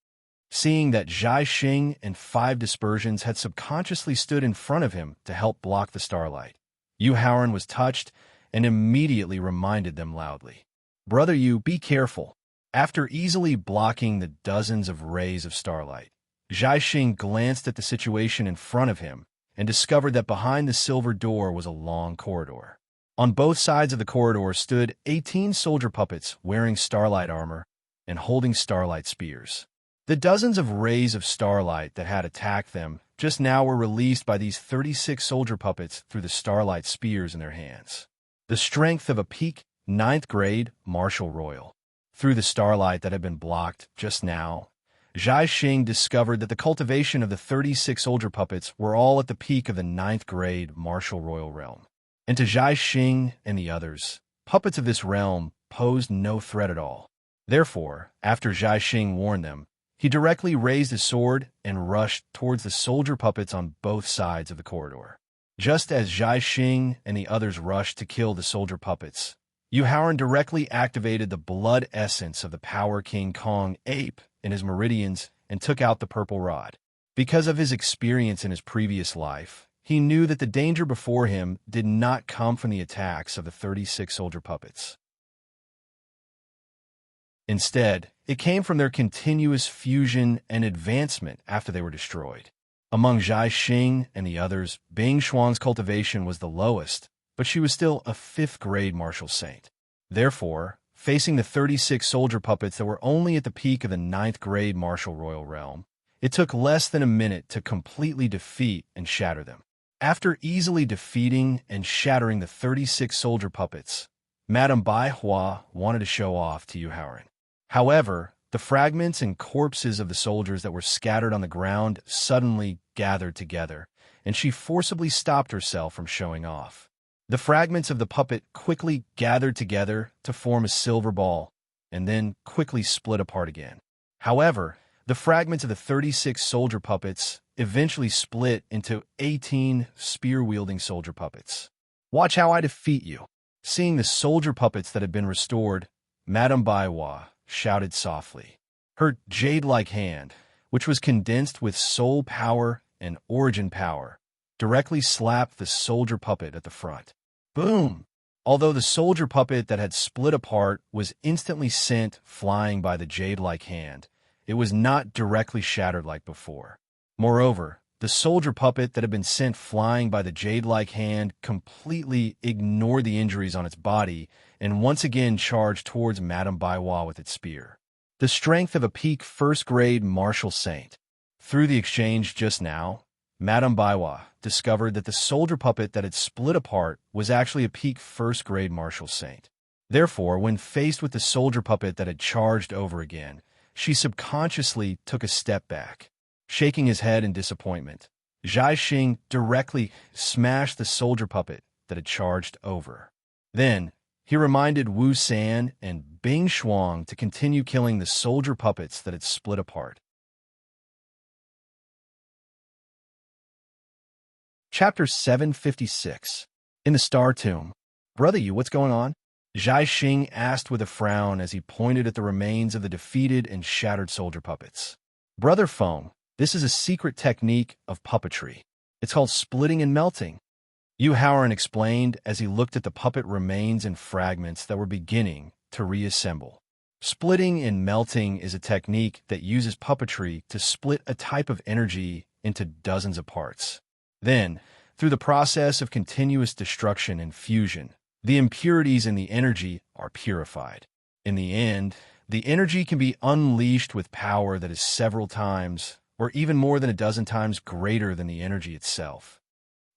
Seeing that Zhai Xing and 5 dispersions had subconsciously stood in front of him to help block the starlight, Yu Haoran was touched and immediately reminded them loudly. Brother Yu, be careful. After easily blocking the dozens of rays of starlight, Zhai Xing glanced at the situation in front of him and discovered that behind the silver door was a long corridor. On both sides of the corridor stood 18 soldier puppets wearing starlight armor and holding starlight spears. The dozens of rays of starlight that had attacked them just now were released by these 36 soldier puppets through the starlight spears in their hands. The strength of a peak 9th grade martial royal. Through the starlight that had been blocked just now, Zhai Xing discovered that the cultivation of the 36 soldier puppets were all at the peak of the 9th grade martial royal realm. And to Zhai Xing and the others, puppets of this realm posed no threat at all. Therefore, after Zhai Xing warned them, he directly raised his sword and rushed towards the soldier puppets on both sides of the corridor. Just as Zhai Xing and the others rushed to kill the soldier puppets, Yu Haoran directly activated the blood essence of the Power King Kong ape in his meridians and took out the purple rod. Because of his experience in his previous life, he knew that the danger before him did not come from the attacks of the 36 soldier puppets. Instead, it came from their continuous fusion and advancement after they were destroyed. Among Zhai Xing and the others, Bing Xuan's cultivation was the lowest, but she was still a 5th grade martial saint. Therefore, facing the 36 soldier puppets that were only at the peak of the 9th grade martial royal realm, it took less than a minute to completely defeat and shatter them. After easily defeating and shattering the 36 soldier puppets, Madame Bai Hua wanted to show off to Yu Haoran. However, the fragments and corpses of the soldiers that were scattered on the ground suddenly gathered together, and she forcibly stopped herself from showing off. The fragments of the puppet quickly gathered together to form a silver ball, and then quickly split apart again. However, the fragments of the 36 soldier puppets eventually split into 18 spear-wielding soldier puppets. Watch how I defeat you. Seeing the soldier puppets that had been restored, Madame Baiwa shouted softly. Her jade-like hand, which was condensed with soul power and origin power, directly slapped the soldier puppet at the front. Boom! Although the soldier puppet that had split apart was instantly sent flying by the jade-like hand, it was not directly shattered like before. Moreover, the soldier puppet that had been sent flying by the jade-like hand completely ignored the injuries on its body and once again charged towards Madame Baiwa with its spear. The strength of a peak 1st grade martial saint. Through the exchange just now, Madame Baiwa discovered that the soldier puppet that had split apart was actually a peak 1st grade martial saint. Therefore, when faced with the soldier puppet that had charged over again, she subconsciously took a step back. Shaking his head in disappointment, Zhai Xing directly smashed the soldier puppet that had charged over. Then, he reminded Wu San and Bing Xuang to continue killing the soldier puppets that had split apart. Chapter 756. In the Star Tomb. Brother Yu, what's going on? Zhai Xing asked with a frown as he pointed at the remains of the defeated and shattered soldier puppets. Brother Feng, this is a secret technique of puppetry. It's called splitting and melting. Yu Haoran explained as he looked at the puppet remains and fragments that were beginning to reassemble. Splitting and melting is a technique that uses puppetry to split a type of energy into dozens of parts. Then, Through the process of continuous destruction and fusion, the impurities in the energy are purified. In the end, the energy can be unleashed with power that is several times, or even more than a dozen times greater than the energy itself.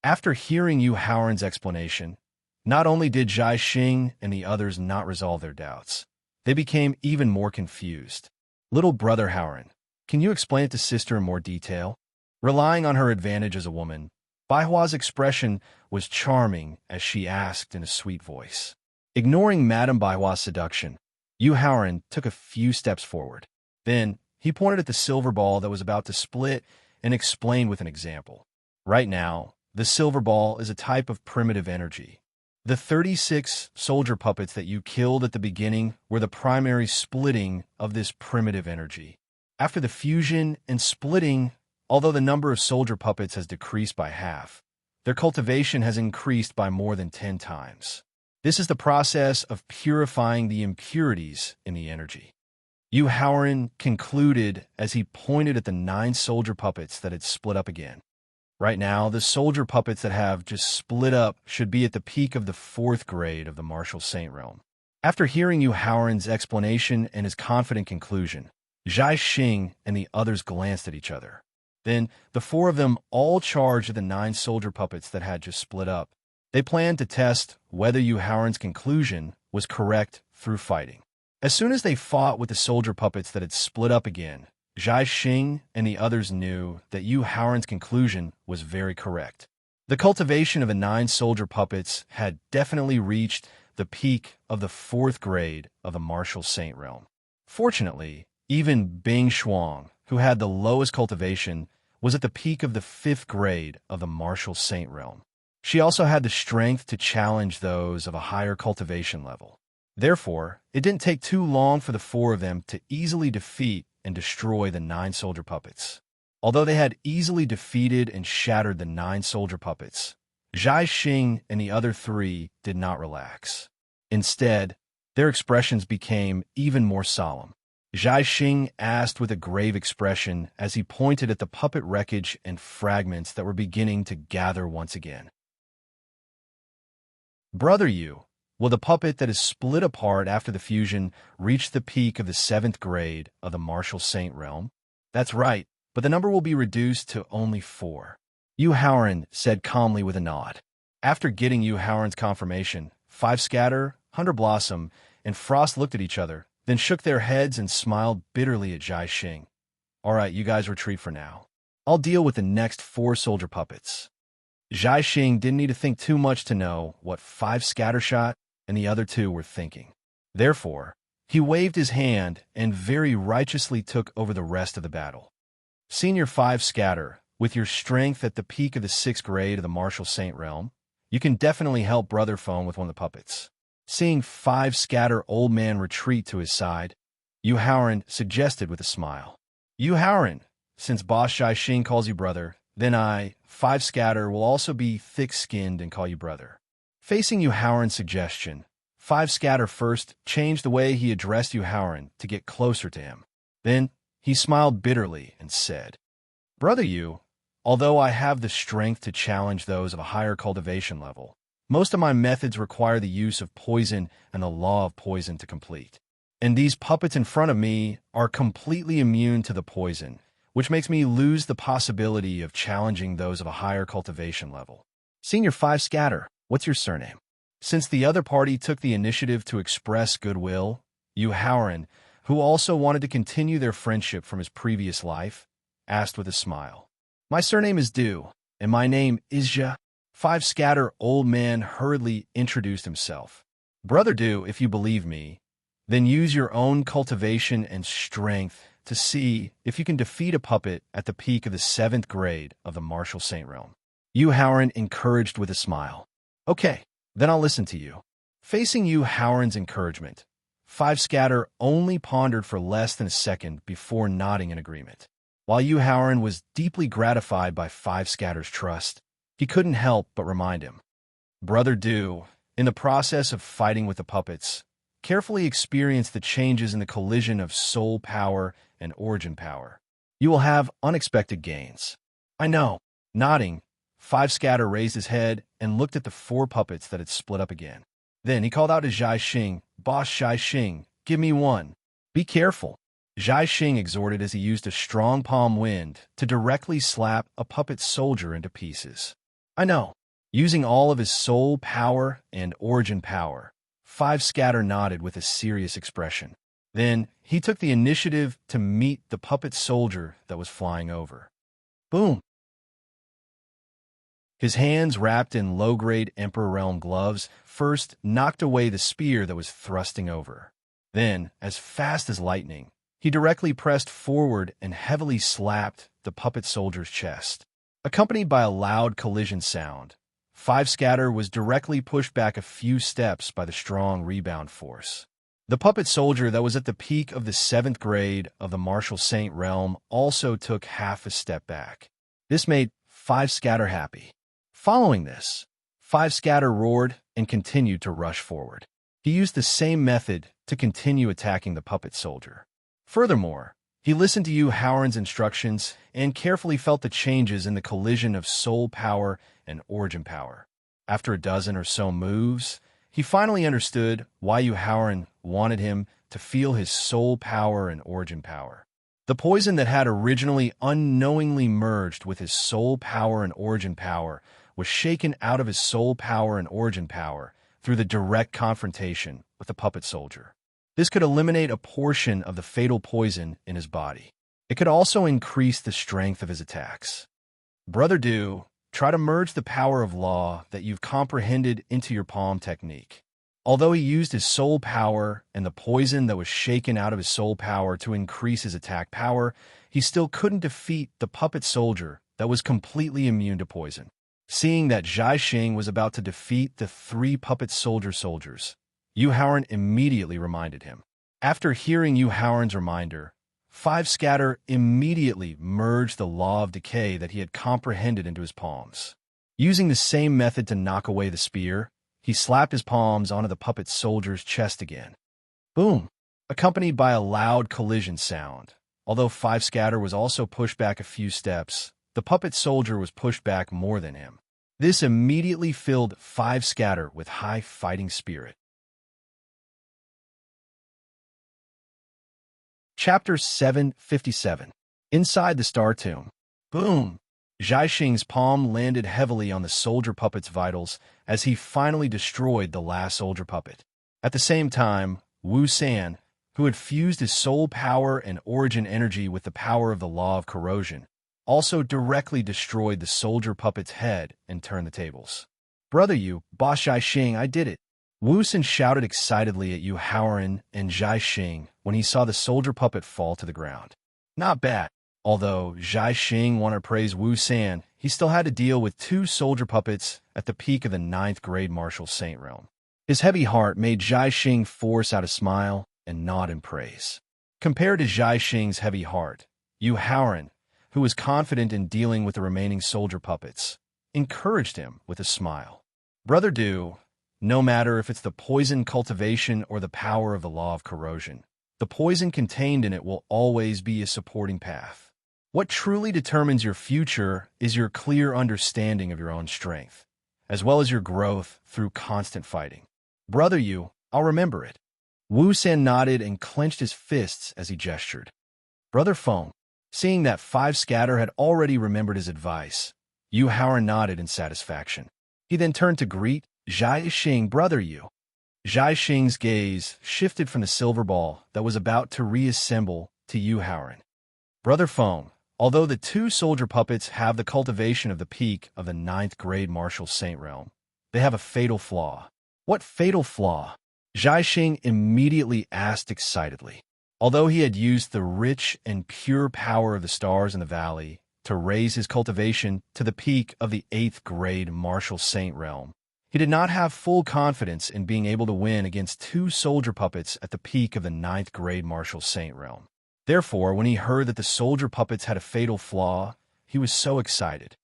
After hearing Yu Haoran's explanation, not only did Zhai Xing and the others not resolve their doubts, they became even more confused. Little brother Haoran, can you explain it to sister in more detail? Relying on her advantage as a woman, Baihua's expression was charming as she asked in a sweet voice. Ignoring Madame Baihua's seduction, Yu Haoran took a few steps forward. Then, he pointed at the silver ball that was about to split and explained with an example. Right now, the silver ball is a type of primitive energy. The 36 soldier puppets that you killed at the beginning were the primary splitting of this primitive energy. After the fusion and splitting, although the number of soldier puppets has decreased by half, their cultivation has increased by more than 10 times. This is the process of purifying the impurities in the energy. Yu Haoran concluded as he pointed at the 9 soldier puppets that had split up again. Right now, the soldier puppets that have just split up should be at the peak of the 4th grade of the martial saint realm. After hearing Yu Haoran's explanation and his confident conclusion, Zhai Xing and the others glanced at each other. Then, the 4 of them all charged at the 9 soldier puppets that had just split up. They planned to test whether Yu Haoran's conclusion was correct through fighting. As soon as they fought with the soldier puppets that had split up again, Zhai Xing and the others knew that Yu Haoran's conclusion was very correct. The cultivation of the 9 soldier puppets had definitely reached the peak of the 4th grade of the martial saint realm. Fortunately, even Bing Shuang, who had the lowest cultivation, was at the peak of the 5th grade of the martial saint realm. She also had the strength to challenge those of a higher cultivation level. Therefore, it didn't take too long for the 4 of them to easily defeat and destroy the 9 soldier puppets. Although they had easily defeated and shattered the 9 soldier puppets, Zhai Xing and the other 3 did not relax. Instead, their expressions became even more solemn. Zhai Xing asked with a grave expression as he pointed at the puppet wreckage and fragments that were beginning to gather once again. Brother Yu, will the puppet that is split apart after the fusion reach the peak of the 7th grade of the martial saint realm? That's right, but the number will be reduced to only 4. Yu Haoran said calmly with a nod. After getting Yu Haoran's confirmation, 5 Scatter, 100 Blossom, and Frost looked at each other, then shook their heads and smiled bitterly at Zhai Xing. All right, you guys retreat for now. I'll deal with the next 4 soldier puppets. Zhai Xing didn't need to think too much to know what 5 Scattershot and the other 2 were thinking. Therefore, he waved his hand and very righteously took over the rest of the battle. Senior 5 Scatter, with your strength at the peak of the 6th grade of the martial saint realm, you can definitely help Brother Phone with one of the puppets. Seeing 5 Scatter old man retreat to his side, Yu Haoran suggested with a smile. Yu Haoran, since Boss Zhai Xing calls you brother, then I, 5 Scatter, will also be thick-skinned and call you brother. Facing Yu Haoran's suggestion, 5 Scatter first changed the way he addressed Yu Haoran to get closer to him. Then, he smiled bitterly and said, Brother Yu, although I have the strength to challenge those of a higher cultivation level, most of my methods require the use of poison and the law of poison to complete. And these puppets in front of me are completely immune to the poison, which makes me lose the possibility of challenging those of a higher cultivation level. Senior 5 Scatter, what's your surname? Since the other party took the initiative to express goodwill, Yu Haoran, who also wanted to continue their friendship from his previous life, asked with a smile. My surname is Du, and my name is Zha. 5 Scatter old man hurriedly introduced himself. Brother Du, if you believe me, then use your own cultivation and strength to see if you can defeat a puppet at the peak of the 7th grade of the martial saint realm. Yu Haoran encouraged with a smile. Okay, then I'll listen to you. Facing Yu Haoran's encouragement, 5 Scatter only pondered for less than a second before nodding in agreement. While Yu Haoran was deeply gratified by 5 Scatter's trust, he couldn't help but remind him. Brother Du, in the process of fighting with the puppets, carefully experience the changes in the collision of soul power and origin power. You will have unexpected gains. I know. Nodding, Five Scatter raised his head and looked at the four puppets that had split up again. Then he called out to Zhai Xing, "Boss Zhai Xing, give me one." "Be careful," Zhai Xing exhorted as he used a strong palm wind to directly slap a puppet soldier into pieces. "I know." Using all of his soul power and origin power, Five Scatter nodded with a serious expression. Then he took the initiative to meet the puppet soldier that was flying over. Boom! His hands, wrapped in low-grade Emperor Realm gloves, first knocked away the spear that was thrusting over. Then, as fast as lightning, he directly pressed forward and heavily slapped the puppet soldier's chest. Accompanied by a loud collision sound, Five Scatter was directly pushed back a few steps by the strong rebound force. The puppet soldier that was at the peak of the 7th grade of the Martial Saint realm also took half a step back. This made Five Scatter happy. Following this, Five Scatter roared and continued to rush forward. He used the same method to continue attacking the puppet soldier. Furthermore, he listened to Yu Howren's instructions and carefully felt the changes in the collision of soul power and origin power. After a dozen or so moves, he finally understood why Yu Howren wanted him to feel his soul power and origin power. The poison that had originally unknowingly merged with his soul power and origin power was shaken out of his soul power and origin power through the direct confrontation with the puppet soldier. This could eliminate a portion of the fatal poison in his body. It could also increase the strength of his attacks. Brother Do, try to merge the power of law that you've comprehended into your palm technique. Although he used his soul power and the poison that was shaken out of his soul power to increase his attack power, he still couldn't defeat the puppet soldier that was completely immune to poison. Seeing that Zhai Xing was about to defeat the 3 puppet soldiers, Yu Howren immediately reminded him. After hearing Yu Howren's reminder, Five Scatter immediately merged the law of decay that he had comprehended into his palms. Using the same method to knock away the spear, he slapped his palms onto the puppet soldier's chest again. Boom! Accompanied by a loud collision sound. Although Five Scatter was also pushed back a few steps, the puppet soldier was pushed back more than him. This immediately filled Five Scatter with high fighting spirit. Chapter 757. Inside the Star Tomb. Boom! Zhai Xing's palm landed heavily on the soldier puppet's vitals as he finally destroyed the last soldier puppet. At the same time, Wu San, who had fused his soul power and origin energy with the power of the law of corrosion, also directly destroyed the soldier puppet's head and turned the tables. "Brother Yu, Boss Zhai Xing, I did it!" Wu San shouted excitedly at Yu Howren and Zhai Xing when he saw the soldier puppet fall to the ground. Not bad. Although Zhai Xing wanted to praise Wu San, he still had to deal with 2 soldier puppets at the peak of the 9th grade Martial Saint realm. His heavy heart made Zhai Xing force out a smile and nod in praise. Compared to Zhai Xing's heavy heart, Yu Howren, who was confident in dealing with the remaining soldier puppets, encouraged him with a smile. "Brother Do, no matter if it's the poison cultivation or the power of the law of corrosion, the poison contained in it will always be a supporting path. What truly determines your future is your clear understanding of your own strength, as well as your growth through constant fighting. Brother Yu, I'll remember it." Wu San nodded and clenched his fists as he gestured. Brother Feng, seeing that Five Scatter had already remembered his advice, Yu Howren nodded in satisfaction. He then turned to greet Zhai Xing. "Brother Yu." Zhai Xing's gaze shifted from the silver ball that was about to reassemble to Yu Howren. "Brother Feng, although the 2 soldier puppets have the cultivation of the peak of the 9th grade Martial Saint realm, they have a fatal flaw." "What fatal flaw?" Zhai Xing immediately asked excitedly. Although he had used the rich and pure power of the stars in the valley to raise his cultivation to the peak of the 8th grade Martial Saint realm, he did not have full confidence in being able to win against 2 soldier puppets at the peak of the 9th grade Martial Saint realm. Therefore, when he heard that the soldier puppets had a fatal flaw, he was so excited.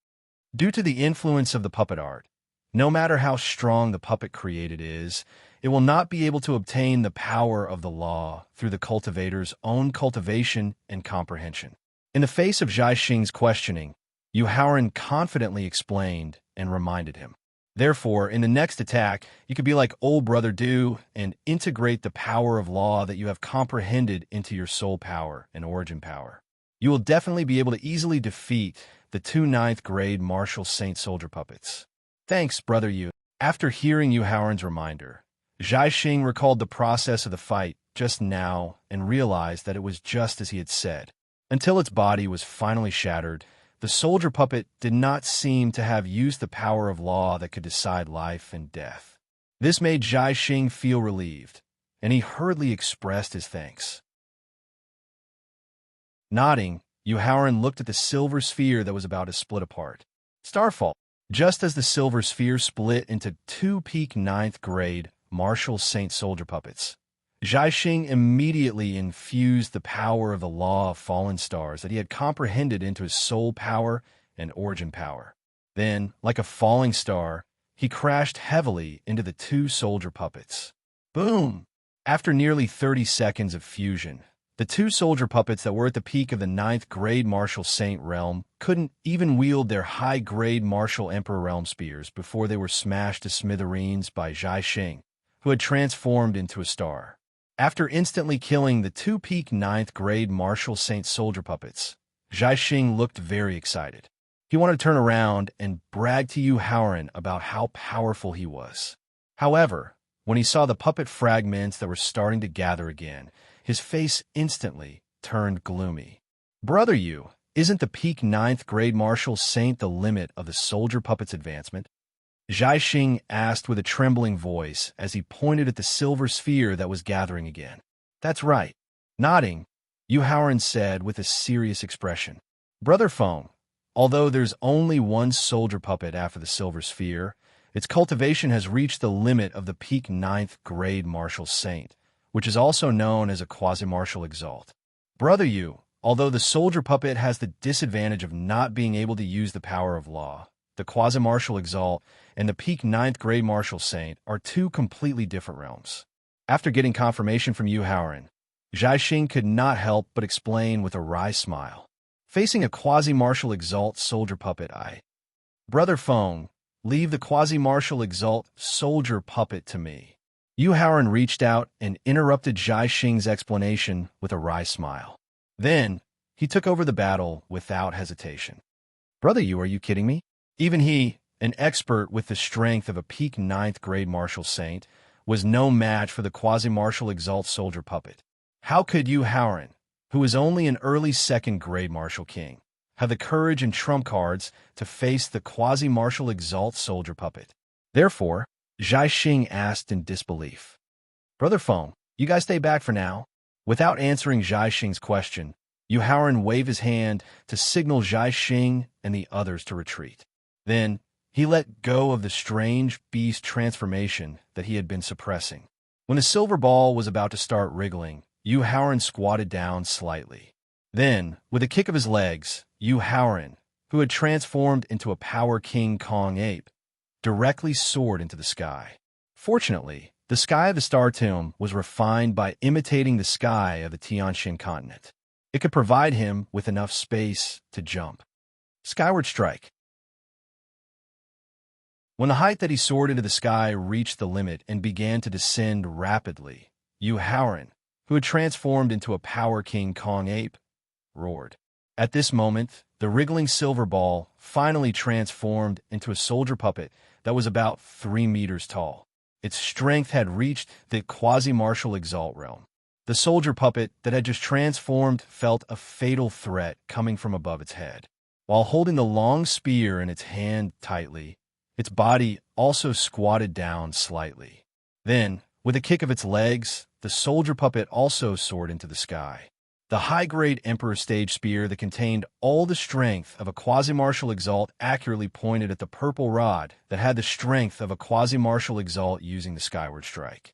Due to the influence of the puppet art, no matter how strong the puppet created is, it will not be able to obtain the power of the law through the cultivator's own cultivation and comprehension. In the face of Zhai Xing's questioning, Yu Haoran confidently explained and reminded him. Therefore, in the next attack, you could be like old brother Du and integrate the power of law that you have comprehended into your soul power and origin power. You will definitely be able to easily defeat the two ninth-grade martial saint soldier puppets. Thanks, brother Yu. After hearing Yu Haoran's reminder, Zhai Xing recalled the process of the fight just now and realized that it was just as he had said. Until its body was finally shattered, the soldier puppet did not seem to have used the power of law that could decide life and death. This made Zhai Xing feel relieved, and he hurriedly expressed his thanks. Nodding, Yu Haoran looked at the silver sphere that was about to split apart. Starfall. Just as the silver sphere split into two peak ninth-grade martial saint soldier puppets, Zhai Xing immediately infused the power of the law of fallen stars that he had comprehended into his soul power and origin power. Then, like a falling star, he crashed heavily into the two soldier puppets. Boom! After nearly 30 seconds of fusion, the two soldier puppets that were at the peak of the ninth-grade martial saint realm couldn't even wield their high-grade martial emperor realm spears before they were smashed to smithereens by Zhai Xing, who had transformed into a star. After instantly killing the two peak ninth-grade martial saint soldier puppets, Zhai Xing looked very excited. He wanted to turn around and brag to Yu Haoran about how powerful he was. However, when he saw the puppet fragments that were starting to gather again, his face instantly turned gloomy. Brother Yu, isn't the peak ninth-grade martial saint the limit of the soldier puppet's advancement? Zhai Xing asked with a trembling voice as he pointed at the silver sphere that was gathering again. That's right. Nodding, Yu Haoran said with a serious expression. Brother Feng, although there's only one soldier puppet after the silver sphere, its cultivation has reached the limit of the peak ninth-grade martial saint, which is also known as a quasi-martial exalt. Brother Yu, although the soldier puppet has the disadvantage of not being able to use the power of law, the quasi-martial exalt and the peak ninth-grade martial saint are two completely different realms. After getting confirmation from Yu Haoran, Zhai Xing could not help but explain with a wry smile. Facing a quasi-martial exalt soldier puppet, Brother Feng, leave the quasi-martial exalt soldier puppet to me. Yu Haoran reached out and interrupted Zhai Xing's explanation with a wry smile. Then, he took over the battle without hesitation. Brother Yu, are you kidding me? Even he, an expert with the strength of a peak ninth-grade martial saint, was no match for the quasi-martial exalt soldier puppet. How could Yu Haoran, who is only an early second-grade martial king, have the courage and trump cards to face the quasi-martial exalt soldier puppet? Therefore, Zhai Xing asked in disbelief. Brother Feng, you guys stay back for now. Without answering Zhai Xing's question, Yu Haoran waved his hand to signal Zhai Xing and the others to retreat. Then, he let go of the strange beast transformation that he had been suppressing. When the silver ball was about to start wriggling, Yu Haoran squatted down slightly. Then, with a kick of his legs, Yu Haoran, who had transformed into a power King Kong ape, directly soared into the sky. Fortunately, the sky of the Star Tomb was refined by imitating the sky of the Tianxin continent. It could provide him with enough space to jump. Skyward strike. When the height that he soared into the sky reached the limit and began to descend rapidly, Yu Haoran, who had transformed into a power King Kong ape, roared. At this moment, the wriggling silver ball finally transformed into a soldier puppet that was about 3 meters tall. Its strength had reached the quasi-martial exalt realm. The soldier puppet that had just transformed felt a fatal threat coming from above its head. While holding the long spear in its hand tightly, its body also squatted down slightly. Then, with a kick of its legs, the soldier puppet also soared into the sky. The high-grade Emperor Stage spear that contained all the strength of a quasi-martial exalt accurately pointed at the purple rod that had the strength of a quasi-martial exalt using the skyward strike.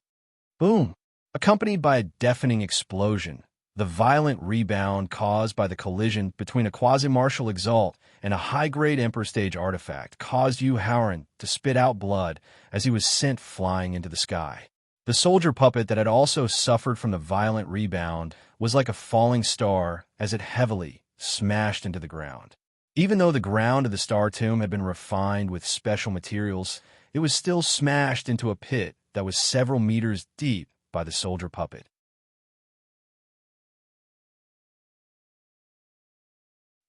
Boom! Accompanied by a deafening explosion, the violent rebound caused by the collision between a quasi-martial exalt and a high-grade Emperor Stage artifact caused Yu Haoran to spit out blood as he was sent flying into the sky. The soldier puppet that had also suffered from the violent rebound was like a falling star as it heavily smashed into the ground. Even though the ground of the star tomb had been refined with special materials, it was still smashed into a pit that was several meters deep by the soldier puppet.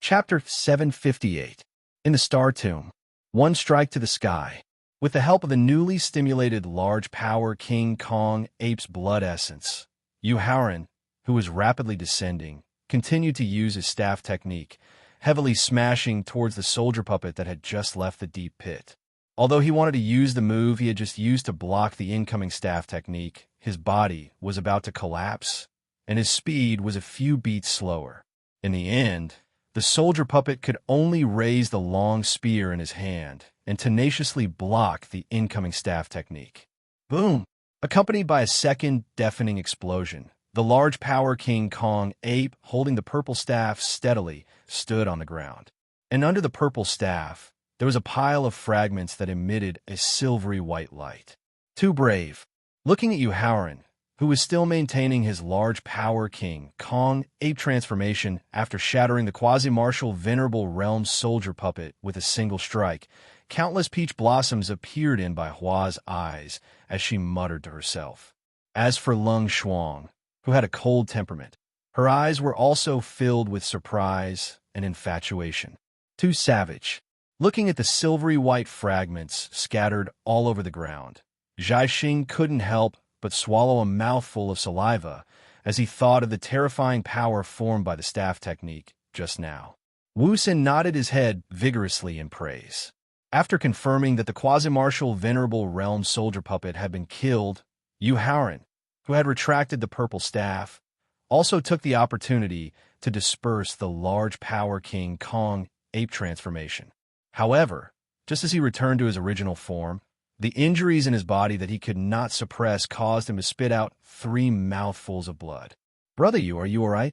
Chapter 758. In the Star Tomb. One strike to the sky. With the help of the newly stimulated large power King Kong ape's blood essence, Yu Haoran, who was rapidly descending, continued to use his staff technique, heavily smashing towards the soldier puppet that had just left the deep pit. Although he wanted to use the move he had just used to block the incoming staff technique, his body was about to collapse, and his speed was a few beats slower. In the end, the soldier puppet could only raise the long spear in his hand and tenaciously block the incoming staff technique. Boom! Accompanied by a second deafening explosion, the large power King Kong ape, holding the purple staff steadily, stood on the ground. And under the purple staff, there was a pile of fragments that emitted a silvery white light. Too brave. Looking at Yu Haoran, who was still maintaining his large power King Kong ape transformation after shattering the quasi-martial venerable realm soldier puppet with a single strike, countless peach blossoms appeared in Bai Hua's eyes as she muttered to herself. As for Lung Shuang, who had a cold temperament, her eyes were also filled with surprise and infatuation. Too savage. Looking at the silvery white fragments scattered all over the ground, Zhai Xing couldn't help but swallow a mouthful of saliva as he thought of the terrifying power formed by the staff technique just now. Wu Xin nodded his head vigorously in praise. After confirming that the quasi-martial venerable realm soldier puppet had been killed, Yu Haoran, who had retracted the purple staff, also took the opportunity to disperse the large power King Kong ape transformation. However, just as he returned to his original form, the injuries in his body that he could not suppress caused him to spit out 3 mouthfuls of blood. "Brother Yu, are you all right?"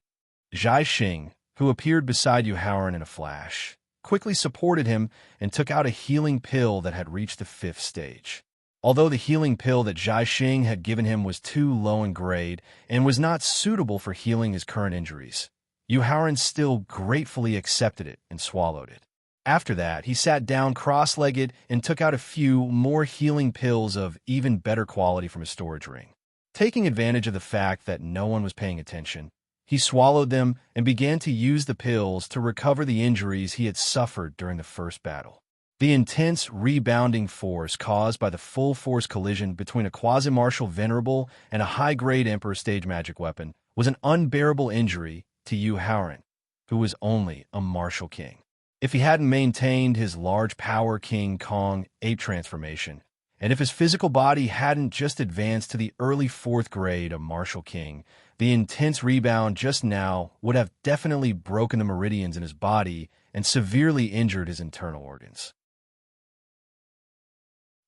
Zhai Xing, who appeared beside Yu Haoran in a flash, quickly supported him and took out a healing pill that had reached the 5th stage. Although the healing pill that Zhai Xing had given him was too low in grade and was not suitable for healing his current injuries, Yu Haoran still gratefully accepted it and swallowed it. After that, he sat down cross-legged and took out a few more healing pills of even better quality from his storage ring. Taking advantage of the fact that no one was paying attention, he swallowed them and began to use the pills to recover the injuries he had suffered during the first battle. The intense rebounding force caused by the full-force collision between a quasi-martial venerable and a high-grade Emperor stage magic weapon was an unbearable injury to Yu Haoran, who was only a martial king. If he hadn't maintained his large power King Kong ape transformation, and if his physical body hadn't just advanced to the early 4th grade of martial king, the intense rebound just now would have definitely broken the meridians in his body and severely injured his internal organs.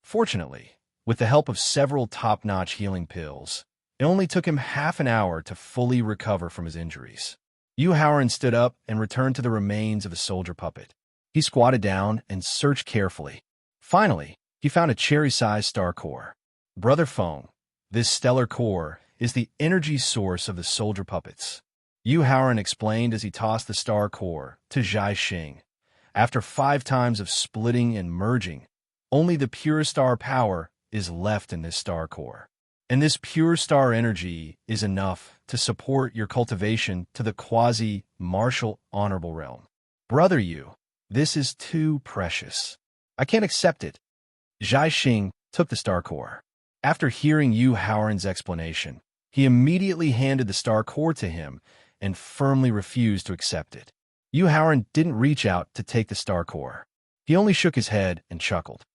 Fortunately, with the help of several top-notch healing pills, it only took him half an hour to fully recover from his injuries. Yu Haoran stood up and returned to the remains of the soldier puppet. He squatted down and searched carefully. Finally, he found a cherry-sized star core. "Brother Feng, this stellar core is the energy source of the soldier puppets," Yu Haoran explained as he tossed the star core to Zhai Xing. "After 5 times of splitting and merging, only the pure star power is left in this star core. And this pure star energy is enough to support your cultivation to the quasi-martial honorable realm. Brother Yu, this is too precious. I can't accept it." Zhai Xing took the star core. After hearing Yu Haoran's explanation, he immediately handed the star core to him and firmly refused to accept it. Yu Haoran didn't reach out to take the star core. He only shook his head and chuckled.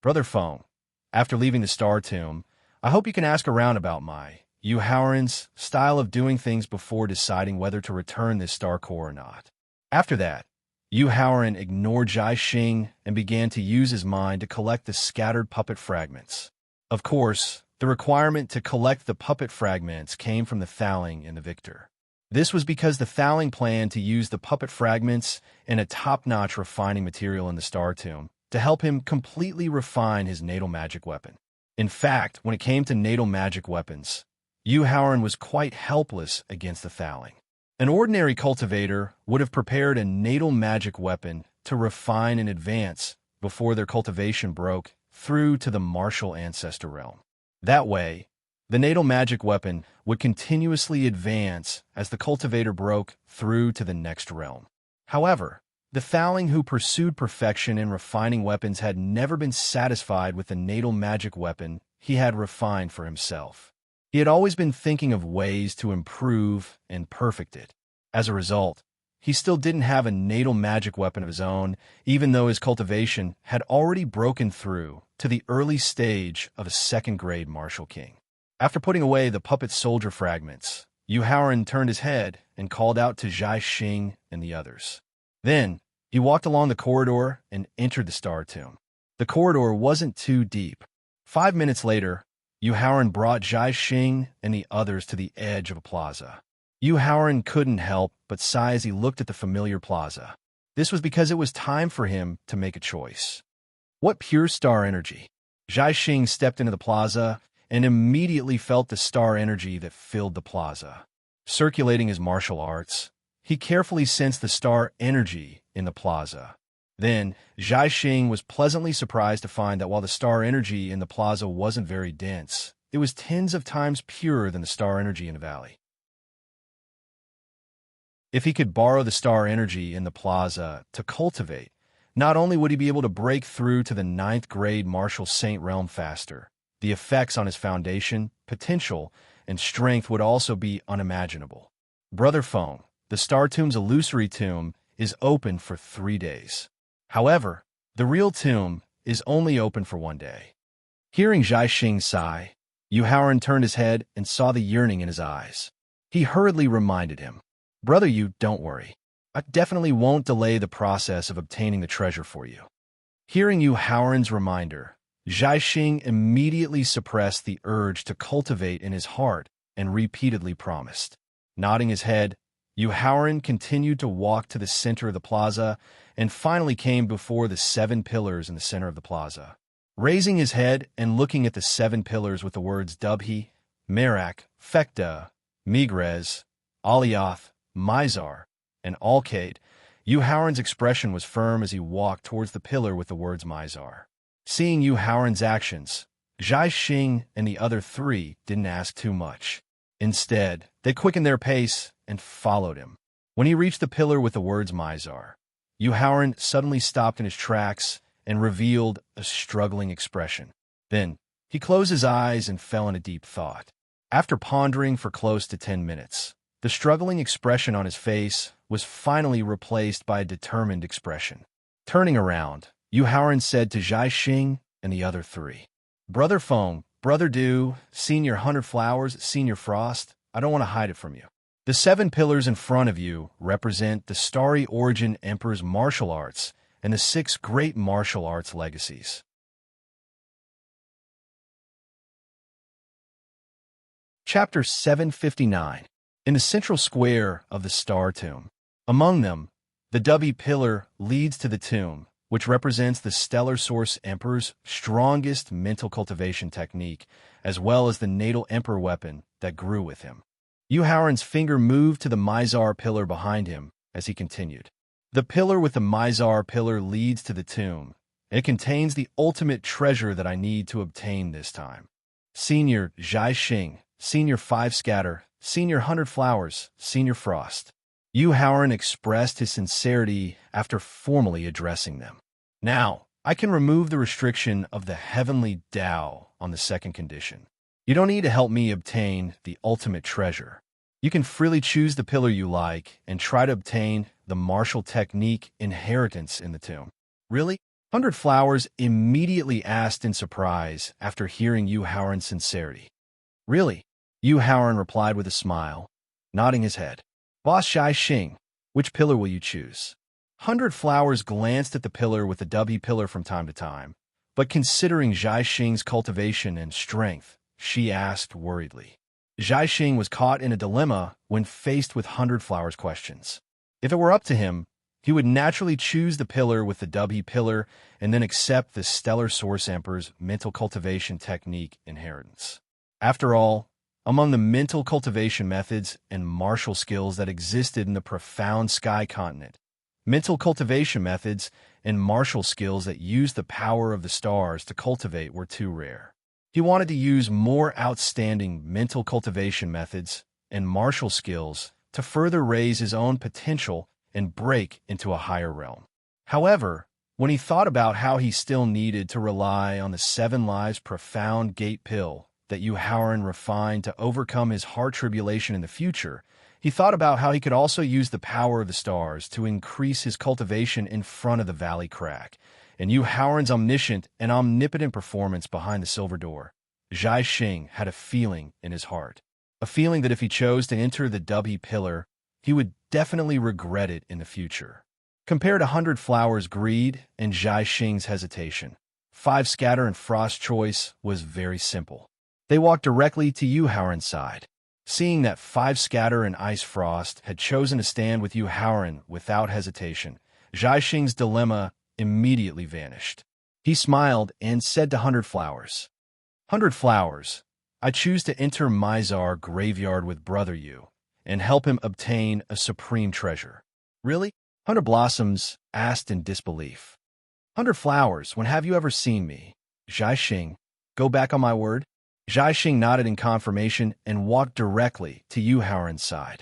"Brother Feng, after leaving the Star Tomb, I hope you can ask around about my Yu Haoran's style of doing things before deciding whether to return this star core or not." After that, Yu Haoran ignored Zhai Xing and began to use his mind to collect the scattered puppet fragments. Of course, the requirement to collect the puppet fragments came from the Thaling and the Victor. This was because the Thaling planned to use the puppet fragments and a top-notch refining material in the Star Tomb to help him completely refine his natal magic weapon. In fact, when it came to natal magic weapons, Yu Haoran was quite helpless against the Thaling. An ordinary cultivator would have prepared a natal magic weapon to refine and advance before their cultivation broke through to the martial ancestor realm. That way, the natal magic weapon would continuously advance as the cultivator broke through to the next realm. However, the Thowling who pursued perfection in refining weapons had never been satisfied with the natal magic weapon he had refined for himself. He had always been thinking of ways to improve and perfect it. As a result, he still didn't have a natal magic weapon of his own, even though his cultivation had already broken through to the early stage of a second-grade martial king. After putting away the puppet soldier fragments, Yu Haoran turned his head and called out to Zhai Xing and the others. Then, he walked along the corridor and entered the Star Tomb. The corridor wasn't too deep. 5 minutes later, Yu Haoran brought Zhai Xing and the others to the edge of a plaza. Yu Haoran couldn't help but sigh as he looked at the familiar plaza. This was because it was time for him to make a choice. What pure star energy! Zhai Xing stepped into the plaza and immediately felt the star energy that filled the plaza. Circulating his martial arts, he carefully sensed the star energy in the plaza. Then, Zhai Xing was pleasantly surprised to find that while the star energy in the plaza wasn't very dense, it was tens of times purer than the star energy in the valley. If he could borrow the star energy in the plaza to cultivate, not only would he be able to break through to the 9th grade martial saint realm faster, the effects on his foundation, potential, and strength would also be unimaginable. Brother Feng, the Star Tomb's illusory tomb, is open for 3 days. However, the real tomb is only open for 1 day. Hearing Zhai Xing sigh, Yu Haoran turned his head and saw the yearning in his eyes. He hurriedly reminded him, "Brother Yu, don't worry. I definitely won't delay the process of obtaining the treasure for you." Hearing Yu Haoran's reminder, Zhai Xing immediately suppressed the urge to cultivate in his heart and repeatedly promised. Nodding his head, Yu Haoran continued to walk to the center of the plaza and finally came before the 7 pillars in the center of the plaza. Raising his head and looking at the 7 pillars with the words Dubhi, Merak, Fekta, Migrez, Alioth, Mizar, and Alkade, Yu Haoran's expression was firm as he walked towards the pillar with the words Mizar. Seeing Yu Haoran's actions, Zhai Xing and the other 3 didn't ask too much. Instead, they quickened their pace and followed him. When he reached the pillar with the words Mizar, Yu Haoran suddenly stopped in his tracks and revealed a struggling expression. Then, he closed his eyes and fell in a deep thought. After pondering for close to 10 minutes, the struggling expression on his face was finally replaced by a determined expression. Turning around, Yu Haoran said to Zhai Xing and the other 3, "Brother Feng, Brother Dew, Senior 100 Flowers, Senior Frost, I don't want to hide it from you. The 7 pillars in front of you represent the Starry Origin Emperor's martial arts and the 6 great martial arts legacies." Chapter 759. In the central square of the Star Tomb. Among them, the Dubhi pillar leads to the tomb, which represents the Stellar Source Emperor's strongest mental cultivation technique, as well as the natal emperor weapon that grew with him. Yu Haoran's finger moved to the Mizar pillar behind him as he continued. The pillar with the Mizar pillar leads to the tomb, and it contains the ultimate treasure that I need to obtain this time. Senior Zhai Xing, Senior 5 Scatter, Senior 100 Flowers, Senior Frost. Yu Haoran expressed his sincerity after formally addressing them. Now, I can remove the restriction of the heavenly Tao on the second condition. You don't need to help me obtain the ultimate treasure. You can freely choose the pillar you like and try to obtain the martial technique inheritance in the tomb. Really? 100 Flowers immediately asked in surprise after hearing Yu Haoran's sincerity. Really? Yu Haoran replied with a smile, nodding his head. Boss Zhai Xing, which pillar will you choose? 100 Flowers glanced at the pillar with the Dubhi pillar from time to time, but considering Zhai Xing's cultivation and strength, she asked worriedly. Zhai Xing was caught in a dilemma when faced with 100 Flowers questions. If it were up to him, he would naturally choose the pillar with the Dubhi pillar and then accept the Stellar Source Emperor's mental cultivation technique inheritance. After all, among the mental cultivation methods and martial skills that existed in the profound Sky Continent, Mental cultivation methods and martial skills that use the power of the stars to cultivate were too rare. He wanted to use more outstanding mental cultivation methods and martial skills to further raise his own potential and break into a higher realm. However, when he thought about how he still needed to rely on the 7 lives profound gate pill that Howard refined to overcome his heart tribulation in the future, he thought about how he could also use the power of the stars to increase his cultivation in front of the valley crack, and Howard's omniscient and omnipotent performance behind the silver door. Zhai Xing had a feeling in his heart, a feeling that if he chose to enter the Dubhe pillar, he would definitely regret it in the future. Compared to 100 Flowers' greed and Zhai Xing's hesitation, 5 Scatter and Frost's choice was very simple. They walked directly to Howard's side. Seeing that 5 Scatter and Ice Frost had chosen to stand with Howard without hesitation, Zhai Xing's dilemma immediately vanished. He smiled and said to 100 Flowers, 100 Flowers, I choose to enter Mizar graveyard with Brother Yu and help him obtain a supreme treasure. Really? 100 Blossoms asked in disbelief. 100 Flowers, when have you ever seen me? Zhai Xing, go back on my word? Zhai Xing nodded in confirmation and walked directly to Howard's side.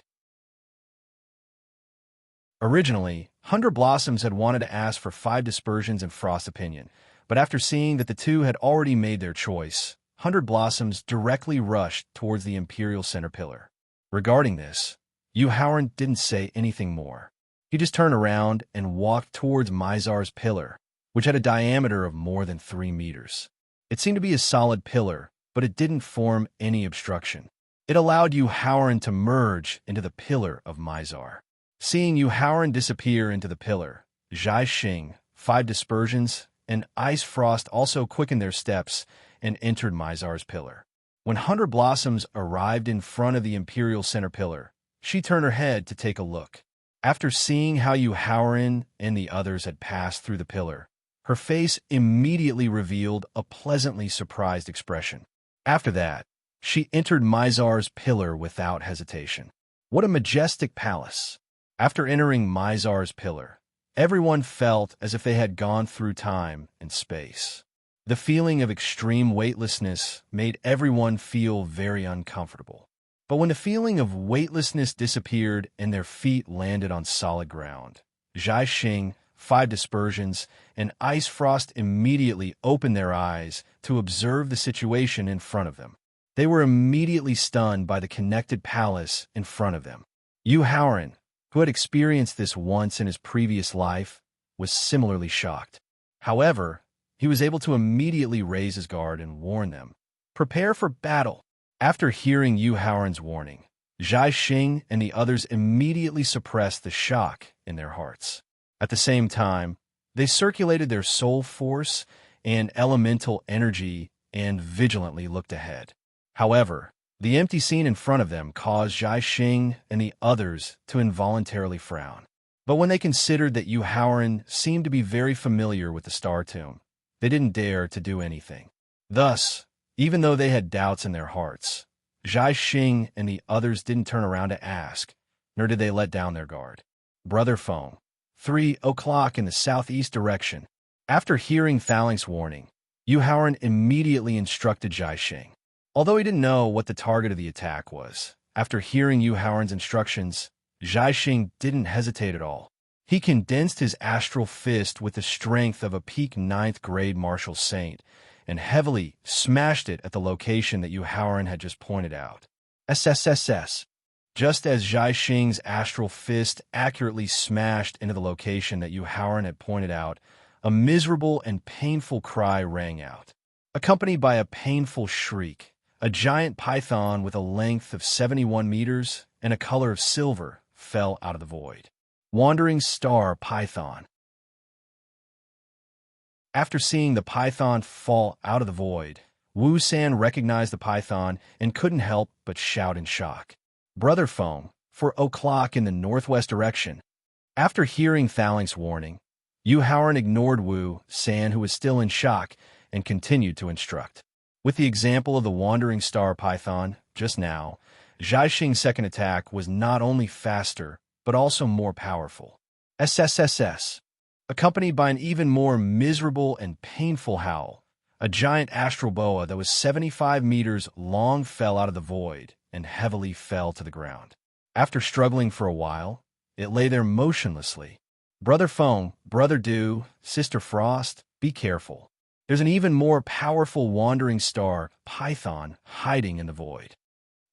Originally, 100 Blossoms had wanted to ask for 5 dispersions and Frost's opinion, but after seeing that the two had already made their choice, 100 Blossoms directly rushed towards the Imperial Center Pillar. Regarding this, Howard didn't say anything more. He just turned around and walked towards Mizar's pillar, which had a diameter of more than 3 meters. It seemed to be a solid pillar, but it didn't form any obstruction. It allowed Howard to merge into the pillar of Mizar. Seeing Howard disappear into the pillar, Zhai Xing, 5 dispersions, and Ice Frost also quickened their steps and entered Mizar's pillar. When 100 Blossoms arrived in front of the Imperial Center Pillar, she turned her head to take a look. After seeing how Howard and the others had passed through the pillar, her face immediately revealed a pleasantly surprised expression. After that, she entered Mizar's pillar without hesitation. What a majestic palace! After entering Mizar's pillar, everyone felt as if they had gone through time and space. The feeling of extreme weightlessness made everyone feel very uncomfortable. But when the feeling of weightlessness disappeared and their feet landed on solid ground, Zhai Xing, 5 dispersions, and Ice Frost immediately opened their eyes to observe the situation in front of them. They were immediately stunned by the connected palace in front of them. Howard, who had experienced this once in his previous life, was similarly shocked. However, he was able to immediately raise his guard and warn them, prepare for battle. After hearing Howard's warning, Zhai Xing and the others immediately suppressed the shock in their hearts. At the same time, they circulated their soul force and elemental energy and vigilantly looked ahead. However, the empty scene in front of them caused Zhai Xing and the others to involuntarily frown. But when they considered that Howard seemed to be very familiar with the Star Tomb, they didn't dare to do anything. Thus, even though they had doubts in their hearts, Zhai Xing and the others didn't turn around to ask, nor did they let down their guard. Brother Feng, 3 o'clock in the southeast direction. After hearing Thaling's warning, Howard immediately instructed Zhai Xing. Although he didn't know what the target of the attack was, after hearing Howard's instructions, Zhai Xing didn't hesitate at all. He condensed his astral fist with the strength of a peak 9th grade martial saint and heavily smashed it at the location that Howard had just pointed out. SSSS. Just as Zhai Xing's astral fist accurately smashed into the location that Howard had pointed out, a miserable and painful cry rang out. Accompanied by a painful shriek, a giant python with a length of 71 meters and a color of silver fell out of the void. Wandering Star Python. After seeing the python fall out of the void, Wu San recognized the python and couldn't help but shout in shock. Brother Feng, 4 o'clock in the northwest direction. After hearing Thaling's warning, Howard ignored Wu San, who was still in shock, and continued to instruct. With the example of the Wandering Star Python just now, Zhai Xing's second attack was not only faster, but also more powerful. SSSS, accompanied by an even more miserable and painful howl. A giant astral boa that was 75 meters long fell out of the void and heavily fell to the ground. After struggling for a while, it lay there motionlessly. Brother Foam, Brother Dew, Sister Frost, be careful. There's an even more powerful wandering star, Python, hiding in the void.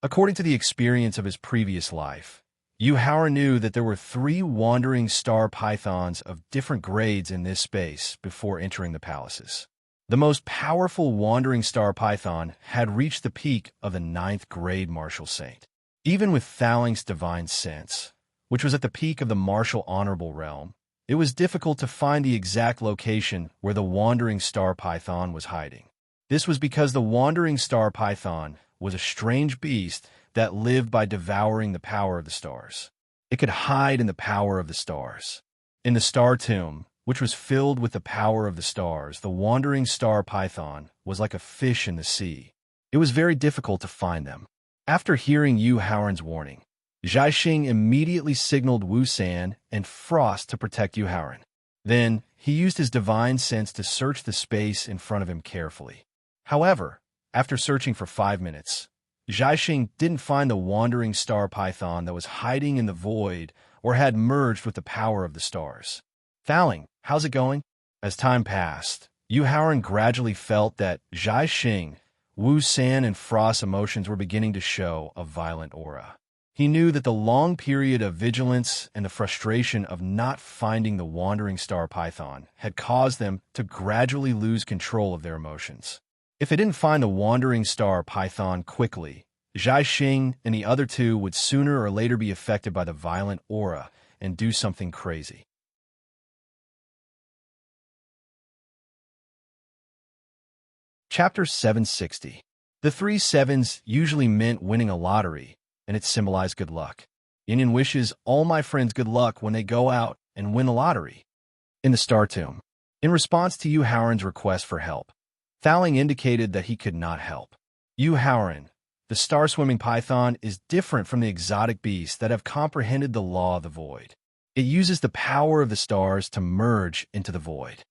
According to the experience of his previous life, Yu Haoran knew that there were 3 wandering star pythons of different grades in this space before entering the palaces. The most powerful wandering star python had reached the peak of the 9th grade martial saint. Even with Thaling's divine sense, which was at the peak of the martial honorable realm, it was difficult to find the exact location where the wandering star python was hiding. This was because the wandering star python was a strange beast that lived by devouring the power of the stars. It could hide in the power of the stars. In the star tomb, which was filled with the power of the stars, the wandering star python was like a fish in the sea. It was very difficult to find them. After hearing Yu Haoran's warning, Zhaixing immediately signaled Wu San and Frost to protect Yu Haoran. Then, he used his divine sense to search the space in front of him carefully. However, after searching for 5 minutes, Zhaixing didn't find the wandering star python that was hiding in the void or had merged with the power of the stars. Thaling, how's it going? As time passed, Yu Haoran gradually felt that Zhaixing, Wu San, and Frost's emotions were beginning to show a violent aura. He knew that the long period of vigilance and the frustration of not finding the wandering star python had caused them to gradually lose control of their emotions. If they didn't find the wandering star python quickly, Zhaixing and the other 2 would sooner or later be affected by the violent aura and do something crazy. Chapter 760. The 3 sevens usually meant winning a lottery, and it symbolized good luck. Yin wishes all my friends good luck when they go out and win the lottery. In the Star Tomb, in response to Yu Haoran's request for help, Thaling indicated that he could not help. Yu Haoran, the star-swimming python, is different from the exotic beasts that have comprehended the law of the void. It uses the power of the stars to merge into the void.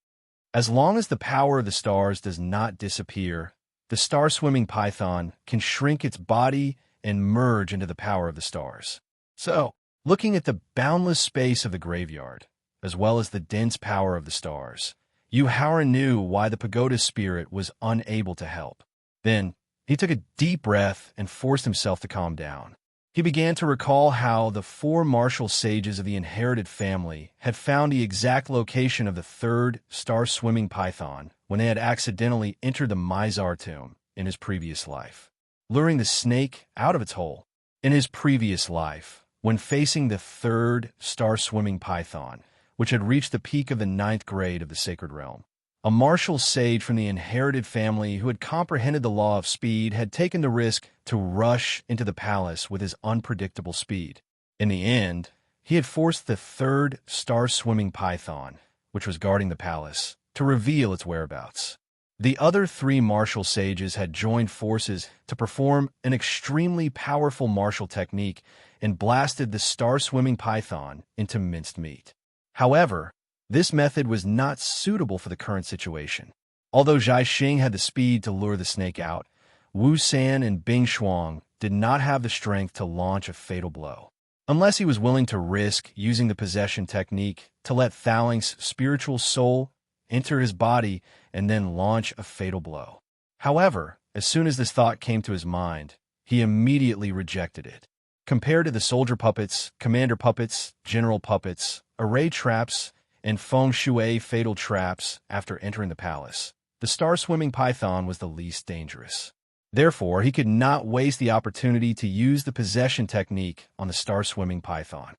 As long as the power of the stars does not disappear, the star-swimming python can shrink its body and merge into the power of the stars. So, looking at the boundless space of the graveyard, as well as the dense power of the stars, Yu Haoran knew why the pagoda spirit was unable to help. Then, he took a deep breath and forced himself to calm down. He began to recall how the 4 martial sages of the inherited family had found the exact location of the 3rd star-swimming python when they had accidentally entered the Mizar tomb in his previous life, luring the snake out of its hole. In his previous life, when facing the 3rd star-swimming python, which had reached the peak of the 9th grade of the sacred realm, a martial sage from the inherited family who had comprehended the law of speed had taken the risk to rush into the palace with his unpredictable speed. In the end, he had forced the 3rd star-swimming python, which was guarding the palace, to reveal its whereabouts. The other 3 martial sages had joined forces to perform an extremely powerful martial technique and blasted the star-swimming python into minced meat. However, this method was not suitable for the current situation. Although Zhaixing had the speed to lure the snake out, Wu San and Bing Shuang did not have the strength to launch a fatal blow. Unless he was willing to risk using the possession technique to let Thaling's spiritual soul enter his body and then launch a fatal blow. However, as soon as this thought came to his mind, he immediately rejected it. Compared to the soldier puppets, commander puppets, general puppets, array traps, and feng shui fatal traps after entering the palace, the star-swimming python was the least dangerous. Therefore, he could not waste the opportunity to use the possession technique on the star-swimming python.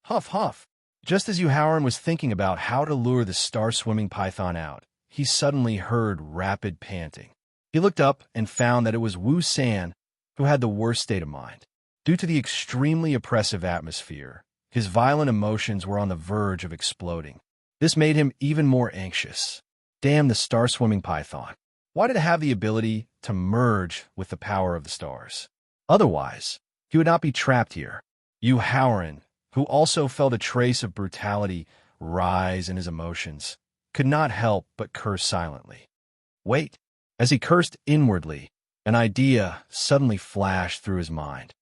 Huff, huff. Just as Yu Haoran was thinking about how to lure the star-swimming python out, he suddenly heard rapid panting. He looked up and found that it was Wu San who had the worst state of mind. Due to the extremely oppressive atmosphere, his violent emotions were on the verge of exploding. This made him even more anxious. Damn the star-swimming python. Why did it have the ability to merge with the power of the stars? Otherwise, he would not be trapped here. Yu Haoran, who also felt a trace of brutality rise in his emotions, could not help but curse silently. Wait! As he cursed inwardly, an idea suddenly flashed through his mind.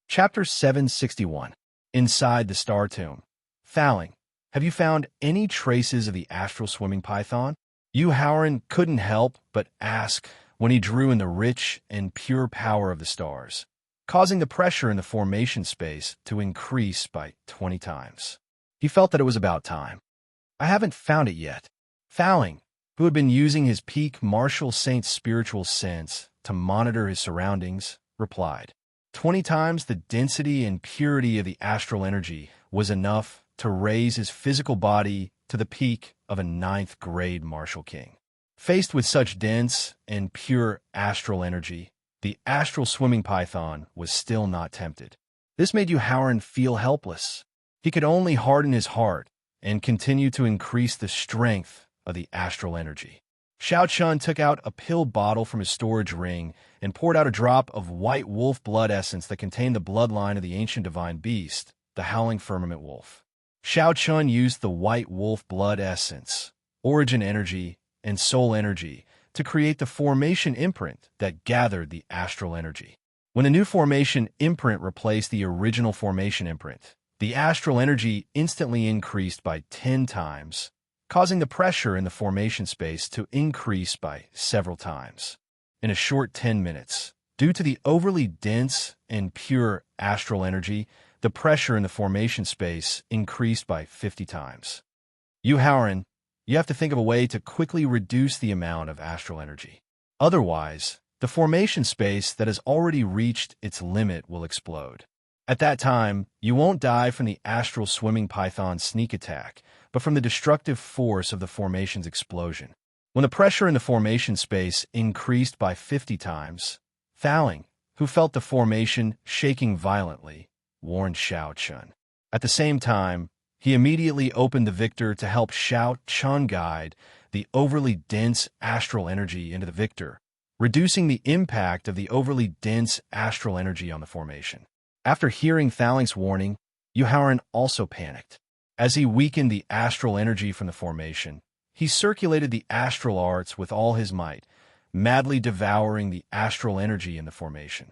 Chapter 761. Inside the Star Tomb. Fouling. Have you found any traces of the astral swimming python? Yu Haoran couldn't help but ask when he drew in the rich and pure power of the stars, causing the pressure in the formation space to increase by 20 times. He felt that it was about time. I haven't found it yet. Fouling, who had been using his peak martial saint's spiritual sense to monitor his surroundings, replied. 20 times the density and purity of the astral energy was enough to raise his physical body to the peak of a 9th-grade martial king. Faced with such dense and pure astral energy, the astral swimming python was still not tempted. This made Yu Haoran feel helpless. He could only harden his heart and continue to increase the strength of the astral energy. Xiao Chun took out a pill bottle from his storage ring and poured out a drop of white wolf blood essence that contained the bloodline of the ancient divine beast, the howling firmament wolf. Xiao Chun used the white wolf blood essence, origin energy, and soul energy to create the formation imprint that gathered the astral energy. When the new formation imprint replaced the original formation imprint, the astral energy instantly increased by 10 times, causing the pressure in the formation space to increase by several times. In a short 10 minutes, due to the overly dense and pure astral energy, the pressure in the formation space increased by 50 times. Yu Haoran, you have to think of a way to quickly reduce the amount of astral energy. Otherwise, the formation space that has already reached its limit will explode. At that time, you won't die from the astral swimming python's sneak attack, but from the destructive force of the formation's explosion. When the pressure in the formation space increased by 50 times, Fouling, who felt the formation shaking violently, warned Xiao Chun. At the same time, he immediately opened the Victor to help Xiao Chun guide the overly dense astral energy into the Victor, reducing the impact of the overly dense astral energy on the formation. After hearing Fouling's warning, Yu Haoran also panicked. As he weakened the astral energy from the formation, he circulated the astral arts with all his might, madly devouring the astral energy in the formation.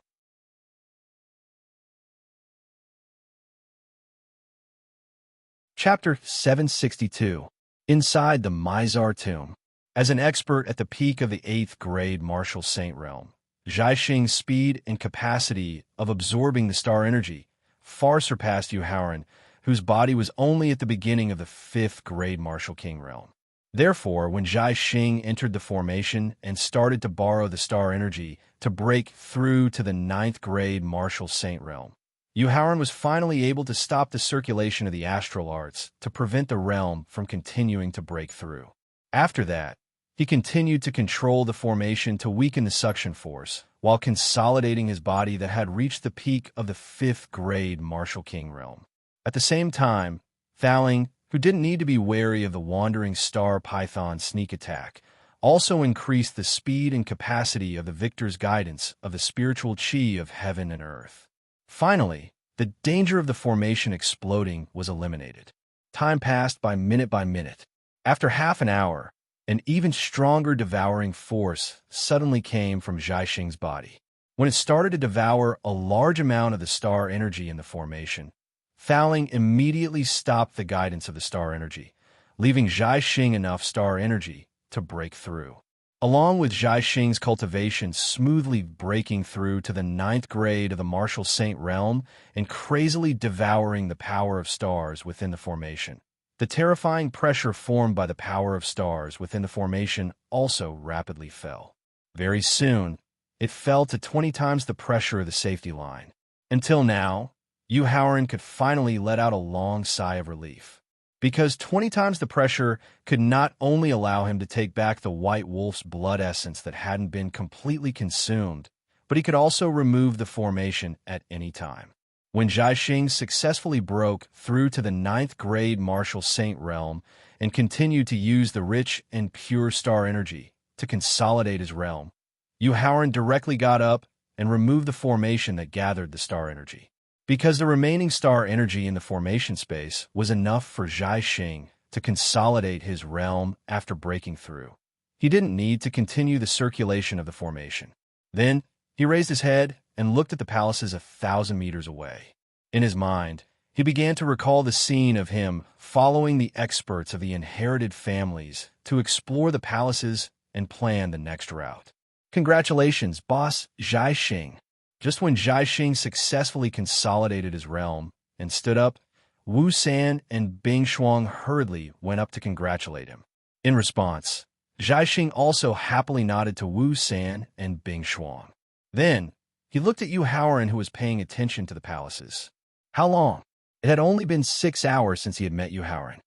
Chapter 762. Inside the Mizar Tomb. As an expert at the peak of the 8th-grade martial saint realm, Zhaixing's speed and capacity of absorbing the star energy far surpassed Yu Haoran, whose body was only at the beginning of the 5th-grade martial king realm. Therefore, when Zhaixing entered the formation and started to borrow the star energy to break through to the 9th-grade martial saint realm, Yu Haoran was finally able to stop the circulation of the astral arts to prevent the realm from continuing to break through. After that, he continued to control the formation to weaken the suction force, while consolidating his body that had reached the peak of the 5th-grade martial king realm. At the same time, Fouling, who didn't need to be wary of the wandering star python sneak attack, also increased the speed and capacity of the Victor's guidance of the spiritual chi of heaven and earth. Finally, the danger of the formation exploding was eliminated. Time passed by minute. After half an hour, an even stronger devouring force suddenly came from Zhaixing's body. When it started to devour a large amount of the star energy in the formation, Fouling immediately stopped the guidance of the star energy, leaving Zhaixing enough star energy to break through. Along with Zhaixing's cultivation smoothly breaking through to the 9th-grade of the martial saint realm and crazily devouring the power of stars within the formation, the terrifying pressure formed by the power of stars within the formation also rapidly fell. Very soon, it fell to 20 times the pressure of the safety line. Until now, Yu Haoran could finally let out a long sigh of relief, because 20 times the pressure could not only allow him to take back the white wolf's blood essence that hadn't been completely consumed, but he could also remove the formation at any time. When Zhaixing successfully broke through to the 9th-grade martial saint realm and continued to use the rich and pure star energy to consolidate his realm, Yu Haoran directly got up and remove the formation that gathered the star energy. Because the remaining star energy in the formation space was enough for Zhai Xing to consolidate his realm after breaking through. He didn't need to continue the circulation of the formation. Then, he raised his head and looked at the palaces 1,000 meters away. In his mind, he began to recall the scene of him following the experts of the inherited families to explore the palaces and plan the next route. Congratulations, boss Zhai Xing. Just when Zhai Xing successfully consolidated his realm and stood up, Wu San and Bing Shuang hurriedly went up to congratulate him. In response, Zhai Xing also happily nodded to Wu San and Bing Shuang. Then, he looked at Yu Haoran, who was paying attention to the palaces. How long? It had only been 6 hours since he had met Yu Haoran.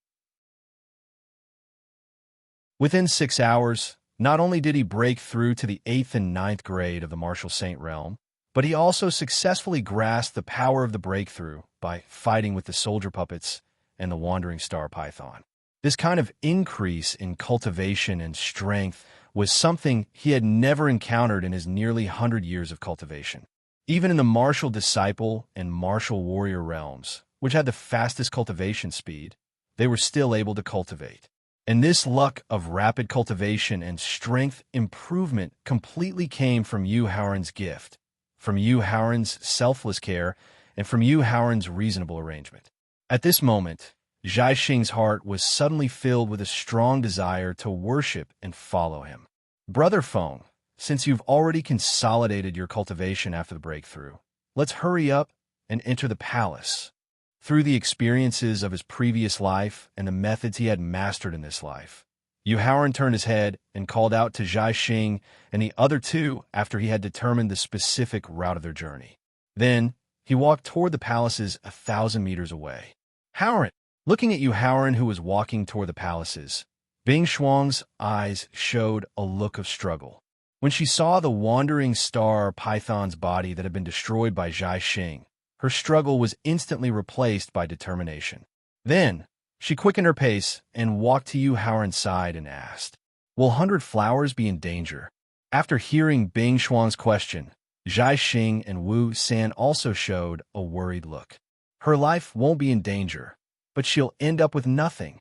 Within 6 hours, not only did he break through to the 8th and 9th grade of the Martial Saint realm, but he also successfully grasped the power of the breakthrough by fighting with the soldier puppets and the wandering star python. This kind of increase in cultivation and strength was something he had never encountered in his nearly 100 years of cultivation. Even in the martial disciple and martial warrior realms, which had the fastest cultivation speed, they were still able to cultivate. And this luck of rapid cultivation and strength improvement completely came from Yu Haoran's gift, from Yu Haoran's selfless care, and from Yu Haoran's reasonable arrangement. At this moment, Zhai Xing's heart was suddenly filled with a strong desire to worship and follow him. Brother Feng, since you've already consolidated your cultivation after the breakthrough, let's hurry up and enter the palace. Through the experiences of his previous life and the methods he had mastered in this life, Yu Haoran turned his head and called out to Zhai Xing and the other two after he had determined the specific route of their journey. Then, he walked toward the palaces 1,000 meters away. Haoran! Looking at Yu Haoran, who was walking toward the palaces, Bing Shuang's eyes showed a look of struggle. When she saw the wandering star python's body that had been destroyed by Zhai Xing, her struggle was instantly replaced by determination. Then, she quickened her pace and walked to Yu Haoran's side and asked, "Will 100 flowers be in danger?" After hearing Bing Shuang's question, Zhai Xing and Wu San also showed a worried look. Her life won't be in danger, but she'll end up with nothing.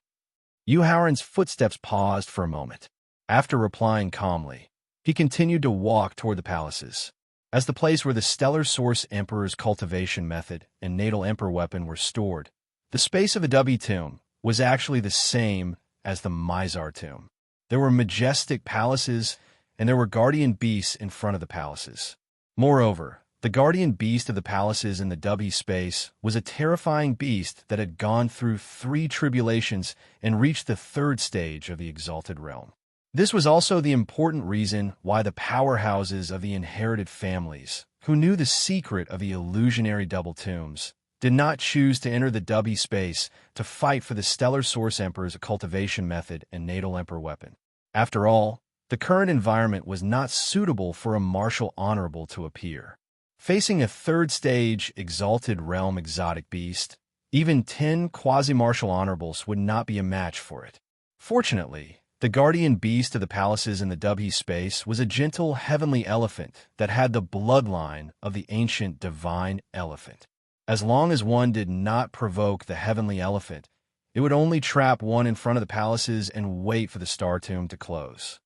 Yu Haoran's footsteps paused for a moment. After replying calmly, he continued to walk toward the palaces. As the place where the Stellar Source Emperor's cultivation method and natal emperor weapon were stored, the space of the W tomb was actually the same as the Mizar tomb. There were majestic palaces, and there were guardian beasts in front of the palaces. Moreover, the guardian beast of the palaces in the W space was a terrifying beast that had gone through 3 tribulations and reached the 3rd stage of the exalted realm. This was also the important reason why the powerhouses of the inherited families, who knew the secret of the illusionary double tombs, did not choose to enter the W space to fight for the Stellar Source Emperor's cultivation method and natal emperor weapon. After all, the current environment was not suitable for a martial honorable to appear. Facing a 3rd stage exalted realm exotic beast, even 10 quasi-martial honorables would not be a match for it. Fortunately, the guardian beast of the palaces in the W space was a gentle heavenly elephant that had the bloodline of the ancient divine elephant. As long as one did not provoke the heavenly elephant, it would only trap one in front of the palaces and wait for the star tomb to close.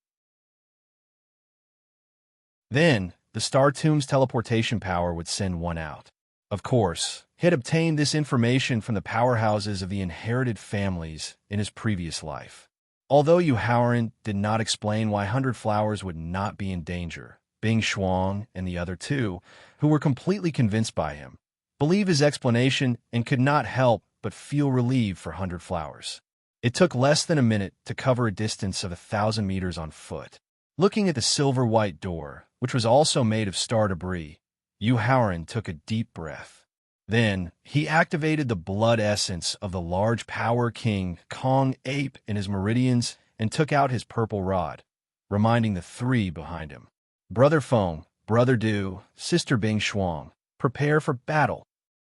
Then, the star tomb's teleportation power would send one out. Of course, he had obtained this information from the powerhouses of the inherited families in his previous life. Although Yu Haoran did not explain why 100 flowers would not be in danger, Bing Shuang and the other two, who were completely convinced by him, believed his explanation and could not help but feel relieved for 100 flowers. It took less than a minute to cover a distance of 1,000 meters on foot. Looking at the silver-white door, which was also made of star debris, Yu Haoran took a deep breath. Then, he activated the blood essence of the large power king Kong ape in his meridians and took out his purple rod, reminding the 3 behind him. Brother Feng, Brother Du, Sister Bing Shuang, prepare for battle.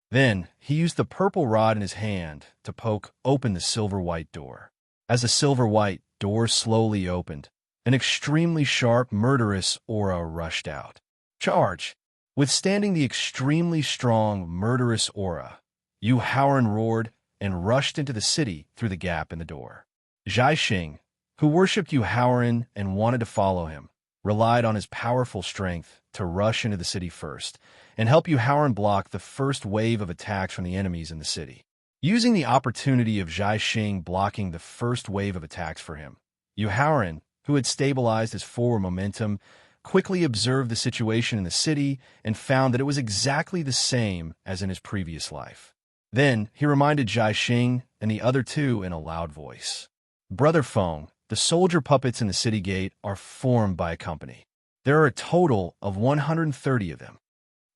Then, he used the purple rod in his hand to poke open the silver-white door. As the silver-white door slowly opened, an extremely sharp, murderous aura rushed out. Charge! Withstanding the extremely strong, murderous aura, Yu Haoran roared and rushed into the city through the gap in the door. Zhai Xing, who worshipped Yu Haoran and wanted to follow him, relied on his powerful strength to rush into the city first and help Yu Haoran block the first wave of attacks from the enemies in the city. Using the opportunity of Zhai Xing blocking the first wave of attacks for him, Yu Haoran, who had stabilized his forward momentum, quickly observed the situation in the city and found that it was exactly the same as in his previous life. Then he reminded Zhai Xing and the other two in a loud voice. Brother Feng, the soldier puppets in the city gate are formed by a company. There are a total of 130 of them.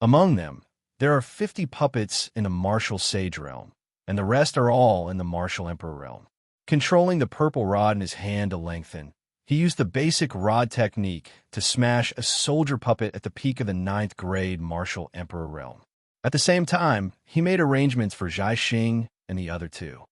Among them, there are 50 puppets in the martial sage realm, and the rest are all in the martial emperor realm. Controlling the purple rod in his hand to lengthen, he used the basic rod technique to smash a soldier puppet at the peak of the 9th grade martial emperor realm. At the same time, he made arrangements for Zhai Xing and the other two.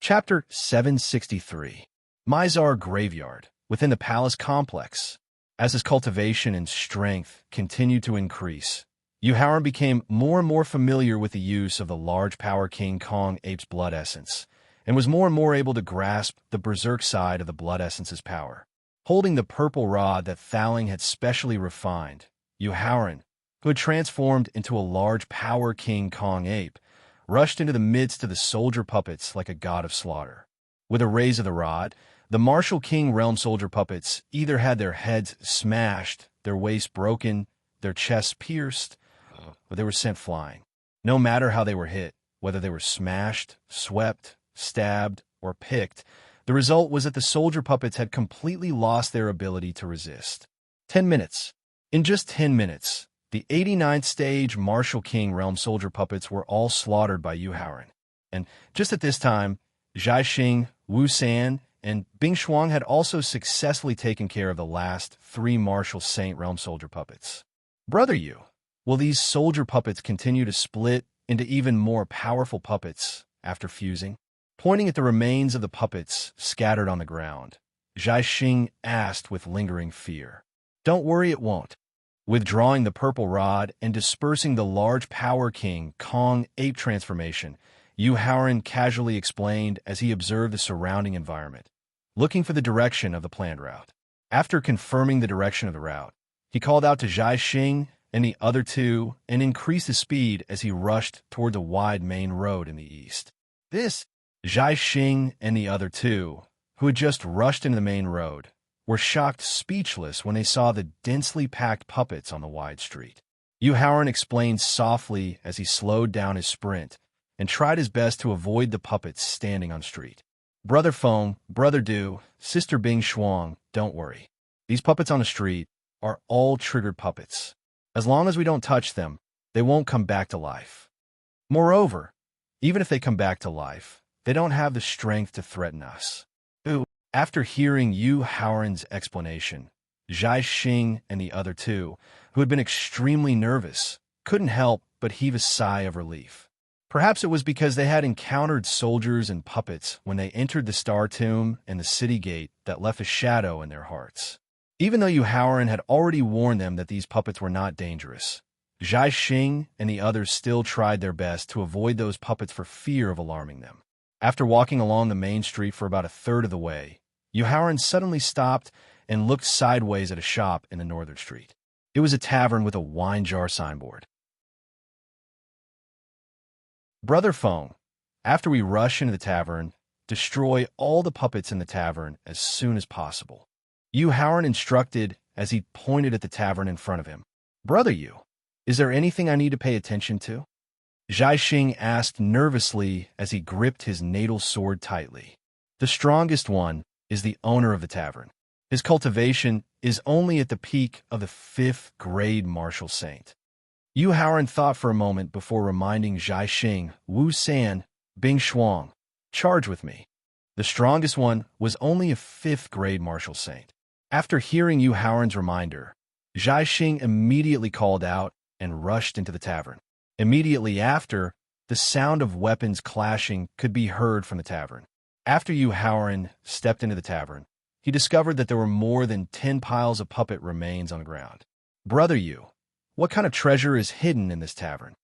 Chapter 763. Mizar Graveyard, within the palace complex. As his cultivation and strength continued to increase, Yu Haoran became more and more familiar with the use of the large power King Kong ape's blood essence, and was more and more able to grasp the berserk side of the blood essence's power. Holding the purple rod that Thaling had specially refined, Yu Haoran, who had transformed into a large power King Kong ape, rushed into the midst of the soldier puppets like a god of slaughter. With a raise of the rod, the martial king realm soldier puppets either had their heads smashed, their waists broken, their chests pierced, or they were sent flying. No matter how they were hit, whether they were smashed, swept, stabbed, or picked, the result was that the soldier puppets had completely lost their ability to resist. 10 minutes. In just 10 minutes, the 89th stage martial king realm soldier puppets were all slaughtered by Yu Haoran. And just at this time, Zhai Xing, Wu San, and Bing Shuang had also successfully taken care of the last 3 martial saint realm soldier puppets. Brother Yu, will these soldier puppets continue to split into even more powerful puppets after fusing? Pointing at the remains of the puppets scattered on the ground, Zhai Xing asked with lingering fear. Don't worry, it won't. Withdrawing the purple rod and dispersing the large power king Kong ape transformation, Yu Haoran casually explained as he observed the surrounding environment, looking for the direction of the planned route. After confirming the direction of the route, he called out to Zhai Xing and the other two and increased his speed as he rushed toward the wide main road in the east. Zhai Xing and the other two, who had just rushed into the main road, were shocked speechless when they saw the densely packed puppets on the wide street. Yu Haoran explained softly as he slowed down his sprint and tried his best to avoid the puppets standing on street. Brother Feng, Brother Du, Sister Bing Shuang, don't worry. These puppets on the street are all triggered puppets. As long as we don't touch them, they won't come back to life. Moreover, even if they come back to life, they don't have the strength to threaten us. After hearing Yu Haoran's explanation, Zhai Xing and the other two, who had been extremely nervous, couldn't help but heave a sigh of relief. Perhaps it was because they had encountered soldiers and puppets when they entered the Star Tomb and the city gate that left a shadow in their hearts. Even though Yu Haoran had already warned them that these puppets were not dangerous, Zhai Xing and the others still tried their best to avoid those puppets for fear of alarming them. After walking along the main street for about a third of the way, Yu Haoran suddenly stopped and looked sideways at a shop in the northern street. It was a tavern with a wine jar signboard. Brother Feng, after we rush into the tavern, destroy all the puppets in the tavern as soon as possible. Yu Haoran instructed as he pointed at the tavern in front of him. Brother Yu, is there anything I need to pay attention to? Zhai Xing asked nervously as he gripped his natal sword tightly. The strongest one is the owner of the tavern. His cultivation is only at the peak of the 5th grade martial saint. Yu Haoran thought for a moment before reminding Zhai Xing, Wu San, Bing Shuang, charge with me. The strongest one was only a 5th grade martial saint. After hearing Yu Haoran's reminder, Zhai Xing immediately called out and rushed into the tavern. Immediately after, the sound of weapons clashing could be heard from the tavern. After Yu Haoran stepped into the tavern, he discovered that there were more than 10 piles of puppet remains on the ground. "Brother Yu, what kind of treasure is hidden in this tavern?"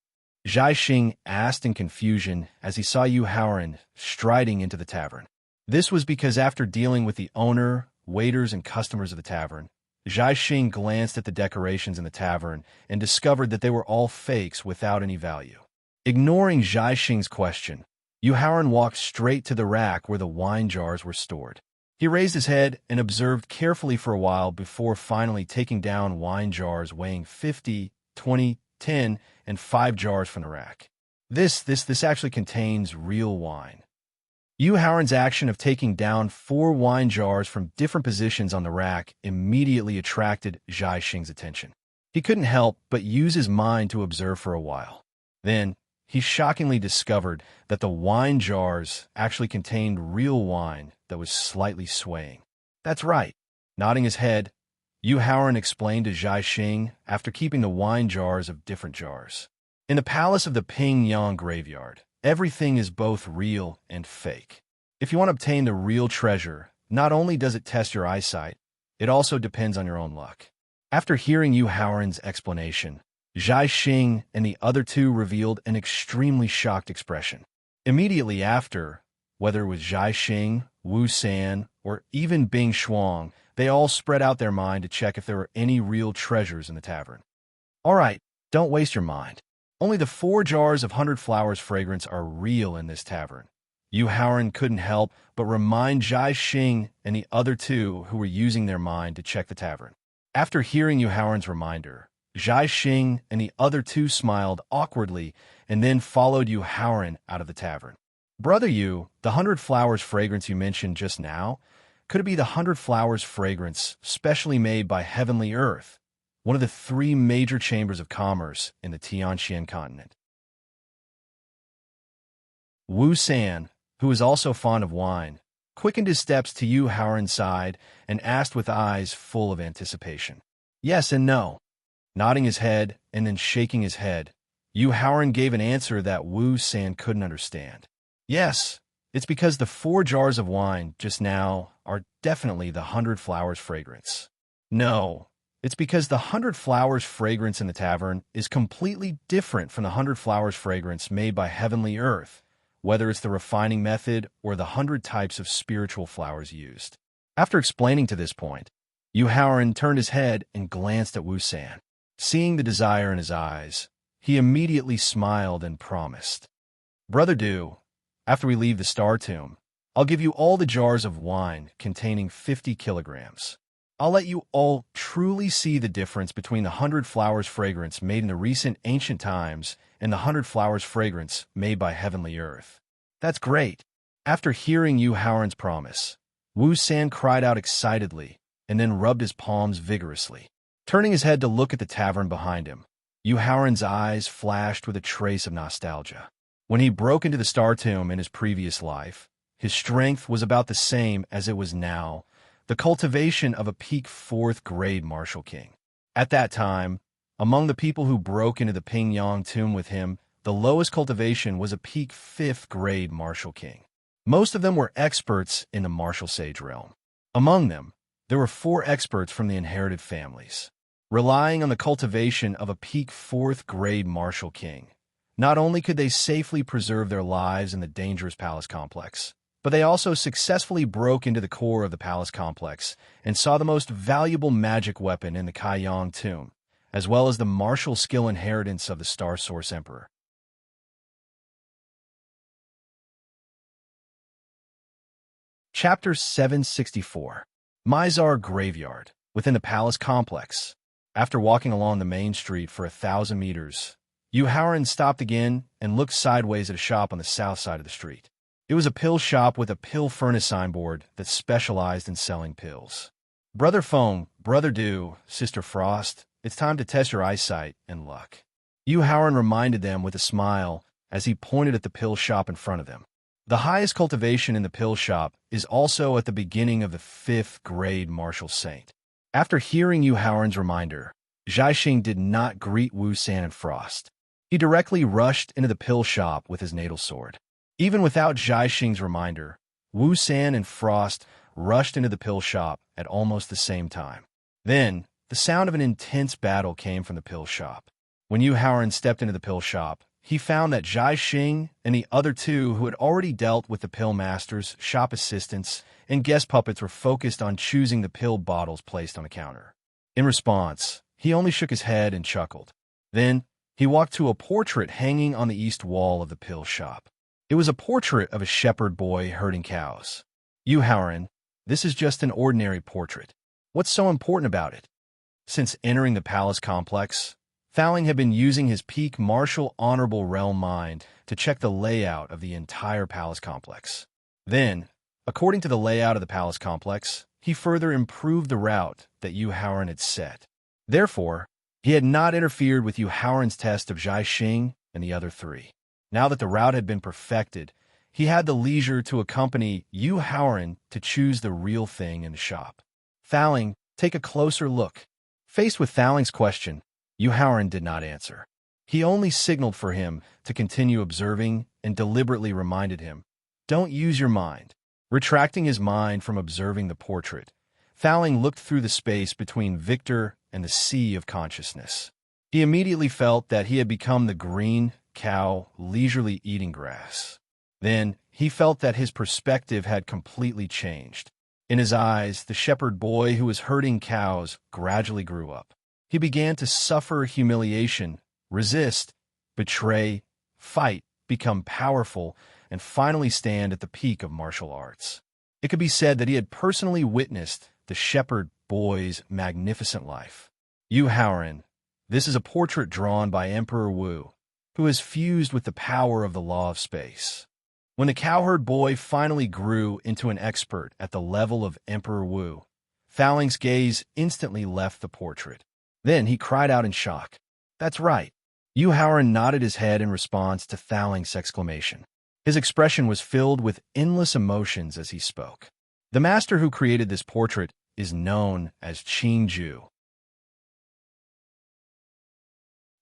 Zhai Xing asked in confusion as he saw Yu Haoran striding into the tavern. This was because after dealing with the owner, waiters, and customers of the tavern, Zhai Xing glanced at the decorations in the tavern and discovered that they were all fakes without any value. Ignoring Zhai Xing's question, Yu Haoran walked straight to the rack where the wine jars were stored. He raised his head and observed carefully for a while before finally taking down wine jars weighing 50, 20, 10, and 5 jars from the rack. This actually contains real wine. Yu Haoran's action of taking down 4 wine jars from different positions on the rack immediately attracted Zhai Xing's attention. He couldn't help but use his mind to observe for a while. Then, he shockingly discovered that the wine jars actually contained real wine that was slightly swaying. "That's right." Nodding his head, Yu Haoran explained to Zhai Xing after keeping the wine jars of different jars. "In the palace of the Pingyang graveyard, everything is both real and fake. If you want to obtain the real treasure, not only does it test your eyesight, it also depends on your own luck." After hearing Yu Haoran's explanation, Zhai Xing and the other two revealed an extremely shocked expression. Immediately after, whether it was Zhai Xing, Wu San, or even Bing Shuang, they all spread out their mind to check if there were any real treasures in the tavern. "All right, don't waste your mind. Only the 4 jars of 100 Flowers fragrance are real in this tavern." Yu Haoran couldn't help but remind Zhai Xing and the other two who were using their mind to check the tavern. After hearing Yu Haoran's reminder, Zhai Xing and the other two smiled awkwardly and then followed Yu Haoran out of the tavern. "Brother Yu, the 100 Flowers fragrance you mentioned just now, could it be the 100 Flowers fragrance specially made by Heavenly Earth, one of the 3 major chambers of commerce in the Tianxian continent?" Wu San, who was also fond of wine, quickened his steps to Yu Haoran's side and asked with eyes full of anticipation. "Yes and no." Nodding his head and then shaking his head, Yu Haoran gave an answer that Wu San couldn't understand. "Yes, it's because the 4 jars of wine just now are definitely the 100 Flowers fragrance." "No, it's because the 100 Flowers fragrance in the tavern is completely different from the 100 Flowers fragrance made by Heavenly Earth, whether it's the refining method or the 100 types of spiritual flowers used." After explaining to this point, Yu Haoran turned his head and glanced at Wu San. Seeing the desire in his eyes, he immediately smiled and promised, "Brother Du, after we leave the Star Tomb, I'll give you all the jars of wine containing 50 kilograms. I'll let you all truly see the difference between the 100 Flowers fragrance made in the recent ancient times and the 100 Flowers fragrance made by Heavenly Earth." "That's great." After hearing Yu Haoran's promise, Wu San cried out excitedly and then rubbed his palms vigorously. Turning his head to look at the tavern behind him, Yu Haoran's eyes flashed with a trace of nostalgia. When he broke into the Star Tomb in his previous life, his strength was about the same as it was now, the cultivation of a peak 4th grade martial king. At that time, among the people who broke into the Pingyang tomb with him, the lowest cultivation was a peak 5th grade martial king. Most of them were experts in the martial sage realm. Among them, there were 4 experts from the inherited families. Relying on the cultivation of a peak 4th grade martial king, not only could they safely preserve their lives in the dangerous palace complex, but they also successfully broke into the core of the palace complex and saw the most valuable magic weapon in the Kaiyang tomb, as well as the martial skill inheritance of the Star Source Emperor. Chapter 764. Mizar Graveyard, within the palace complex. After walking along the main street for 1,000 meters, Yu Haoran stopped again and looked sideways at a shop on the south side of the street. It was a pill shop with a pill furnace signboard that specialized in selling pills. "Brother Feng, Brother Du, Sister Frost, it's time to test your eyesight and luck." Yu Haoran reminded them with a smile as he pointed at the pill shop in front of them. The highest cultivation in the pill shop is also at the beginning of the 5th grade martial saint. After hearing Yu Haoran's reminder, Zhai Xing did not greet Wu San and Frost. He directly rushed into the pill shop with his natal sword. Even without Zhai Xing's reminder, Wu San and Frost rushed into the pill shop at almost the same time. Then, the sound of an intense battle came from the pill shop. When Yu Haoran stepped into the pill shop, he found that Zhai Xing and the other two who had already dealt with the pill masters, shop assistants, and guest puppets were focused on choosing the pill bottles placed on a counter. In response, he only shook his head and chuckled. Then, he walked to a portrait hanging on the east wall of the pill shop. It was a portrait of a shepherd boy herding cows. Yu Haoran, this is just an ordinary portrait. What's so important about it? Since entering the palace complex, Thowling had been using his peak martial honorable realm mind to check the layout of the entire palace complex. Then, according to the layout of the palace complex, he further improved the route that Yu Haoran had set. Therefore, he had not interfered with Yu Haoran's test of Zhai Xing and the other three. Now that the route had been perfected, he had the leisure to accompany Yu Haoran to choose the real thing in the shop. Thowling, take a closer look. Faced with Thowling's question, Yu Haoran did not answer. He only signaled for him to continue observing and deliberately reminded him, "Don't use your mind." Retracting his mind from observing the portrait, Thowling looked through the space between Victor and the sea of consciousness. He immediately felt that he had become the green cow leisurely eating grass. Then he felt that his perspective had completely changed. In his eyes, the shepherd boy who was herding cows gradually grew up. He began to suffer humiliation, resist, betray, fight, become powerful, and finally stand at the peak of martial arts. It could be said that he had personally witnessed the shepherd boy's magnificent life. Yu Haoran, this is a portrait drawn by Emperor Wu, who has fused with the power of the law of space. When the cowherd boy finally grew into an expert at the level of Emperor Wu, Thowling's gaze instantly left the portrait. Then he cried out in shock. "That's right." Yu Haoran nodded his head in response to Thowling's exclamation. His expression was filled with endless emotions as he spoke. The master who created this portrait is known as Qing Ju.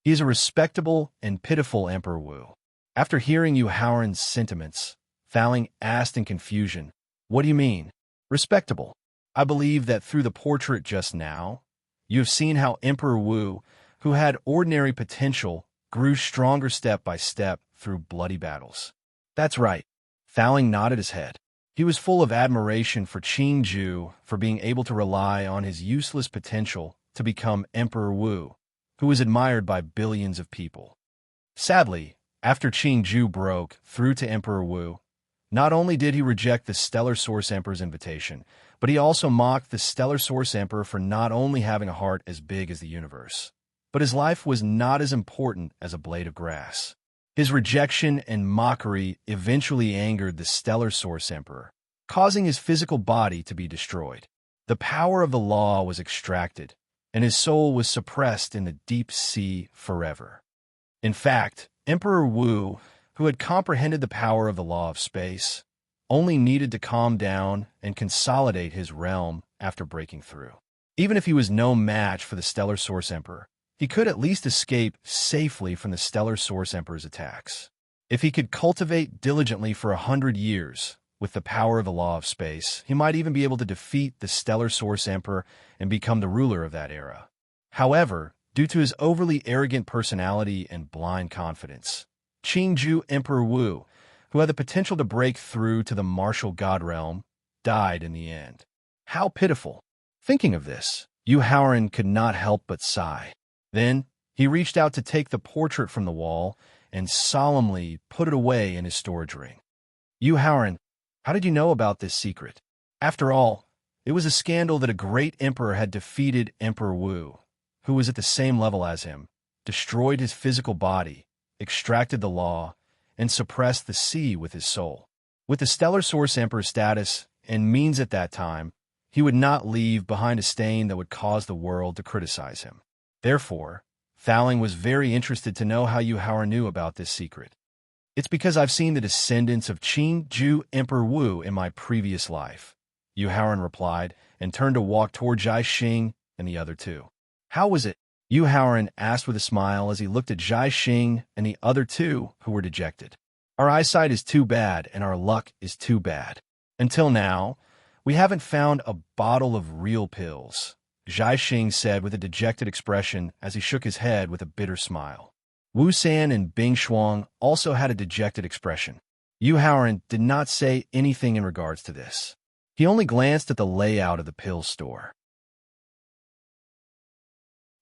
He is a respectable and pitiful Emperor Wu. After hearing Yu Haoran's sentiments, Thowling asked in confusion, "What do you mean? Respectable? I believe that through the portrait just now, you have seen how Emperor Wu, who had ordinary potential, grew stronger step by step through bloody battles." "That's right." Thowling nodded his head. He was full of admiration for Qing Ju for being able to rely on his useless potential to become Emperor Wu, who was admired by billions of people. Sadly, after Qing Ju broke through to Emperor Wu, not only did he reject the Stellar Source Emperor's invitation, but he also mocked the Stellar Source Emperor for not only having a heart as big as the universe, but his life was not as important as a blade of grass. His rejection and mockery eventually angered the Stellar Source Emperor, causing his physical body to be destroyed. The power of the law was extracted, and his soul was suppressed in the deep sea forever. In fact, Emperor Wu, who had comprehended the power of the law of space, only needed to calm down and consolidate his realm after breaking through. Even if he was no match for the Stellar Source Emperor, he could at least escape safely from the Stellar Source Emperor's attacks. If he could cultivate diligently for 100 years with the power of the law of space, he might even be able to defeat the Stellar Source Emperor and become the ruler of that era. However, due to his overly arrogant personality and blind confidence, Qing Ju Emperor Wu, who had the potential to break through to the martial god realm, died in the end. How pitiful. Thinking of this, Yu Haoran could not help but sigh. Then, he reached out to take the portrait from the wall and solemnly put it away in his storage ring. "Yu Haoran, how did you know about this secret?" After all, it was a scandal that a great emperor had defeated Emperor Wu, who was at the same level as him, destroyed his physical body, extracted the law, and suppressed the sea with his soul. With the Stellar Source Emperor's status and means at that time, he would not leave behind a stain that would cause the world to criticize him. Therefore, Thowling was very interested to know how Yu Haoran knew about this secret. "It's because I've seen the descendants of Qing Ju Emperor Wu in my previous life," Yu Haoran replied, and turned to walk toward Zhai Xing and the other two. "How was it?" Yu Haoran asked with a smile as he looked at Zhai Xing and the other two who were dejected. "Our eyesight is too bad and our luck is too bad. Until now, We haven't found a bottle of real pills, Zhai Xing said with a dejected expression as he shook his head with a bitter smile. Wu San and Bing Shuang also had a dejected expression. Yu Haoran did not say anything in regards to this. He only glanced at the layout of the pill store.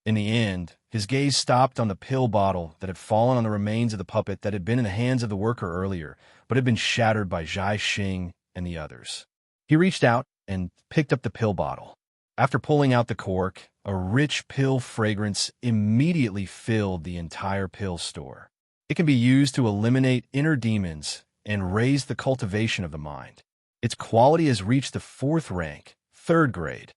In the end, his gaze stopped on the pill bottle that had fallen on the remains of the puppet that had been in the hands of the worker earlier, but had been shattered by Zhai Xing and the others. He reached out and picked up the pill bottle. After pulling out the cork, a rich pill fragrance immediately filled the entire pill store. It can be used to eliminate inner demons and raise the cultivation of the mind. Its quality has reached the 4th rank, 3rd grade.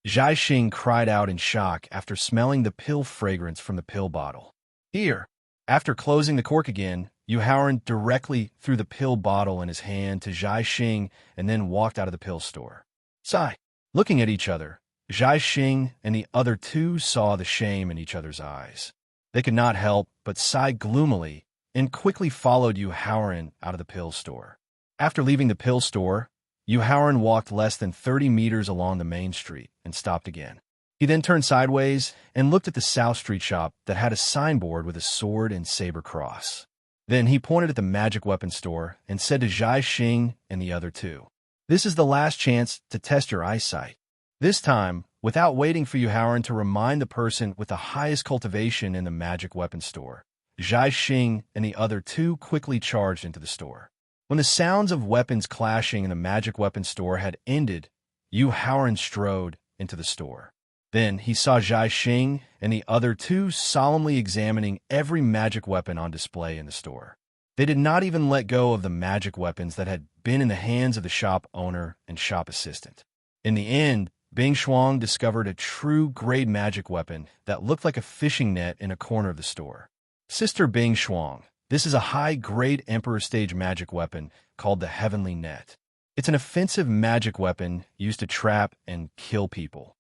Zhai Xing cried out in shock after smelling the pill fragrance from the pill bottle. Here, after closing the cork again, Yu Haoran directly threw the pill bottle in his hand to Zhai Xing and then walked out of the pill store. Sigh. Looking at each other, Zhai Xing and the other two saw the shame in each other's eyes. They could not help but sigh gloomily and quickly followed Yu Haoran out of the pill store. After leaving the pill store, Yu Haoran walked less than 30 meters along the main street and stopped again. He then turned sideways and looked at the South Street shop that had a signboard with a sword and saber cross. Then he pointed at the magic weapon store and said to Zhai Xing and the other two, "This is the last chance to test your eyesight." This time, without waiting for Yu Haoran to remind the person with the highest cultivation in the magic weapon store, Zhai Xing and the other two quickly charged into the store. When the sounds of weapons clashing in the magic weapon store had ended, Yu Haoran strode into the store. Then he saw Zhai Xing and the other two solemnly examining every magic weapon on display in the store. They did not even let go of the magic weapons that had been in the hands of the shop owner and shop assistant. In the end, Bing Shuang discovered a true grade magic weapon that looked like a fishing net in a corner of the store. "Sister Bing Shuang, this is a high-grade Emperor Stage magic weapon called the Heavenly Net. It's an offensive magic weapon used to trap and kill people."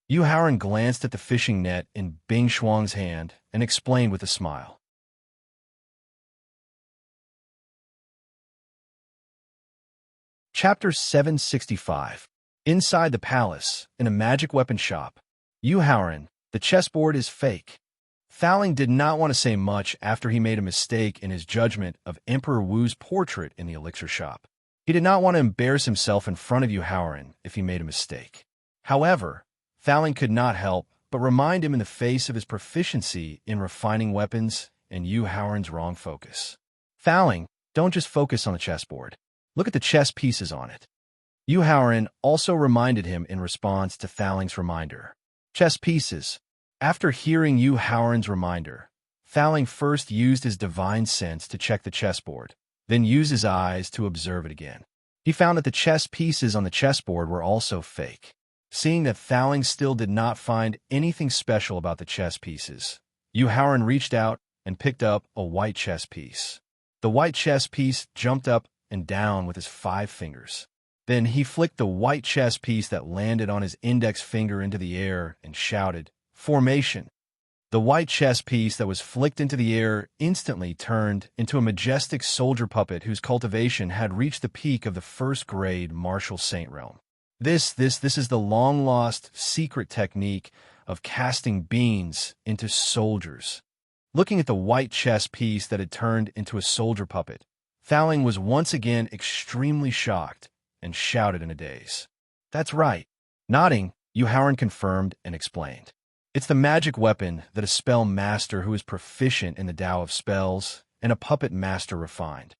Yu Haoran glanced at the fishing net in Bing Shuang's hand and explained with a smile. Chapter 765. Inside the palace, in a magic weapon shop. Yu Haoran, the chessboard is fake. Thowling did not want to say much after he made a mistake in his judgment of Emperor Wu's portrait in the elixir shop. He did not want to embarrass himself in front of Yu Haoran if he made a mistake. However, Thowling could not help but remind him in the face of his proficiency in refining weapons and Yu Haoran's wrong focus. "Thowling, don't just focus on the chessboard. Look at the chess pieces on it." Yu Haoran also reminded him in response to Thowling's reminder. Chess pieces. After hearing Yu Haoran's reminder, Thowling first used his divine sense to check the chessboard, then used his eyes to observe it again. He found that the chess pieces on the chessboard were also fake. Seeing that Thowling still did not find anything special about the chess pieces, Yu Haoran reached out and picked up a white chess piece. The white chess piece jumped up and down with his 5 fingers. Then he flicked the white chess piece that landed on his index finger into the air and shouted, "Formation." The white chess piece that was flicked into the air instantly turned into a majestic soldier puppet whose cultivation had reached the peak of the 1st grade martial saint realm. This is the long-lost secret technique of casting beings into soldiers. Looking at the white chess piece that had turned into a soldier puppet, Thowling was once again extremely shocked and shouted in a daze, "That's right." Nodding, Yu Haoran confirmed and explained. "It's the magic weapon that a spell master who is proficient in the Tao of spells and a puppet master refined."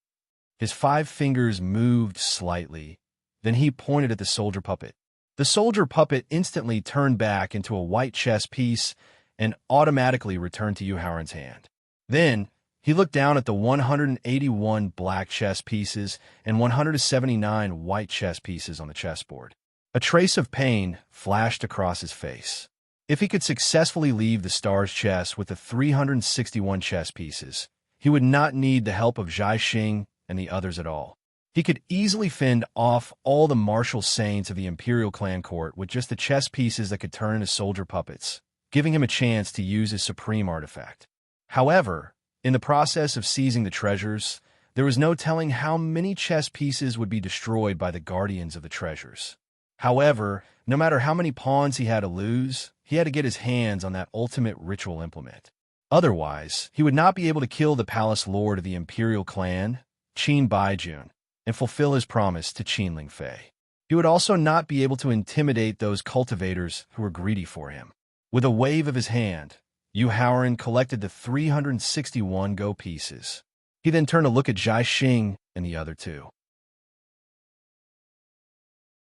His 5 fingers moved slightly, then he pointed at the soldier puppet. The soldier puppet instantly turned back into a white chess piece and automatically returned to Yu Haoran's hand. Then, he looked down at the 181 black chess pieces and 179 white chess pieces on the chessboard. A trace of pain flashed across his face. If he could successfully leave the star's chess with the 361 chess pieces, he would not need the help of Zhai Xing and the others at all. He could easily fend off all the martial saints of the Imperial clan court with just the chess pieces that could turn into soldier puppets, giving him a chance to use his supreme artifact. However, in the process of seizing the treasures, there was no telling how many chess pieces would be destroyed by the guardians of the treasures. However, no matter how many pawns he had to lose, he had to get his hands on that ultimate ritual implement. Otherwise, he would not be able to kill the palace lord of the imperial clan, Qin Baijun, and fulfill his promise to Qin Lingfei. He would also not be able to intimidate those cultivators who were greedy for him. With a wave of his hand, Yu Haoran collected the 361 go pieces. He then turned to look at Zhai Xing and the other two.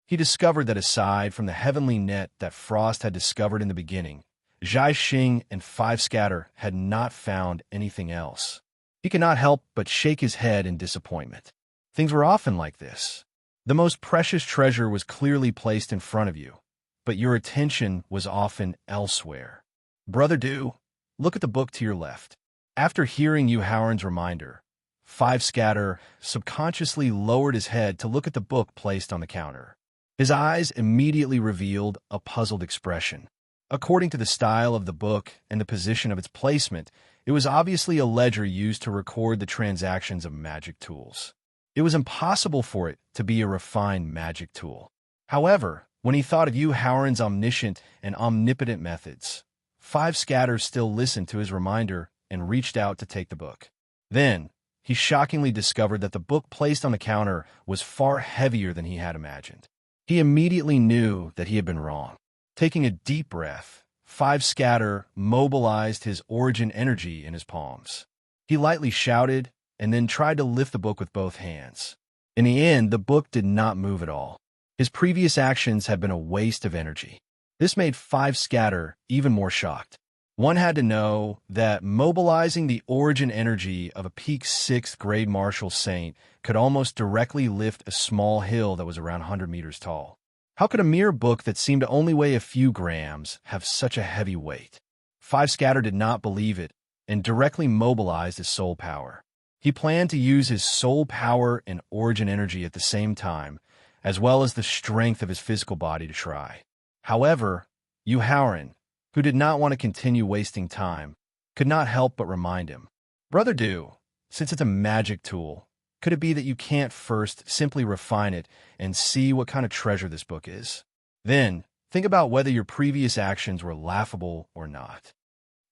He discovered that aside from the heavenly net that Frost had discovered in the beginning, Zhai Xing and Five Scatter had not found anything else. He could not help but shake his head in disappointment. Things were often like this. The most precious treasure was clearly placed in front of you, but your attention was often elsewhere. Brother Du, look at the book to your left. After hearing Yu Haoran's reminder, Five Scatter subconsciously lowered his head to look at the book placed on the counter. His eyes immediately revealed a puzzled expression. According to the style of the book and the position of its placement, it was obviously a ledger used to record the transactions of magic tools. It was impossible for it to be a refined magic tool. However, when he thought of Yu Haoran's omniscient and omnipotent methods, Five Scatter still listened to his reminder and reached out to take the book. Then, he shockingly discovered that the book placed on the counter was far heavier than he had imagined. He immediately knew that he had been wrong. Taking a deep breath, Five Scatter mobilized his origin energy in his palms. He lightly shouted and then tried to lift the book with both hands. In the end, the book did not move at all. His previous actions had been a waste of energy. This made Five Scatter even more shocked. One had to know that mobilizing the origin energy of a peak 6th grade martial saint could almost directly lift a small hill that was around 100 meters tall. How could a mere book that seemed to only weigh a few grams have such a heavy weight? Five Scatter did not believe it and directly mobilized his soul power. He planned to use his soul power and origin energy at the same time, as well as the strength of his physical body to try. However, Yu Haoran, who did not want to continue wasting time, could not help but remind him, Brother Du, since it's a magic tool, could it be that you can't first simply refine it and see what kind of treasure this book is? Then, think about whether your previous actions were laughable or not.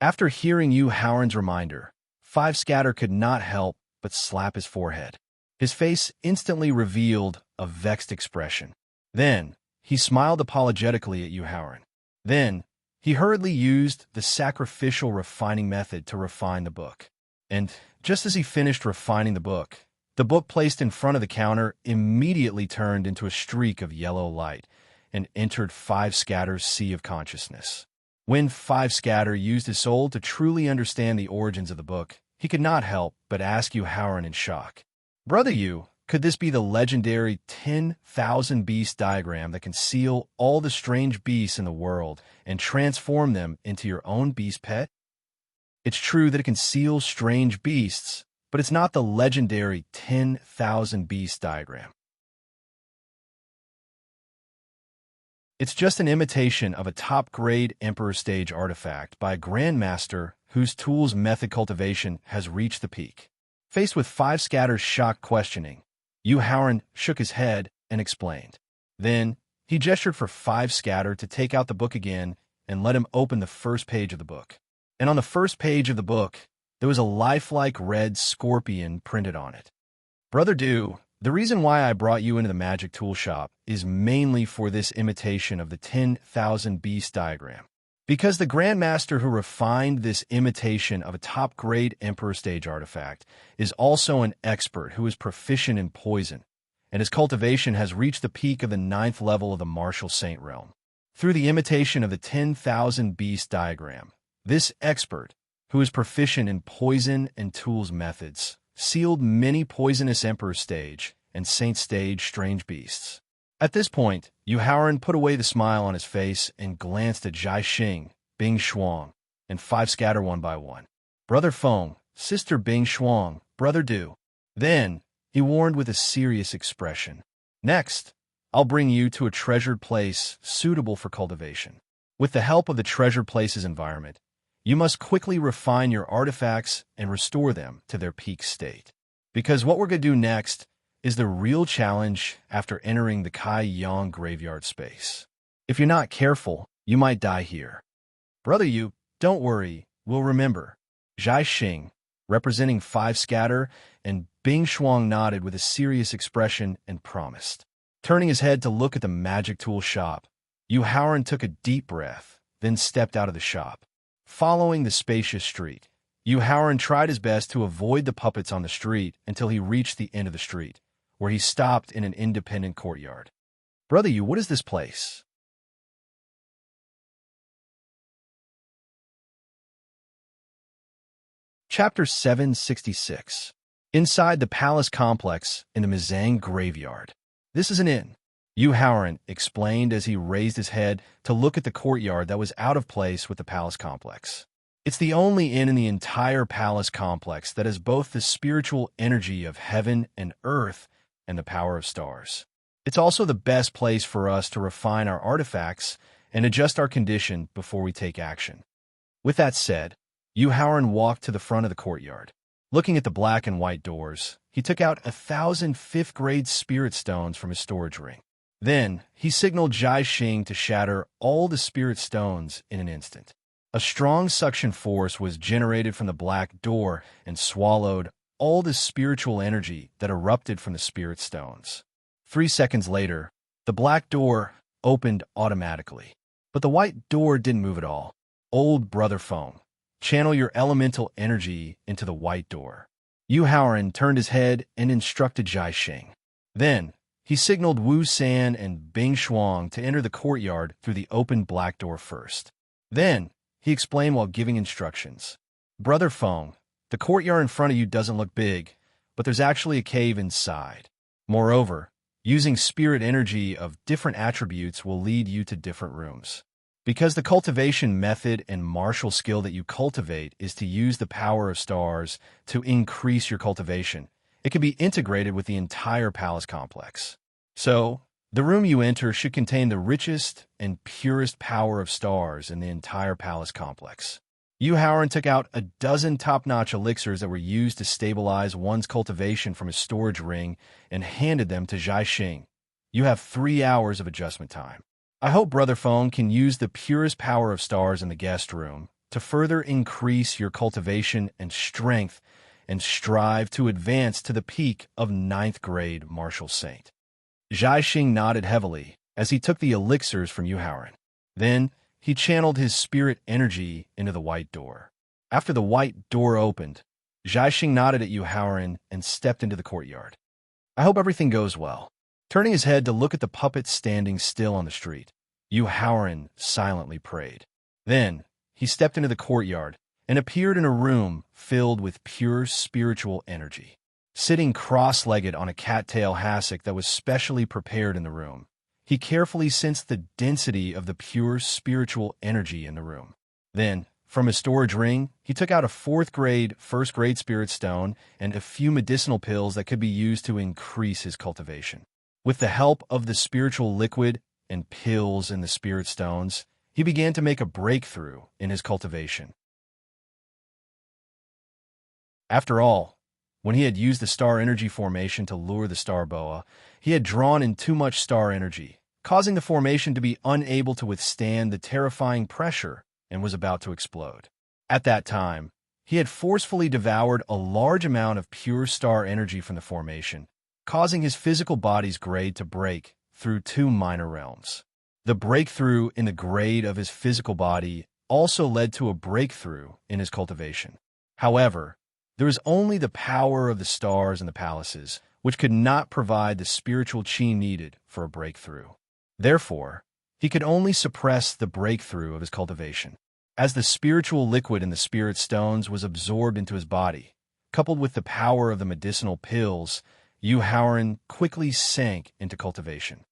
After hearing Yu Haoran's reminder, Five Scatter could not help but slap his forehead. His face instantly revealed a vexed expression. Then, he smiled apologetically at Yu Haoran. Then, he hurriedly used the sacrificial refining method to refine the book. And just as he finished refining the book placed in front of the counter immediately turned into a streak of yellow light and entered Five Scatter's sea of consciousness. When Five Scatter used his soul to truly understand the origins of the book, he could not help but ask Yu Haoran in shock, Brother Yu, could this be the legendary 10,000 beast diagram that can seal all the strange beasts in the world and transform them into your own beast pet? It's true that it can seal strange beasts, but it's not the legendary 10,000 beast diagram. It's just an imitation of a top-grade Emperor Stage artifact by a Grandmaster whose tool's method cultivation has reached the peak. Faced with Five Scatter's shocked questioning, Yu Haoran shook his head and explained. Then, he gestured for Five Scatter to take out the book again and let him open the first page of the book. And on the first page of the book, there was a lifelike red scorpion printed on it. Brother Du, the reason why I brought you into the magic tool shop is mainly for this imitation of the 10,000 beast diagram. Because the Grandmaster who refined this imitation of a top-grade Emperor Stage artifact is also an expert who is proficient in poison, and his cultivation has reached the peak of the 9th level of the Martial Saint realm. Through the imitation of the 10,000 beast diagram, this expert, who is proficient in poison and tools methods, sealed many poisonous Emperor Stage and Saint Stage strange beasts. At this point, Yu Haoran put away the smile on his face and glanced at Zhai Xing, Bing Shuang, and Five Scatter one by one. Brother Feng, Sister Bing Shuang, Brother Du. Then, he warned with a serious expression. Next, I'll bring you to a treasured place suitable for cultivation. With the help of the treasured place's environment, you must quickly refine your artifacts and restore them to their peak state. Because what we're going to do next is the real challenge after entering the Kai Yang graveyard space. If you're not careful, you might die here. Brother Yu, don't worry, we'll remember. Zhai Xing, representing 5 scatter, and Bing Shuang nodded with a serious expression and promised. Turning his head to look at the magic tool shop, Yu Haoran took a deep breath, then stepped out of the shop. Following the spacious street, Yu Haoran tried his best to avoid the puppets on the street until he reached the end of the street, where he stopped in an independent courtyard. Brother Yu, what is this place? Chapter 766. Inside the palace complex in the Mizang graveyard. This is an inn, Yu Haoran explained as he raised his head to look at the courtyard that was out of place with the palace complex. It's the only inn in the entire palace complex that has both the spiritual energy of heaven and earth and the power of stars. It's also the best place for us to refine our artifacts and adjust our condition before we take action. With that said, Yu Haoran walked to the front of the courtyard. Looking at the black and white doors, he took out 1,000 fifth-grade spirit stones from his storage ring. Then, he signaled Zhai Xing to shatter all the spirit stones in an instant. A strong suction force was generated from the black door and swallowed all the spiritual energy that erupted from the spirit stones. 3 seconds later, the black door opened automatically. But the white door didn't move at all. Old brother phone. Channel your elemental energy into the white door. Yu Haoran turned his head and instructed Zhai Xing. Then, he signaled Wu San and Bing Shuang to enter the courtyard through the open black door first. Then, he explained while giving instructions. Brother Feng, the courtyard in front of you doesn't look big, but there's actually a cave inside. Moreover, using spirit energy of different attributes will lead you to different rooms. Because the cultivation method and martial skill that you cultivate is to use the power of stars to increase your cultivation, it can be integrated with the entire palace complex. So, the room you enter should contain the richest and purest power of stars in the entire palace complex. Yu Haoran took out a dozen top-notch elixirs that were used to stabilize one's cultivation from his storage ring and handed them to Zhai Xing. You have 3 hours of adjustment time. I hope Brother Feng can use the purest power of stars in the guest room to further increase your cultivation and strength and strive to advance to the peak of 9th grade martial saint. Zhai Xing nodded heavily as he took the elixirs from Yu Haoran. Then, he channeled his spirit energy into the white door. After the white door opened, Zhai Xing nodded at Yu Haoran and stepped into the courtyard. I hope everything goes well. Turning his head to look at the puppets standing still on the street, Yu Haoran silently prayed. Then, he stepped into the courtyard and appeared in a room filled with pure spiritual energy. Sitting cross-legged on a cattail hassock that was specially prepared in the room, he carefully sensed the density of the pure spiritual energy in the room. Then, from his storage ring, he took out a 4th grade, 1st grade spirit stone and a few medicinal pills that could be used to increase his cultivation. With the help of the spiritual liquid and pills in the spirit stones, he began to make a breakthrough in his cultivation. After all, when he had used the star energy formation to lure the star boa, he had drawn in too much star energy, causing the formation to be unable to withstand the terrifying pressure and was about to explode. At that time, he had forcefully devoured a large amount of pure star energy from the formation, causing his physical body's grade to break through 2 minor realms. The breakthrough in the grade of his physical body also led to a breakthrough in his cultivation. However, there was only the power of the stars and the palaces, which could not provide the spiritual chi needed for a breakthrough. Therefore, he could only suppress the breakthrough of his cultivation. As the spiritual liquid in the spirit stones was absorbed into his body, coupled with the power of the medicinal pills, Yu Haoran quickly sank into cultivation.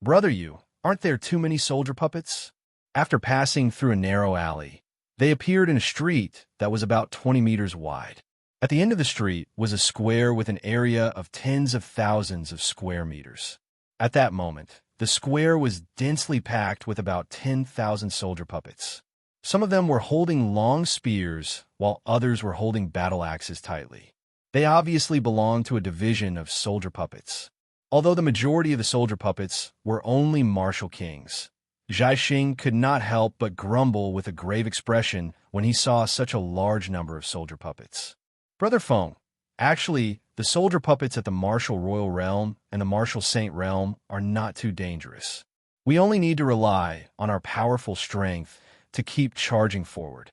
Brother Yu, aren't there too many soldier puppets? After passing through a narrow alley, they appeared in a street that was about 20 meters wide. At the end of the street was a square with an area of tens of thousands of square meters. At that moment, the square was densely packed with about 10,000 soldier puppets. Some of them were holding long spears, while others were holding battle axes tightly. They obviously belonged to a division of soldier puppets. Although the majority of the soldier puppets were only martial kings, Zhaixing could not help but grumble with a grave expression when he saw such a large number of soldier puppets. Brother Feng, actually, the soldier puppets at the martial royal realm and the martial saint realm are not too dangerous. We only need to rely on our powerful strength to keep charging forward.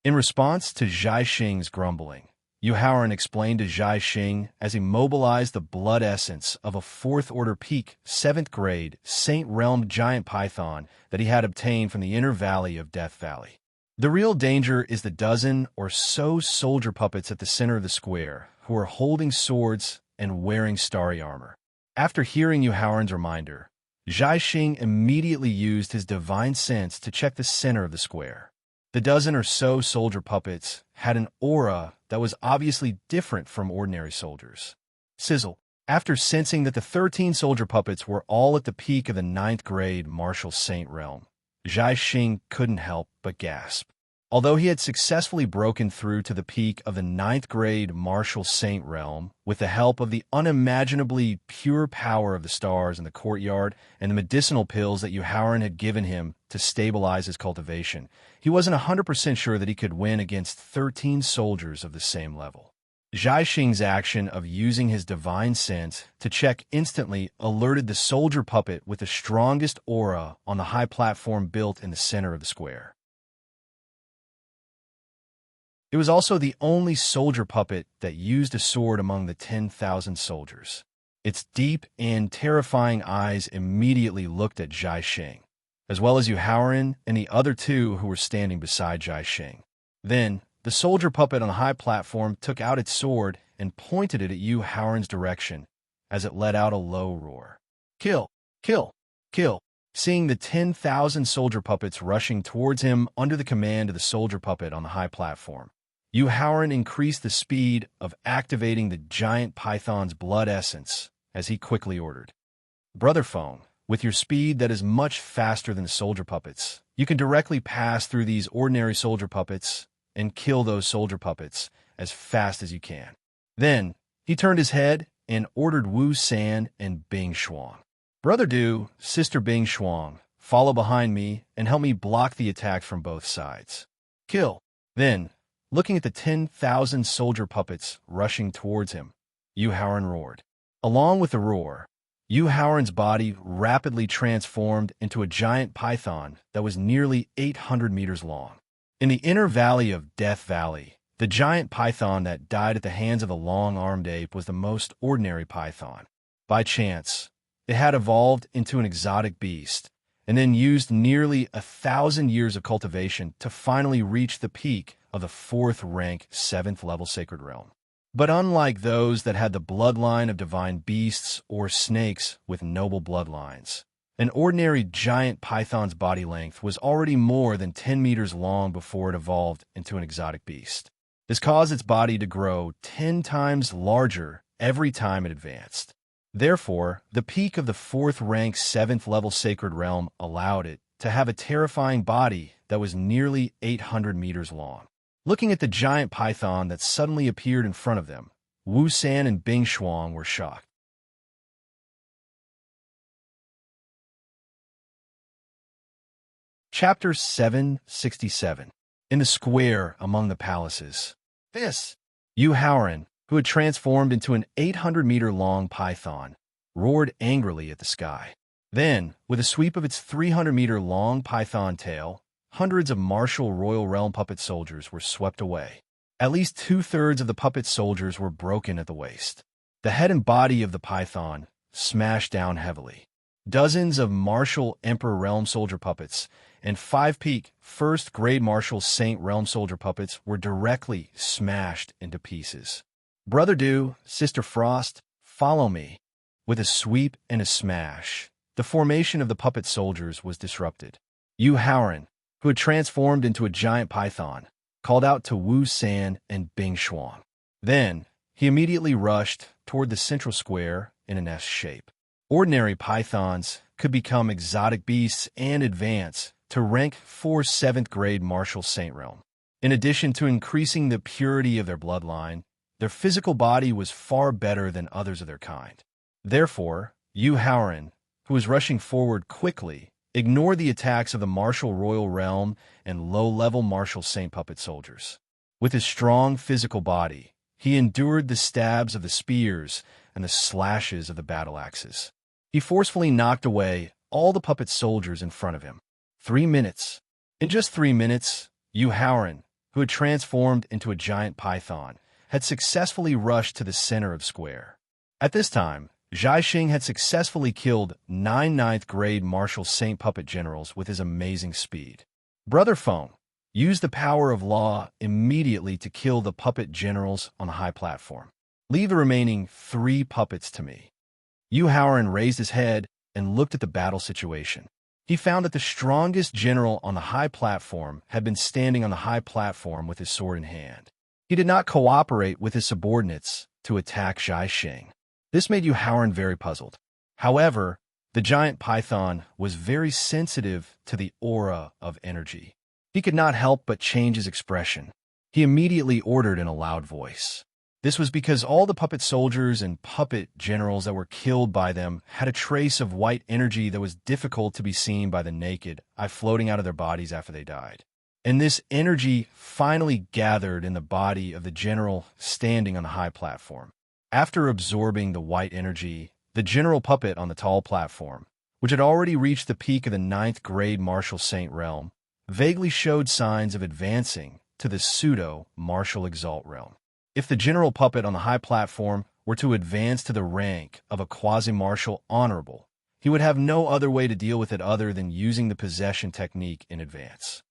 In response to Zhaixing's grumbling, Yu Haoran explained to Zhaixing as he mobilized the blood essence of a 4th-order peak, 7th grade, Saint Realm giant python that he had obtained from the inner valley of Death Valley. The real danger is the dozen or so soldier puppets at the center of the square who are holding swords and wearing starry armor. After hearing Yu Haoran's reminder, Zhaixing immediately used his divine sense to check the center of the square. The dozen or so soldier puppets had an aura that was obviously different from ordinary soldiers. Sizzle. After sensing that the 13 soldier puppets were all at the peak of the 9th grade martial saint realm, Zhaixing couldn't help but gasp. Although he had successfully broken through to the peak of the 9th grade martial saint realm with the help of the unimaginably pure power of the stars in the courtyard and the medicinal pills that Yu Haoran had given him to stabilize his cultivation, he wasn't 100% sure that he could win against 13 soldiers of the same level. Zhaixing's action of using his divine sense to check instantly alerted the soldier puppet with the strongest aura on the high platform built in the center of the square. It was also the only soldier puppet that used a sword among the 10,000 soldiers. Its deep and terrifying eyes immediately looked at Zhaixing, as well as Yu Haoran and the other two who were standing beside Zhaixing. Then, the soldier puppet on the high platform took out its sword and pointed it at Yu Haoran's direction as it let out a low roar. Kill! Kill! Kill! Seeing the 10,000 soldier puppets rushing towards him under the command of the soldier puppet on the high platform, Yu Haoran increased the speed of activating the giant python's blood essence as he quickly ordered. Brother Feng, with your speed that is much faster than the soldier puppets, you can directly pass through these ordinary soldier puppets and kill those soldier puppets as fast as you can. Then, he turned his head and ordered Wu San and Bing Shuang. Brother Du, Sister Bing Shuang, follow behind me and help me block the attack from both sides. Kill. Then, looking at the 10,000 soldier puppets rushing towards him, Yu Haoran roared. Along with the roar, Yu Haoran's body rapidly transformed into a giant python that was nearly 800 meters long. In the inner valley of Death Valley, the giant python that died at the hands of the long-armed ape was the most ordinary python. By chance, it had evolved into an exotic beast, and then used nearly 1,000 years of cultivation to finally reach the peak of the 4th-rank 7th-level sacred realm. But unlike those that had the bloodline of divine beasts or snakes with noble bloodlines, an ordinary giant python's body length was already more than 10 meters long before it evolved into an exotic beast. This caused its body to grow 10 times larger every time it advanced. Therefore, the peak of the 4th-rank 7th-level sacred realm allowed it to have a terrifying body that was nearly 800 meters long. Looking at the giant python that suddenly appeared in front of them, Wu San and Bing Shuang were shocked. Chapter 767. In the square among the palaces. This! Yu Haoran, who had transformed into an 800-meter-long python, roared angrily at the sky. Then, with a sweep of its 300-meter-long python tail, hundreds of martial royal realm puppet soldiers were swept away. At least 2/3 of the puppet soldiers were broken at the waist. The head and body of the python smashed down heavily. Dozens of martial emperor realm soldier puppets and 5 peak 1st-grade martial saint realm soldier puppets were directly smashed into pieces. Brother Du, Sister Frost, follow me. With a sweep and a smash, the formation of the puppet soldiers was disrupted. Yu Haoran, who had transformed into a giant python, called out to Wu San and Bing Shuang. Then, he immediately rushed toward the central square in an S shape. Ordinary pythons could become exotic beasts and advance to rank 4 7th-grade martial saint realm. In addition to increasing the purity of their bloodline, Their physical body was far better than others of their kind. Therefore, Yu Haoran, who was rushing forward quickly, ignored the attacks of the martial royal realm and low-level martial saint puppet soldiers. With his strong physical body, he endured the stabs of the spears and the slashes of the battle axes. He forcefully knocked away all the puppet soldiers in front of him. 3 minutes. In just 3 minutes, Yu Haoran, who had transformed into a giant python, had successfully rushed to the center of square. At this time, Zhai Xing had successfully killed 9 ninth-grade martial saint puppet generals with his amazing speed. Brother Feng used the power of law immediately to kill the puppet generals on the high platform. Leave the remaining 3 puppets to me. Yu Haoran raised his head and looked at the battle situation. He found that the strongest general on the high platform had been standing on the high platform with his sword in hand. He did not cooperate with his subordinates to attack Zhai Xing. This made Yu Haoran very puzzled. However, the giant python was very sensitive to the aura of energy. He could not help but change his expression. He immediately ordered in a loud voice. This was because all the puppet soldiers and puppet generals that were killed by them had a trace of white energy that was difficult to be seen by the naked eye floating out of their bodies after they died. And this energy finally gathered in the body of the general standing on the high platform. After absorbing the white energy, the general puppet on the tall platform, which had already reached the peak of the 9th-grade martial saint realm, vaguely showed signs of advancing to the pseudo-martial exalt realm. If the general puppet on the high platform were to advance to the rank of a quasi-martial honorable, he would have no other way to deal with it other than using the possession technique in advance.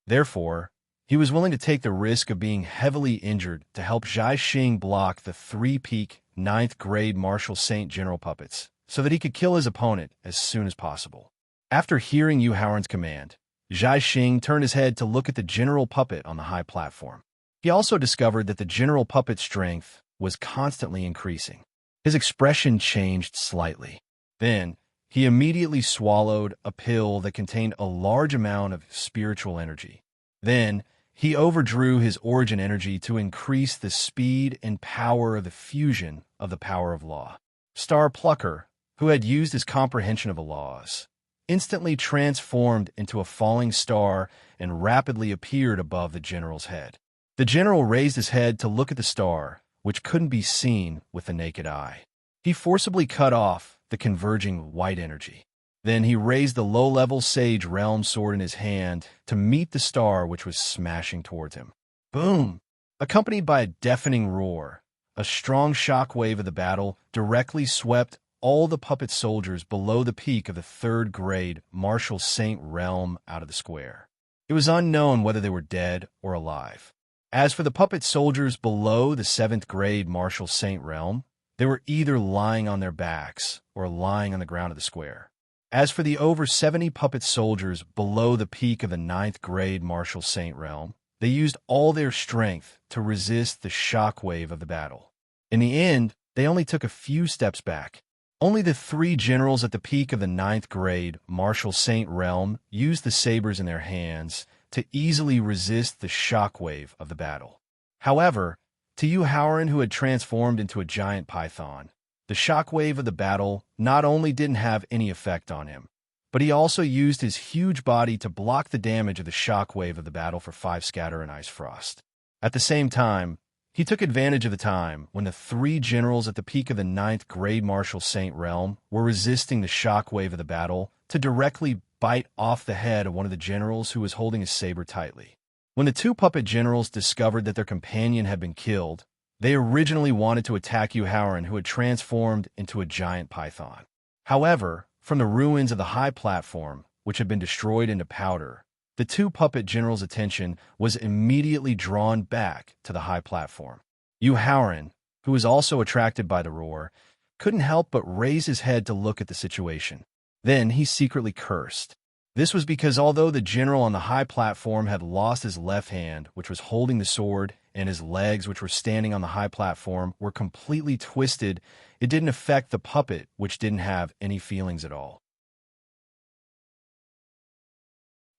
Therefore, he was willing to take the risk of being heavily injured to help Zhai Xing block the 3-peak 9th-grade martial saint general puppets so that he could kill his opponent as soon as possible. After hearing Yu Haoran's command, Zhai Xing turned his head to look at the general puppet on the high platform. He also discovered that the general puppet's strength was constantly increasing. His expression changed slightly. Then, he immediately swallowed a pill that contained a large amount of spiritual energy. Then, he overdrew his origin energy to increase the speed and power of the fusion of the power of law. Star Plucker, who had used his comprehension of the laws, instantly transformed into a falling star and rapidly appeared above the general's head. The general raised his head to look at the star, which couldn't be seen with the naked eye. He forcibly cut off the converging white energy. Then he raised the low-level sage realm sword in his hand to meet the star which was smashing towards him. Boom! Accompanied by a deafening roar, a strong shockwave of the battle directly swept all the puppet soldiers below the peak of the 3rd-grade martial saint realm out of the square. It was unknown whether they were dead or alive. As for the puppet soldiers below the 7th-grade martial saint realm, they were either lying on their backs or lying on the ground of the square. As for the over 70 puppet soldiers below the peak of the 9th-grade martial saint realm, they used all their strength to resist the shockwave of the battle. In the end, they only took a few steps back. Only the 3 generals at the peak of the 9th-grade martial saint realm used the sabers in their hands to easily resist the shockwave of the battle. However, to Yu Haoran, who had transformed into a giant python, the shockwave of the battle not only didn't have any effect on him, but he also used his huge body to block the damage of the shockwave of the battle for 5 scatter and ice frost. At the same time, he took advantage of the time when the 3 generals at the peak of the 9th-grade martial saint realm were resisting the shockwave of the battle to directly bite off the head of one of the generals who was holding his saber tightly. When the 2 puppet generals discovered that their companion had been killed, they originally wanted to attack Yu Haoran, who had transformed into a giant python. However, from the ruins of the high platform, which had been destroyed into powder, the 2 puppet generals' attention was immediately drawn back to the high platform. Yu Haoran, who was also attracted by the roar, couldn't help but raise his head to look at the situation. Then he secretly cursed. This was because although the general on the high platform had lost his left hand, which was holding the sword, and his legs, which were standing on the high platform, were completely twisted, it didn't affect the puppet, which didn't have any feelings at all.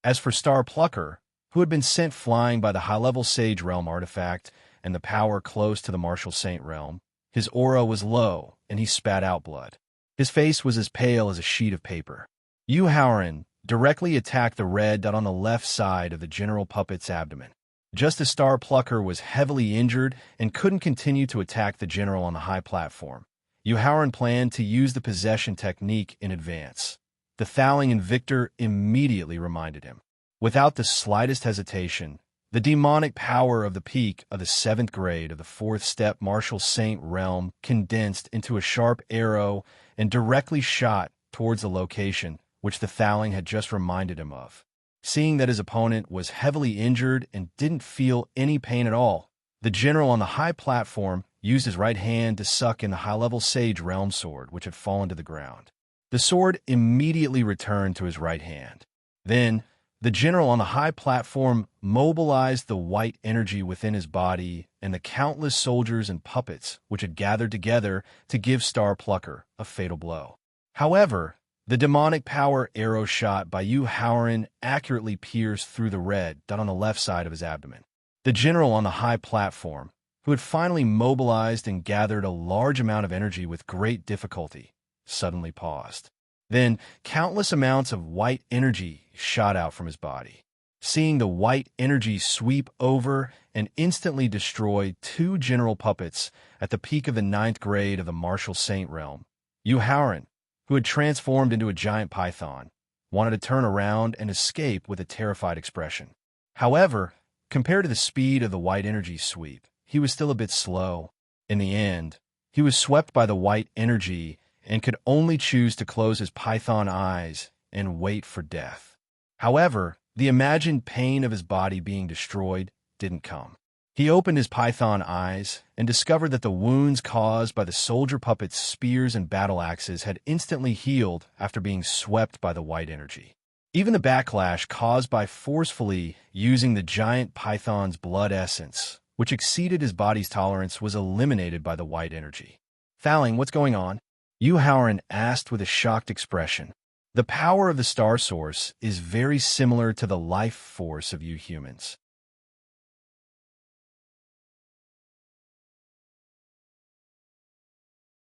As for Star Plucker, who had been sent flying by the high-level Sage Realm artifact and the power close to the Martial Saint Realm. His aura was low, and he spat out blood. His face was as pale as a sheet of paper. Yu Haoran directly attacked the red dot on the left side of the General Puppet's abdomen. Just as Star Plucker was heavily injured and couldn't continue to attack the General on the high platform, Yu Haoran planned to use the possession technique in advance. The Thaling Invictor immediately reminded him. Without the slightest hesitation, the demonic power of the peak of the 7th grade of the 4th step Martial Saint Realm condensed into a sharp arrow and directly shot towards the location which the Thaling had just reminded him of. Seeing that his opponent was heavily injured and didn't feel any pain at all, the General on the high platform used his right hand to suck in the high-level Sage Realm sword which had fallen to the ground. The sword immediately returned to his right hand. Then, the General on the high platform mobilized the white energy within his body and the countless soldiers and puppets which had gathered together to give Star Plucker a fatal blow. However, the demonic power arrow shot by Yu Haoran accurately pierced through the red dot on the left side of his abdomen. The General on the high platform, who had finally mobilized and gathered a large amount of energy with great difficulty, suddenly paused. Then, countless amounts of white energy shot out from his body. Seeing the white energy sweep over and instantly destroy 2 General Puppets at the peak of the 9th grade of the Martial Saint Realm, Yu Haoran, who had transformed into a giant python, wanted to turn around and escape with a terrified expression. However, compared to the speed of the white energy sweep, he was still a bit slow. In the end, he was swept by the white energy and could only choose to close his python eyes and wait for death. However, the imagined pain of his body being destroyed didn't come. He opened his python eyes and discovered that the wounds caused by the soldier puppet's spears and battle axes had instantly healed after being swept by the white energy. Even the backlash caused by forcefully using the giant python's blood essence, which exceeded his body's tolerance, was eliminated by the white energy. Thaling, what's going on? Yu Haoran asked with a shocked expression. The power of the star source is very similar to the life force of you humans.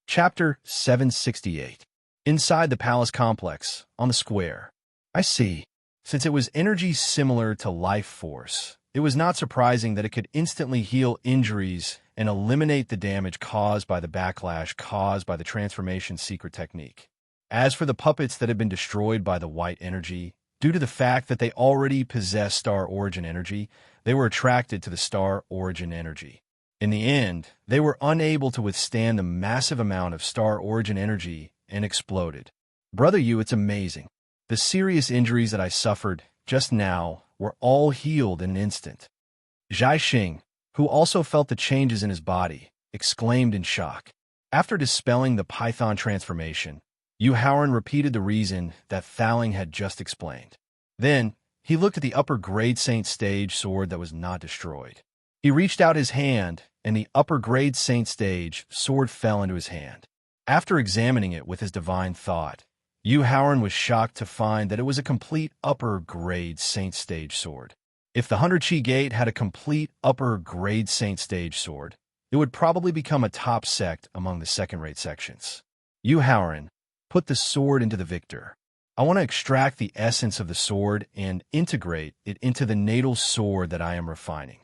Chapter 768. Inside the palace complex, on the square. I see. Since it was energy similar to life force, it was not surprising that it could instantly heal injuries and eliminate the damage caused by the backlash caused by the transformation secret technique. As for the puppets that had been destroyed by the white energy, due to the fact that they already possessed star origin energy, they were attracted to the star origin energy. In the end, they were unable to withstand the massive amount of star origin energy and exploded. Brother Yu, it's amazing. The serious injuries that I suffered just now were all healed in an instant. Zhai Xing, who also felt the changes in his body, exclaimed in shock. After dispelling the python transformation, Yu Haoran repeated the reason that Thaling had just explained. Then, he looked at the upper grade Saint Stage sword that was not destroyed. He reached out his hand, and the upper grade Saint Stage sword fell into his hand. After examining it with his divine thought, Yu Haoran was shocked to find that it was a complete upper grade Saint Stage sword. If the 100 Chi Gate had a complete upper grade Saint Stage sword, it would probably become a top sect among the second-rate sections. Yu Haoran, put the sword into the victor. I want to extract the essence of the sword and integrate it into the natal sword that I am refining.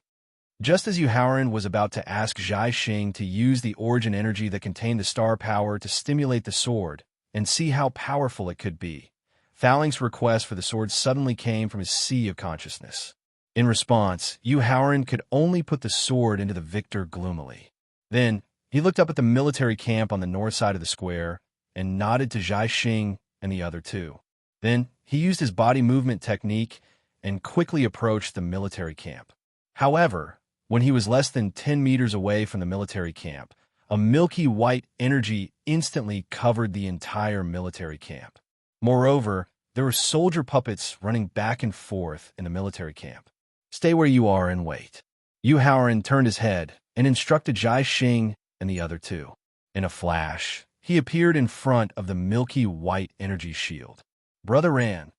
Just as Yu Haoran was about to ask Zhai Xing to use the origin energy that contained the star power to stimulate the sword and see how powerful it could be, Thaling's request for the sword suddenly came from his sea of consciousness. In response, Yu Haoran could only put the sword into the victor gloomily. Then, he looked up at the military camp on the north side of the square and nodded to Zhai Xing and the other two. Then, he used his body movement technique and quickly approached the military camp. However, when he was less than 10 meters away from the military camp, a milky white energy instantly covered the entire military camp. Moreover, there were soldier puppets running back and forth in the military camp. Stay where you are and wait. Yu Haoran turned his head and instructed Zhai Xing and the other two. In a flash, he appeared in front of the milky white energy shield. Brother Ran.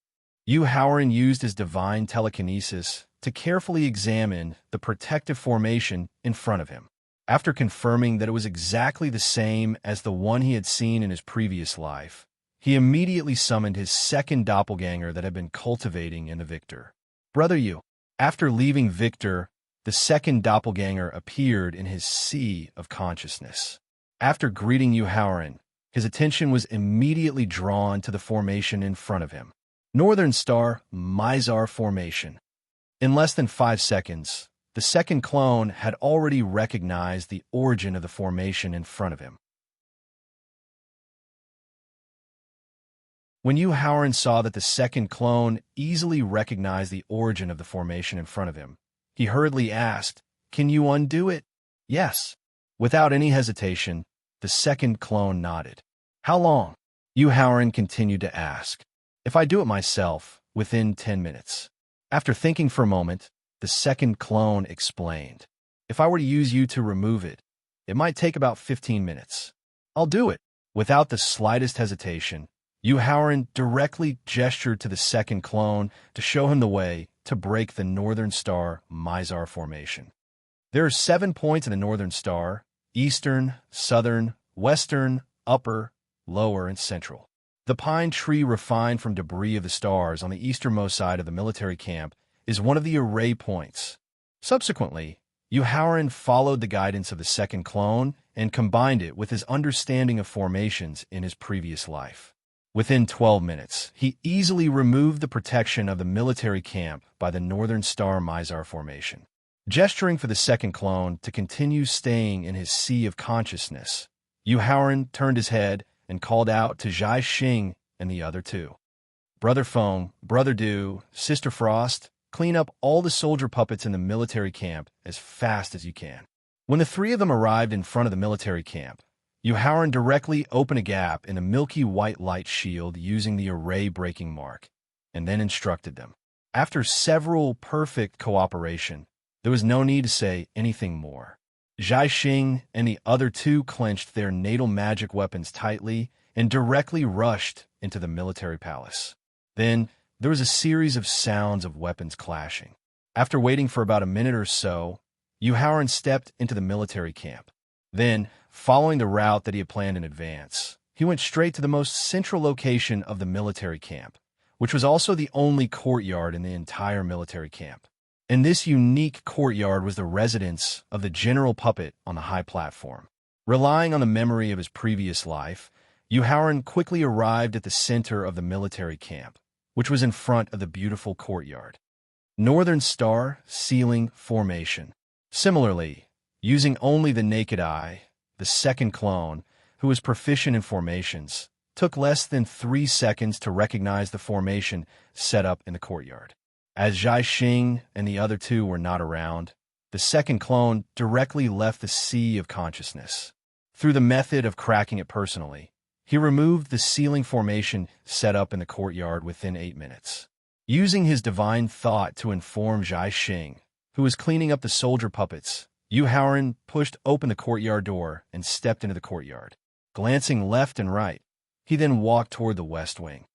Yu Haoran used his divine telekinesis to carefully examine the protective formation in front of him. After confirming that it was exactly the same as the one he had seen in his previous life, he immediately summoned his second doppelganger that had been cultivating in the Victor. Brother Yu. After leaving Victor, the second doppelganger appeared in his sea of consciousness. After greeting Yu Haoran, his attention was immediately drawn to the formation in front of him. Northern Star Mizar Formation. In less than 5 seconds, the second clone had already recognized the origin of the formation in front of him. When Yu Haoran saw that the second clone easily recognized the origin of the formation in front of him, he hurriedly asked, "Can you undo it?" "Yes." Without any hesitation, the second clone nodded. "How long?" Yu Haoran continued to ask. "If I do it myself, within 10 minutes. After thinking for a moment, the second clone explained, "If I were to use you to remove it, it might take about 15 minutes. I'll do it." Without the slightest hesitation, Yu Haoran directly gestured to the second clone to show him the way to break the Northern Star Mizar Formation. There are 7 points in the Northern Star: Eastern, Southern, Western, Upper, Lower, and Central. The pine tree refined from debris of the stars on the easternmost side of the military camp is one of the array points. Subsequently, Yu Haoran followed the guidance of the second clone and combined it with his understanding of formations in his previous life. Within 12 minutes, he easily removed the protection of the military camp by the Northern Star Mizar Formation. Gesturing for the second clone to continue staying in his sea of consciousness, Yu Haoran turned his head and called out to Zhai Xing and the other two. "Brother Feng, Brother Dew, Sister Frost, clean up all the soldier puppets in the military camp as fast as you can." When the 3 of them arrived in front of the military camp, Yu Haoran directly opened a gap in the milky white light shield using the array-breaking mark, and then instructed them. After several perfect cooperation, there was no need to say anything more. Zhai Xing and the other 2 clenched their natal magic weapons tightly and directly rushed into the military palace. Then, there was a series of sounds of weapons clashing. After waiting for about a minute or so, Yu Haoran stepped into the military camp. Then, following the route that he had planned in advance, he went straight to the most central location of the military camp, which was also the only courtyard in the entire military camp. In this unique courtyard was the residence of the general puppet on the high platform. Relying on the memory of his previous life, Yu Haoran quickly arrived at the center of the military camp, which was in front of the beautiful courtyard. Northern Star Ceiling Formation. Similarly, using only the naked eye, the second clone, who was proficient in formations, took less than 3 seconds to recognize the formation set up in the courtyard. As Zhai Xing and the other 2 were not around, the second clone directly left the sea of consciousness. Through the method of cracking it personally, he removed the ceiling formation set up in the courtyard within 8 minutes. Using his divine thought to inform Zhai Xing, who was cleaning up the soldier puppets, Yu Haoran pushed open the courtyard door and stepped into the courtyard. Glancing left and right, he then walked toward the West Wing.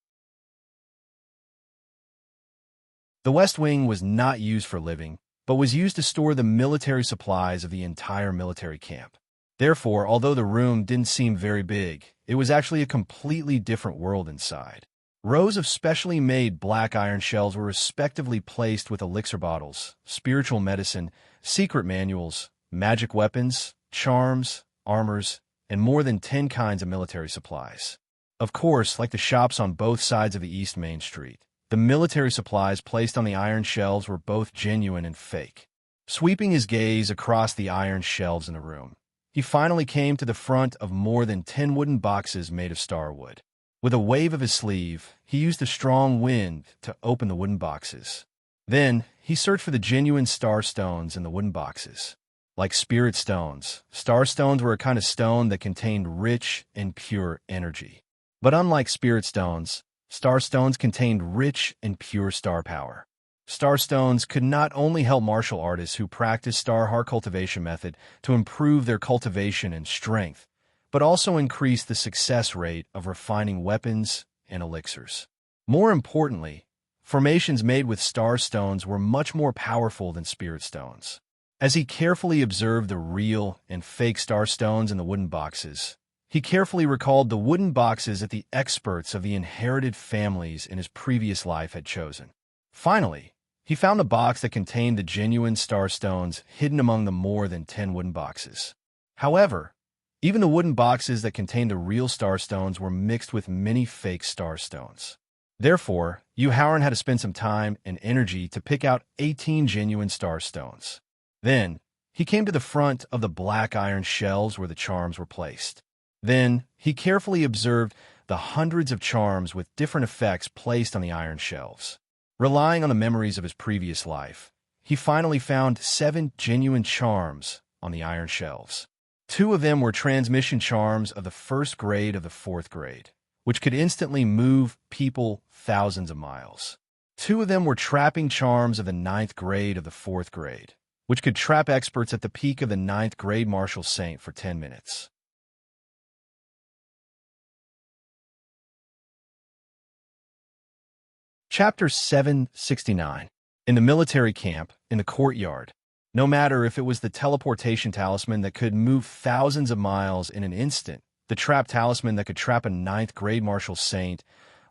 The West Wing was not used for living, but was used to store the military supplies of the entire military camp. Therefore, although the room didn't seem very big, it was actually a completely different world inside. Rows of specially made black iron shelves were respectively placed with elixir bottles, spiritual medicine, secret manuals, magic weapons, charms, armors, and more than 10 kinds of military supplies. Of course, like the shops on both sides of the East Main Street, the military supplies placed on the iron shelves were both genuine and fake. Sweeping his gaze across the iron shelves in the room, he finally came to the front of more than 10 wooden boxes made of starwood. With a wave of his sleeve, he used a strong wind to open the wooden boxes. Then, he searched for the genuine star stones in the wooden boxes. Like spirit stones, star stones were a kind of stone that contained rich and pure energy. But unlike spirit stones, star stones contained rich and pure star power. Star stones could not only help martial artists who practice star heart cultivation method to improve their cultivation and strength, but also increase the success rate of refining weapons and elixirs. More importantly, formations made with star stones were much more powerful than spirit stones. As he carefully observed the real and fake star stones in the wooden boxes, he carefully recalled the wooden boxes that the experts of the inherited families in his previous life had chosen. Finally, he found a box that contained the genuine star stones hidden among the more than 10 wooden boxes. However, even the wooden boxes that contained the real star stones were mixed with many fake star stones. Therefore, Howard had to spend some time and energy to pick out 18 genuine star stones. Then, he came to the front of the black iron shelves where the charms were placed. Then, he carefully observed the hundreds of charms with different effects placed on the iron shelves. Relying on the memories of his previous life, he finally found 7 genuine charms on the iron shelves. 2 of them were transmission charms of the 1st grade of the 4th grade, which could instantly move people thousands of miles. 2 of them were trapping charms of the 9th grade of the 4th grade, which could trap experts at the peak of the 9th grade martial saint for 10 minutes. Chapter 769. In the military camp, in the courtyard, no matter if it was the teleportation talisman that could move thousands of miles in an instant, the trap talisman that could trap a 9th grade martial saint,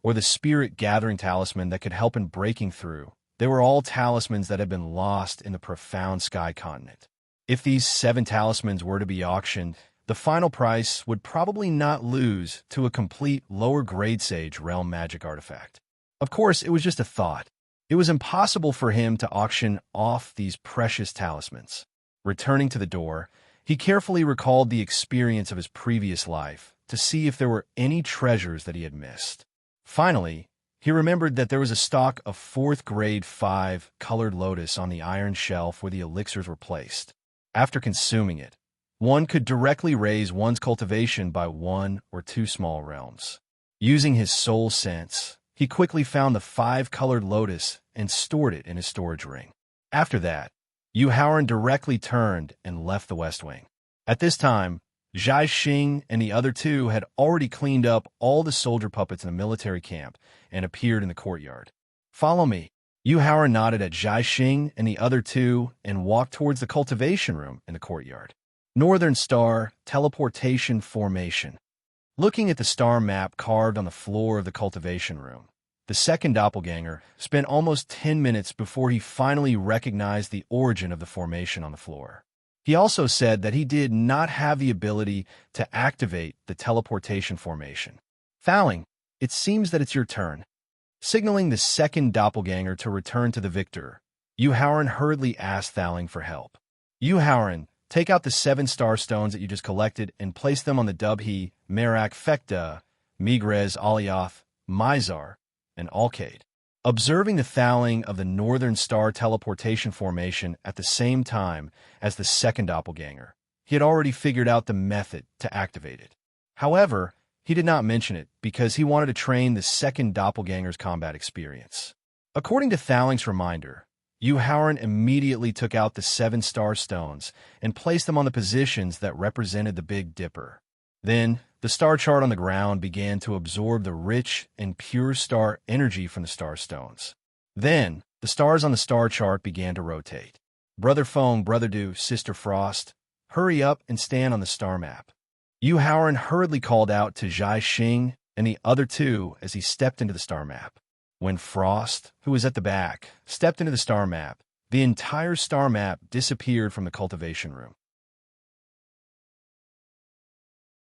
or the spirit gathering talisman that could help in breaking through, they were all talismans that had been lost in the profound sky continent. If these 7 talismans were to be auctioned, the final price would probably not lose to a complete lower grade sage realm magic artifact. Of course, it was just a thought. It was impossible for him to auction off these precious talismans. Returning to the door, he carefully recalled the experience of his previous life to see if there were any treasures that he had missed. Finally, he remembered that there was a stock of 4th grade 5 colored lotus on the iron shelf where the elixirs were placed. After consuming it, one could directly raise one's cultivation by 1 or 2 small realms. Using his soul sense, he quickly found the 5-colored lotus and stored it in his storage ring. After that, Howard directly turned and left the West Wing. At this time, Zhai Xing and the other 2 had already cleaned up all the soldier puppets in the military camp and appeared in the courtyard. "Follow me." Howard nodded at Zhai Xing and the other 2 and walked towards the cultivation room in the courtyard. Northern Star Teleportation Formation. Looking at the star map carved on the floor of the cultivation room, the second doppelganger spent almost 10 minutes before he finally recognized the origin of the formation on the floor. He also said that he did not have the ability to activate the teleportation formation. "Fouling, it seems that it's your turn." Signaling the second doppelganger to return to the victor, Howard hurriedly asked Fouling for help. "Howard, take out the 7 star stones that you just collected and place them on the Dubhi, Merak, Fekta, Migrez, Alioth, Mizar, and Alcade." Observing the fouling of the Northern Star teleportation formation at the same time as the second doppelganger, he had already figured out the method to activate it. However, he did not mention it because he wanted to train the second doppelganger's combat experience. According to Fouling's reminder, Howard immediately took out the 7 star stones and placed them on the positions that represented the Big Dipper. Then, the star chart on the ground began to absorb the rich and pure star energy from the star stones. Then, the stars on the star chart began to rotate. "Brother Foam, Brother Dew, Sister Frost, hurry up and stand on the star map." Howard hurriedly called out to Zhai Xing and the other 2 as he stepped into the star map. When Frost, who was at the back, stepped into the star map, the entire star map disappeared from the cultivation room.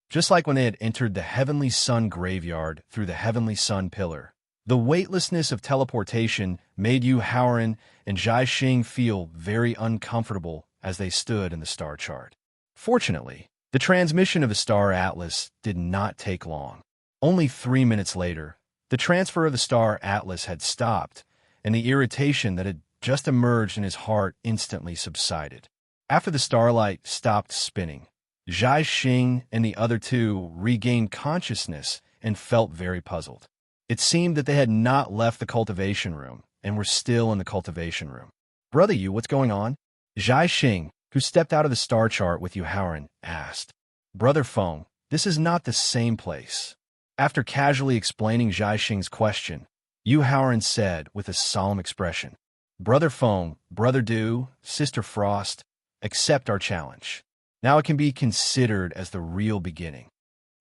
Just like when they had entered the Heavenly Sun graveyard through the Heavenly Sun pillar, the weightlessness of teleportation made Howard and Zhai Xing feel very uncomfortable as they stood in the star chart. Fortunately, the transmission of the star atlas did not take long. Only 3 minutes later, the transfer of the star atlas had stopped, and the irritation that had just emerged in his heart instantly subsided. After the starlight stopped spinning, Zhai Xing and the other 2 regained consciousness and felt very puzzled. It seemed that they had not left the cultivation room and were still in the cultivation room. "Brother what's going on?" Zhai Xing, who stepped out of the star chart with Howard, asked. "Brother Feng, this is not the same place." After casually explaining Zhai Xing's question, Yu Haoran said with a solemn expression. Brother Foam, Brother Dew, Sister Frost, accept our challenge. Now it can be considered as the real beginning.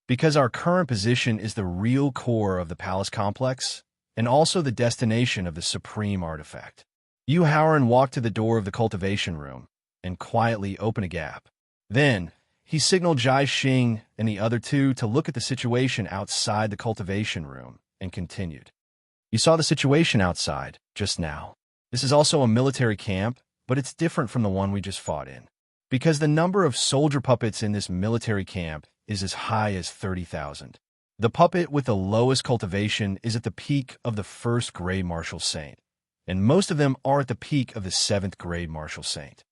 Because our current position is the real core of the palace complex, and also the destination of the supreme artifact. Yu Haoran walked to the door of the cultivation room and quietly opened a gap. Then, he signaled Zhai Xing and the other two to look at the situation outside the cultivation room and continued. You saw the situation outside just now. This is also a military camp, but it's different from the one we just fought in. Because the number of soldier puppets in this military camp is as high as 30,000. The puppet with the lowest cultivation is at the peak of the 1st grade Martial Saint, and most of them are at the peak of the 7th grade Martial Saint.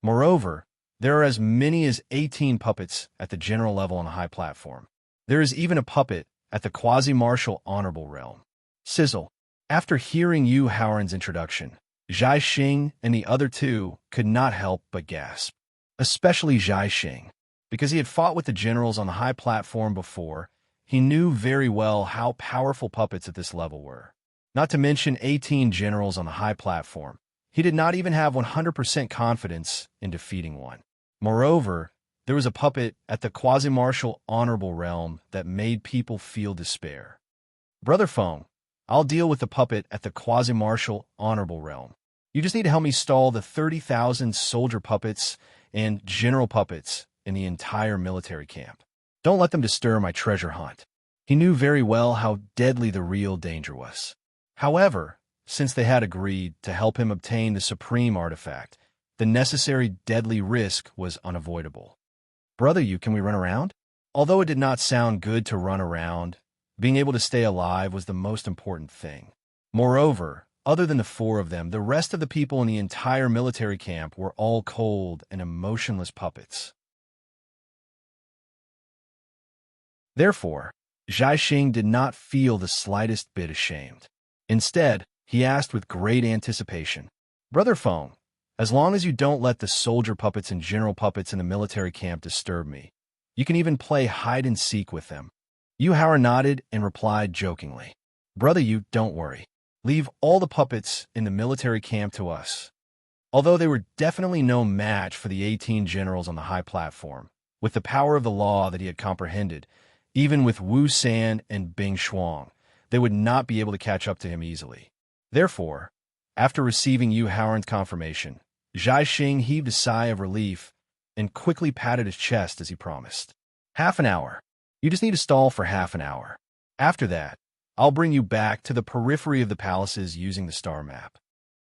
Moreover, there are as many as 18 puppets at the general level on the high platform. There is even a puppet at the quasi-martial honorable realm. Sizzle. After hearing Yu Haoran's introduction, Zhai Xing and the other two could not help but gasp. Especially Zhai Xing. Because he had fought with the generals on the high platform before, he knew very well how powerful puppets at this level were. Not to mention 18 generals on the high platform. He did not even have 100% confidence in defeating one. Moreover, there was a puppet at the quasi-martial honorable realm that made people feel despair. Brother Feng, I'll deal with the puppet at the quasi-martial honorable realm. You just need to help me stall the 30,000 soldier puppets and general puppets in the entire military camp. Don't let them disturb my treasure hunt. He knew very well how deadly the real danger was. However, since they had agreed to help him obtain the supreme artifact, the necessary deadly risk was unavoidable. Brother Yu, can we run around? Although it did not sound good to run around, being able to stay alive was the most important thing. Moreover, other than the four of them, the rest of the people in the entire military camp were all cold and emotionless puppets. Therefore, Zhai Xing did not feel the slightest bit ashamed. Instead, he asked with great anticipation, Brother Feng, as long as you don't let the soldier puppets and general puppets in the military camp disturb me, you can even play hide-and-seek with them. Yu Haoran nodded and replied jokingly, Brother Yu, don't worry. Leave all the puppets in the military camp to us. Although they were definitely no match for the 18 generals on the high platform, with the power of the law that he had comprehended, even with Wu San and Bing Shuang, they would not be able to catch up to him easily. Therefore, after receiving Yu Haoran's confirmation, Zhai Xing heaved a sigh of relief and quickly patted his chest as he promised. Half an hour. You just need to stall for half an hour. After that, I'll bring you back to the periphery of the palaces using the star map.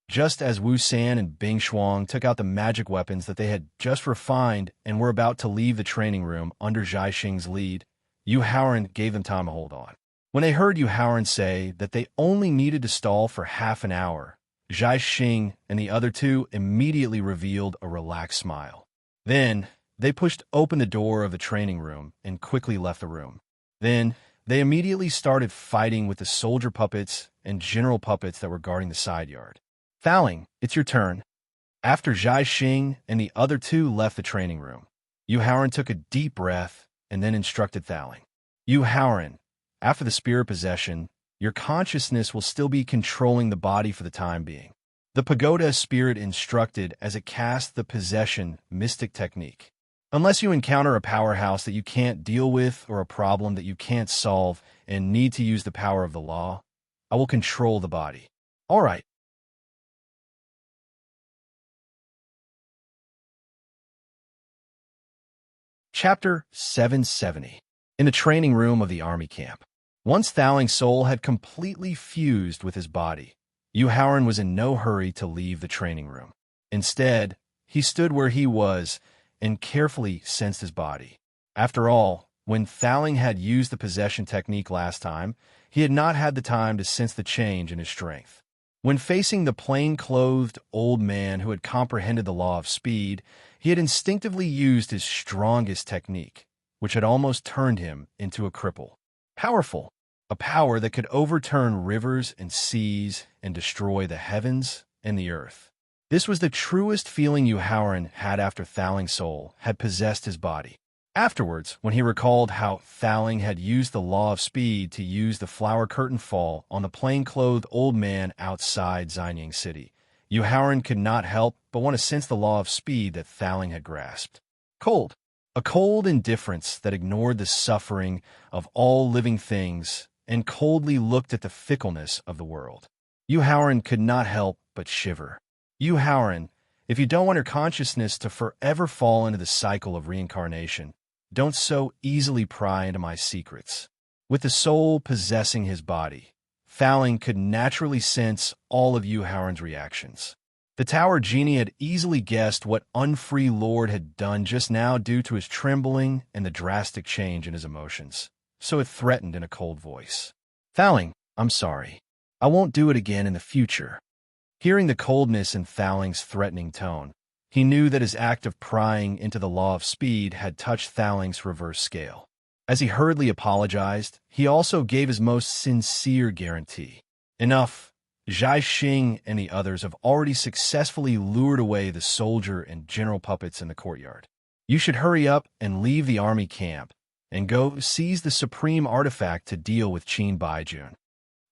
Just as Wu San and Bing Shuang took out the magic weapons that they had just refined and were about to leave the training room under Zhai Xing's lead, Yu Haoran gave them time to hold on. When they heard Yu Haoran say that they only needed to stall for half an hour, Zhai Xing and the other two immediately revealed a relaxed smile. Then, they pushed open the door of the training room and quickly left the room. Then, they immediately started fighting with the soldier puppets and general puppets that were guarding the side yard. Thowling, it's your turn. After Zhai Xing and the other two left the training room, Yu Haoran took a deep breath and then instructed Thowling. Yu Haoran, after the spirit possession, your consciousness will still be controlling the body for the time being. The pagoda spirit instructed as it cast the possession mystic technique. Unless you encounter a powerhouse that you can't deal with or a problem that you can't solve and need to use the power of the law, I will control the body. All right. Chapter 770. In the training room of the army camp. Once Thowling's soul had completely fused with his body, Yu Haoran was in no hurry to leave the training room. Instead, he stood where he was and carefully sensed his body. After all, when Thowling had used the possession technique last time, he had not had the time to sense the change in his strength. When facing the plain-clothed old man who had comprehended the law of speed, he had instinctively used his strongest technique, which had almost turned him into a cripple. Powerful, a power that could overturn rivers and seas and destroy the heavens and the earth. This was the truest feeling Yu Haoran had after Thowling's soul had possessed his body. Afterwards, when he recalled how Thaling had used the law of speed to use the flower curtain fall on the plain-clothed old man outside Xinying City, Yu Haoran could not help but want to sense the law of speed that Thaling had grasped. Cold. A cold indifference that ignored the suffering of all living things and coldly looked at the fickleness of the world. Yu Haoran could not help but shiver. Yu Haoran, if you don't want your consciousness to forever fall into the cycle of reincarnation, don't so easily pry into my secrets. With the soul possessing his body, Thaling could naturally sense all of Yu Haoran's reactions. The Tower Genie had easily guessed what Unfree Lord had done just now due to his trembling and the drastic change in his emotions, so it threatened in a cold voice. Thaling, I'm sorry. I won't do it again in the future. Hearing the coldness in Thaling's threatening tone, he knew that his act of prying into the law of speed had touched Thaling's reverse scale. As he hurriedly apologized, he also gave his most sincere guarantee. Enough. Zhai Xing and the others have already successfully lured away the soldier and general puppets in the courtyard. You should hurry up and leave the army camp and go seize the supreme artifact to deal with Qin Baijun.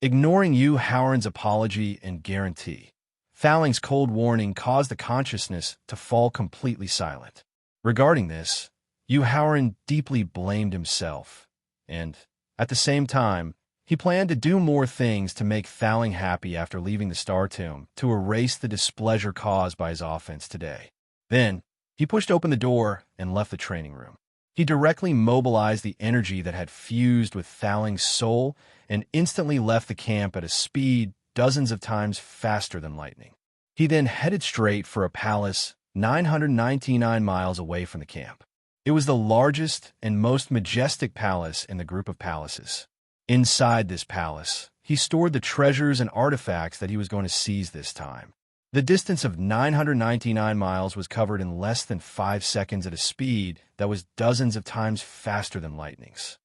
Ignoring Yu Haoran's apology and guarantee, Thaling's cold warning caused the consciousness to fall completely silent. Regarding this, Yu Haoran deeply blamed himself, and, at the same time, he planned to do more things to make Thaling happy after leaving the Star Tomb to erase the displeasure caused by his offense today. Then, he pushed open the door and left the training room. He directly mobilized the energy that had fused with Thaling's soul and instantly left the camp at a speed dozens of times faster than lightning. He then headed straight for a palace 999 miles away from the camp. It was the largest and most majestic palace in the group of palaces. Inside this palace, he stored the treasures and artifacts that he was going to seize this time. The distance of 999 miles was covered in less than 5 seconds at a speed that was dozens of times faster than lightning's.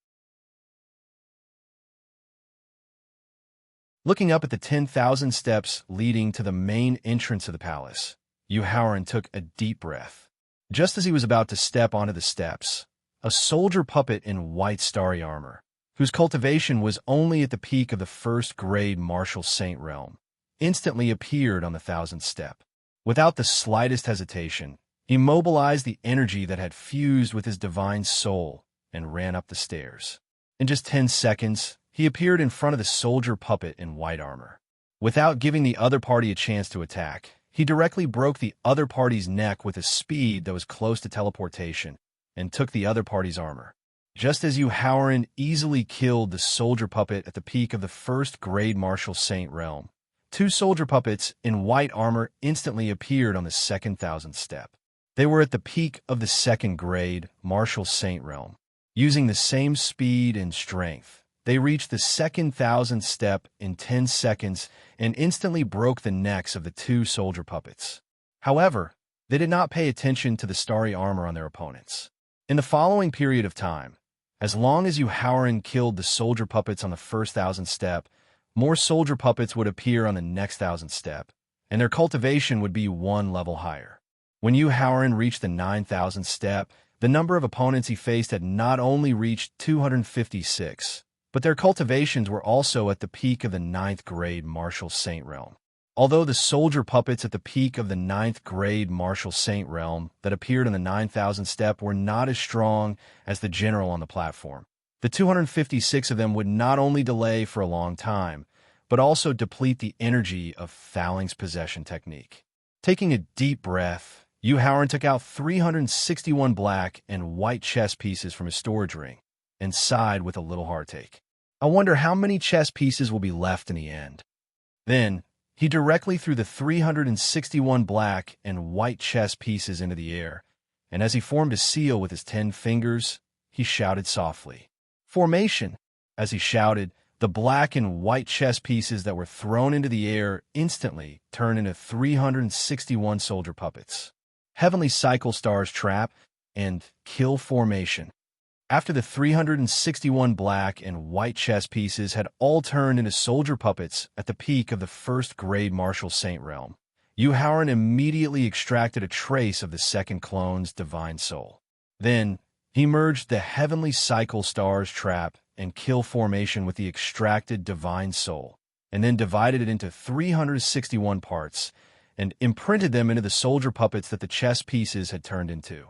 Looking up at the 10,000 steps leading to the main entrance of the palace, Yu Haoran took a deep breath. Just as he was about to step onto the steps, a soldier puppet in white starry armor, whose cultivation was only at the peak of the first-grade martial saint realm, instantly appeared on the 1,000th step. Without the slightest hesitation, he mobilized the energy that had fused with his divine soul and ran up the stairs. In just 10 seconds, he appeared in front of the soldier puppet in white armor. Without giving the other party a chance to attack, he directly broke the other party's neck with a speed that was close to teleportation and took the other party's armor. Just as Yu Haoran easily killed the soldier puppet at the peak of the first-grade martial saint realm, 2 soldier puppets in white armor instantly appeared on the second 1,000th step. They were at the peak of the second-grade martial saint realm. Using the same speed and strength, they reached the second 1,000th step in 10 seconds and instantly broke the necks of the 2 soldier puppets. However, they did not pay attention to the starry armor on their opponents. In the following period of time, as long as Yu Haoran killed the soldier puppets on the first 1,000th step, more soldier puppets would appear on the next 1,000th step, and their cultivation would be 1 level higher. When Yu Haoran reached the 9,000th step, the number of opponents he faced had not only reached 256, but their cultivations were also at the peak of the 9th-grade martial saint realm. Although the soldier puppets at the peak of the 9th-grade martial saint realm that appeared on the 9,000th step were not as strong as the general on the platform, the 256 of them would not only delay for a long time, but also deplete the energy of Thaling's possession technique. Taking a deep breath, Yu Haoran took out 361 black and white chess pieces from his storage ring and sighed with a little heartache. I wonder how many chess pieces will be left in the end. Then, he directly threw the 361 black and white chess pieces into the air, and as he formed a seal with his 10 fingers, he shouted softly, "Formation!" As he shouted, the black and white chess pieces that were thrown into the air instantly turned into 361 soldier puppets. Heavenly Cycle Star's Trap and Kill Formation. After the 361 black and white chess pieces had all turned into soldier puppets at the peak of the first-grade martial saint realm, Yu Haoran immediately extracted a trace of the second clone's divine soul. Then, He merged the heavenly cycle star's trap and kill formation with the extracted divine soul, and then divided it into 361 parts and imprinted them into the soldier puppets that the chess pieces had turned into.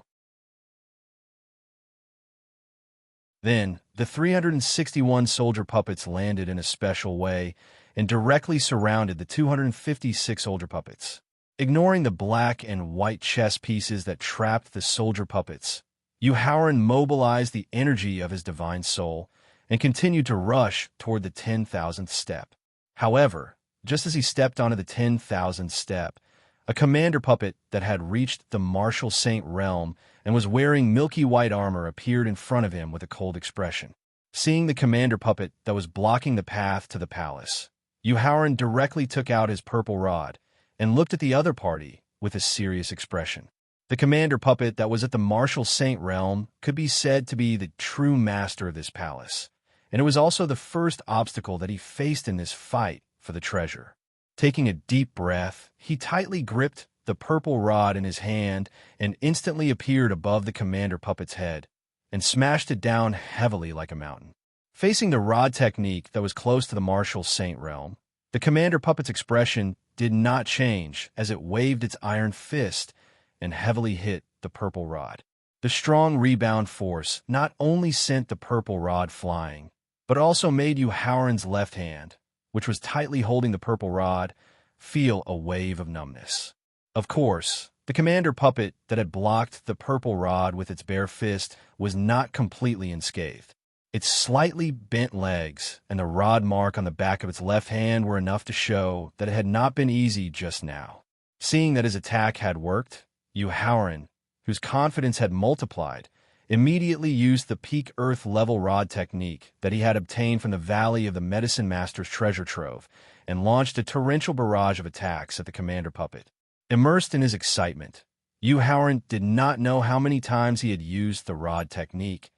Then, the 361 soldier puppets landed in a special way and directly surrounded the 256 soldier puppets. Ignoring the black and white chess pieces that trapped the soldier puppets, Yuhauran mobilized the energy of his divine soul and continued to rush toward the 10,000th step. However, just as he stepped onto the 10,000th step, a commander puppet that had reached the martial saint realm and was wearing milky white armor appeared in front of him with a cold expression. Seeing the commander puppet that was blocking the path to the palace, Yuhauran directly took out his purple rod and looked at the other party with a serious expression. The commander puppet that was at the martial saint realm could be said to be the true master of this palace, and it was also the first obstacle that he faced in this fight for the treasure. Taking a deep breath, he tightly gripped the purple rod in his hand and instantly appeared above the commander puppet's head and smashed it down heavily like a mountain. Facing the rod technique that was close to the martial saint realm, the commander puppet's expression did not change as it waved its iron fist and heavily hit the purple rod. The strong rebound force not only sent the purple rod flying, but also made Yuhauran's left hand, which was tightly holding the purple rod, feel a wave of numbness. Of course, the commander puppet that had blocked the purple rod with its bare fist was not completely unscathed. Its slightly bent legs and the rod mark on the back of its left hand were enough to show that it had not been easy just now. Seeing that his attack had worked, Yuhauran, whose confidence had multiplied, immediately used the peak earth level rod technique that he had obtained from the Valley of the Medicine Master's treasure trove and launched a torrential barrage of attacks at the commander puppet. Immersed in his excitement, Yuhauran did not know how many times he had used the rod technique,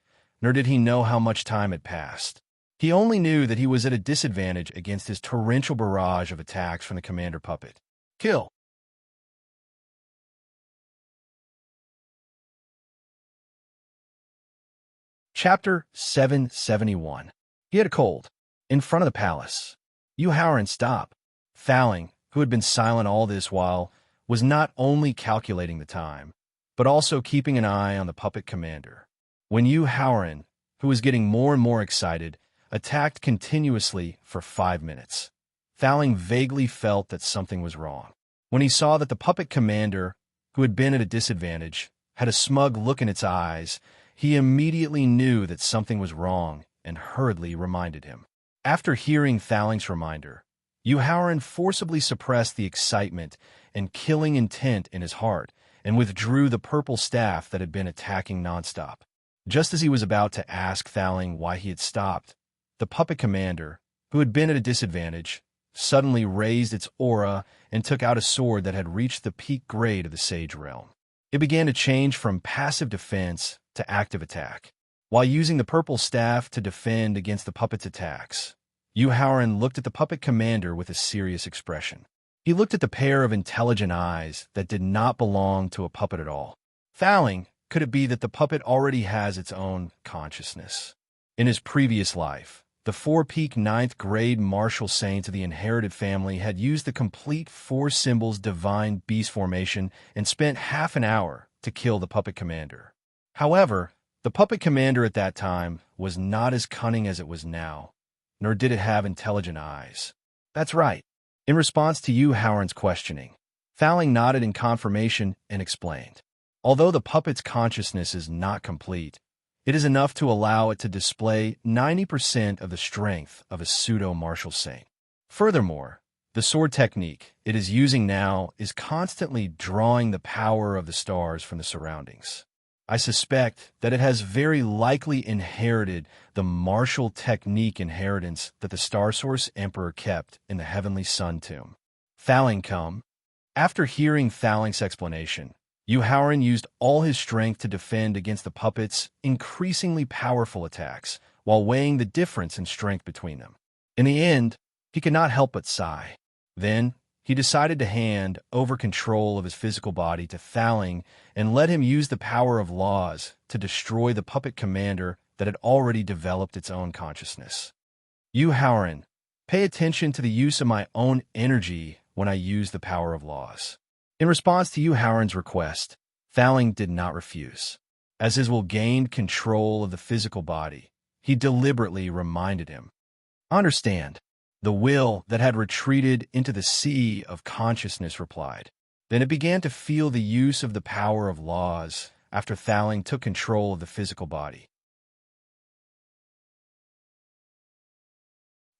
nor did he know how much time had passed. He only knew that he was at a disadvantage against his torrential barrage of attacks from the commander puppet. Kill. Chapter 771. He had a cold. In front of the palace. Yuhauran stopped. Thowling, who had been silent all this while, was not only calculating the time, but also keeping an eye on the puppet commander. When Yuhauran, who was getting more and more excited, attacked continuously for 5 minutes, Thowling vaguely felt that something was wrong. When he saw that the puppet commander, who had been at a disadvantage, had a smug look in its eyes, he immediately knew that something was wrong and hurriedly reminded him. After hearing Thowling's reminder, Yuhauran forcibly suppressed the excitement and killing intent in his heart and withdrew the purple staff that had been attacking nonstop. Just as he was about to ask Thowling why he had stopped, the puppet commander, who had been at a disadvantage, suddenly raised its aura and took out a sword that had reached the peak grade of the Sage Realm. It began to change from passive defense to active attack. While using the purple staff to defend against the puppet's attacks, Yuhauran looked at the puppet commander with a serious expression. He looked at the pair of intelligent eyes that did not belong to a puppet at all. Thowling, could it be that the puppet already has its own consciousness? In his previous life, the 4-peak 9th grade martial saint of the inherited family had used the complete 4 symbols divine beast formation and spent half an hour to kill the puppet commander. However, the puppet commander at that time was not as cunning as it was now, nor did it have intelligent eyes. That's right. In response to Yuhauran's questioning, Thowling nodded in confirmation and explained. Although the puppet's consciousness is not complete, it is enough to allow it to display 90% of the strength of a pseudo-martial saint. Furthermore, the sword technique it is using now is constantly drawing the power of the stars from the surroundings. I suspect that it has very likely inherited the martial technique inheritance that the Star Source Emperor kept in the Heavenly Sun tomb. Thowling come. After hearing Thowling's explanation, Yuhauran used all his strength to defend against the puppet's increasingly powerful attacks, while weighing the difference in strength between them. In the end, he could not help but sigh. Then, he decided to hand over control of his physical body to Thaling and let him use the power of laws to destroy the puppet commander that had already developed its own consciousness. You, Howren, pay attention to the use of my own energy when I use the power of laws. In response to you, Howren's request, Thaling did not refuse. As his will gained control of the physical body, he deliberately reminded him. Understand, the will that had retreated into the sea of consciousness replied. Then it began to feel the use of the power of laws after Thaling took control of the physical body.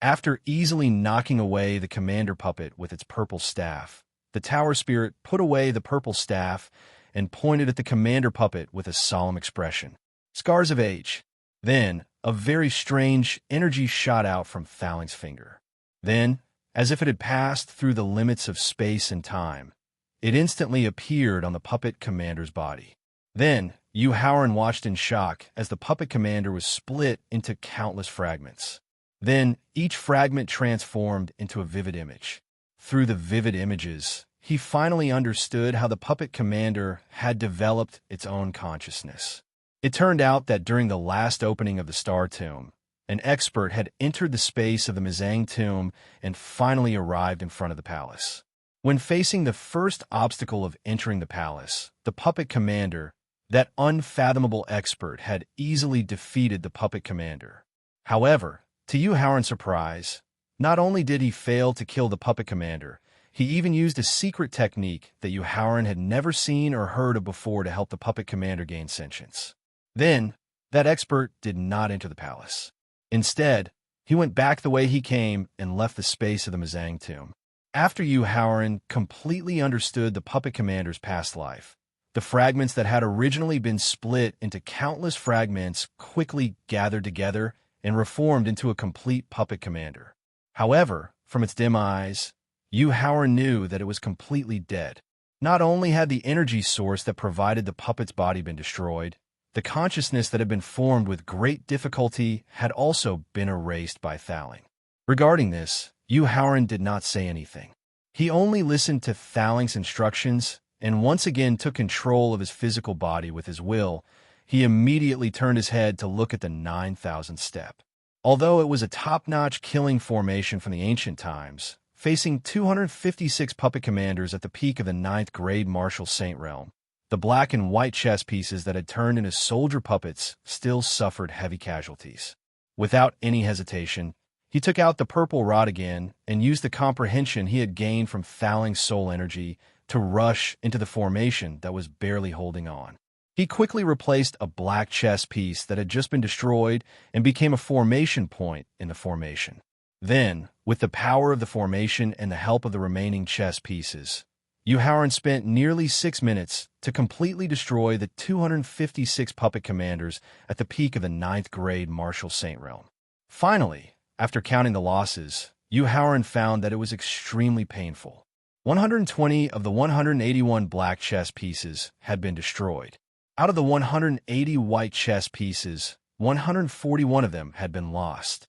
After easily knocking away the commander puppet with its purple staff, the tower spirit put away the purple staff and pointed at the commander puppet with a solemn expression. Scars of age. Then, a very strange energy shot out from Thaling's finger. Then, as if it had passed through the limits of space and time, it instantly appeared on the puppet commander's body. Then, Yu Howren watched in shock as the puppet commander was split into countless fragments. Then, each fragment transformed into a vivid image. Through the vivid images, he finally understood how the puppet commander had developed its own consciousness. It turned out that during the last opening of the Star Tomb, an expert had entered the space of the Mizang tomb and finally arrived in front of the palace. When facing the first obstacle of entering the palace, the puppet commander, that unfathomable expert, had easily defeated the puppet commander. However, to Yu Howren's surprise, not only did he fail to kill the puppet commander, he even used a secret technique that Yu Howren had never seen or heard of before to help the puppet commander gain sentience. Then, that expert did not enter the palace. Instead, he went back the way he came and left the space of the Mizang tomb. After Yu Howren completely understood the puppet commander's past life, the fragments that had originally been split into countless fragments quickly gathered together and reformed into a complete puppet commander. However, from its dim eyes, Yu Howren knew that it was completely dead. Not only had the energy source that provided the puppet's body been destroyed, the consciousness that had been formed with great difficulty had also been erased by Thaling. Regarding this, Yu Howren did not say anything. He only listened to Thaling's instructions and once again took control of his physical body with his will. He immediately turned his head to look at the 9,000th step. Although it was a top-notch killing formation from the ancient times, facing 256 puppet commanders at the peak of the 9th grade martial saint realm, the black and white chess pieces that had turned into soldier puppets still suffered heavy casualties. Without any hesitation, he took out the purple rod again and used the comprehension he had gained from Thaling's soul energy to rush into the formation that was barely holding on. He quickly replaced a black chess piece that had just been destroyed and became a formation point in the formation. Then, with the power of the formation and the help of the remaining chess pieces, Yu Howren spent nearly 6 minutes to completely destroy the 256 puppet commanders at the peak of the 9th grade martial saint realm. Finally, after counting the losses, Yu Howren found that it was extremely painful. 120 of the 181 black chess pieces had been destroyed. Out of the 180 white chess pieces, 141 of them had been lost.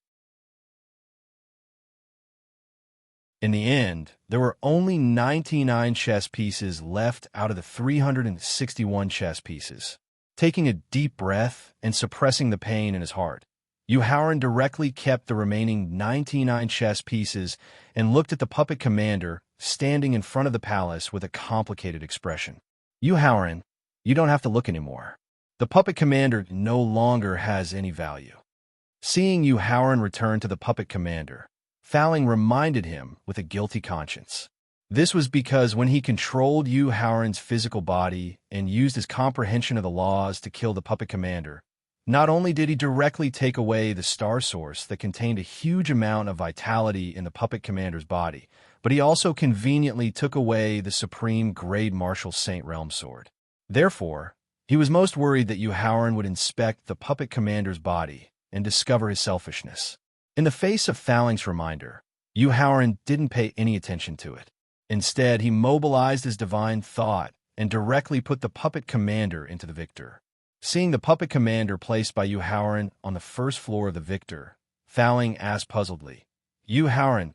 In the end, there were only 99 chess pieces left out of the 361 chess pieces. Taking a deep breath and suppressing the pain in his heart, Yu Howren directly kept the remaining 99 chess pieces and looked at the puppet commander standing in front of the palace with a complicated expression. Yu Howren, you don't have to look anymore. The puppet commander no longer has any value. Seeing Yu Howren return to the puppet commander, Thaling reminded him with a guilty conscience. This was because when he controlled Yu Howren's physical body and used his comprehension of the laws to kill the puppet commander, not only did he directly take away the star source that contained a huge amount of vitality in the puppet commander's body, but he also conveniently took away the supreme grade martial saint realm sword. Therefore, he was most worried that Yu Howren would inspect the puppet commander's body and discover his selfishness. In the face of Thaling's reminder, Yu Howren didn't pay any attention to it. Instead, he mobilized his divine thought and directly put the puppet commander into the victor. Seeing the puppet commander placed by Yu Howren on the first floor of the victor, Thaling asked puzzledly, Yu Howren,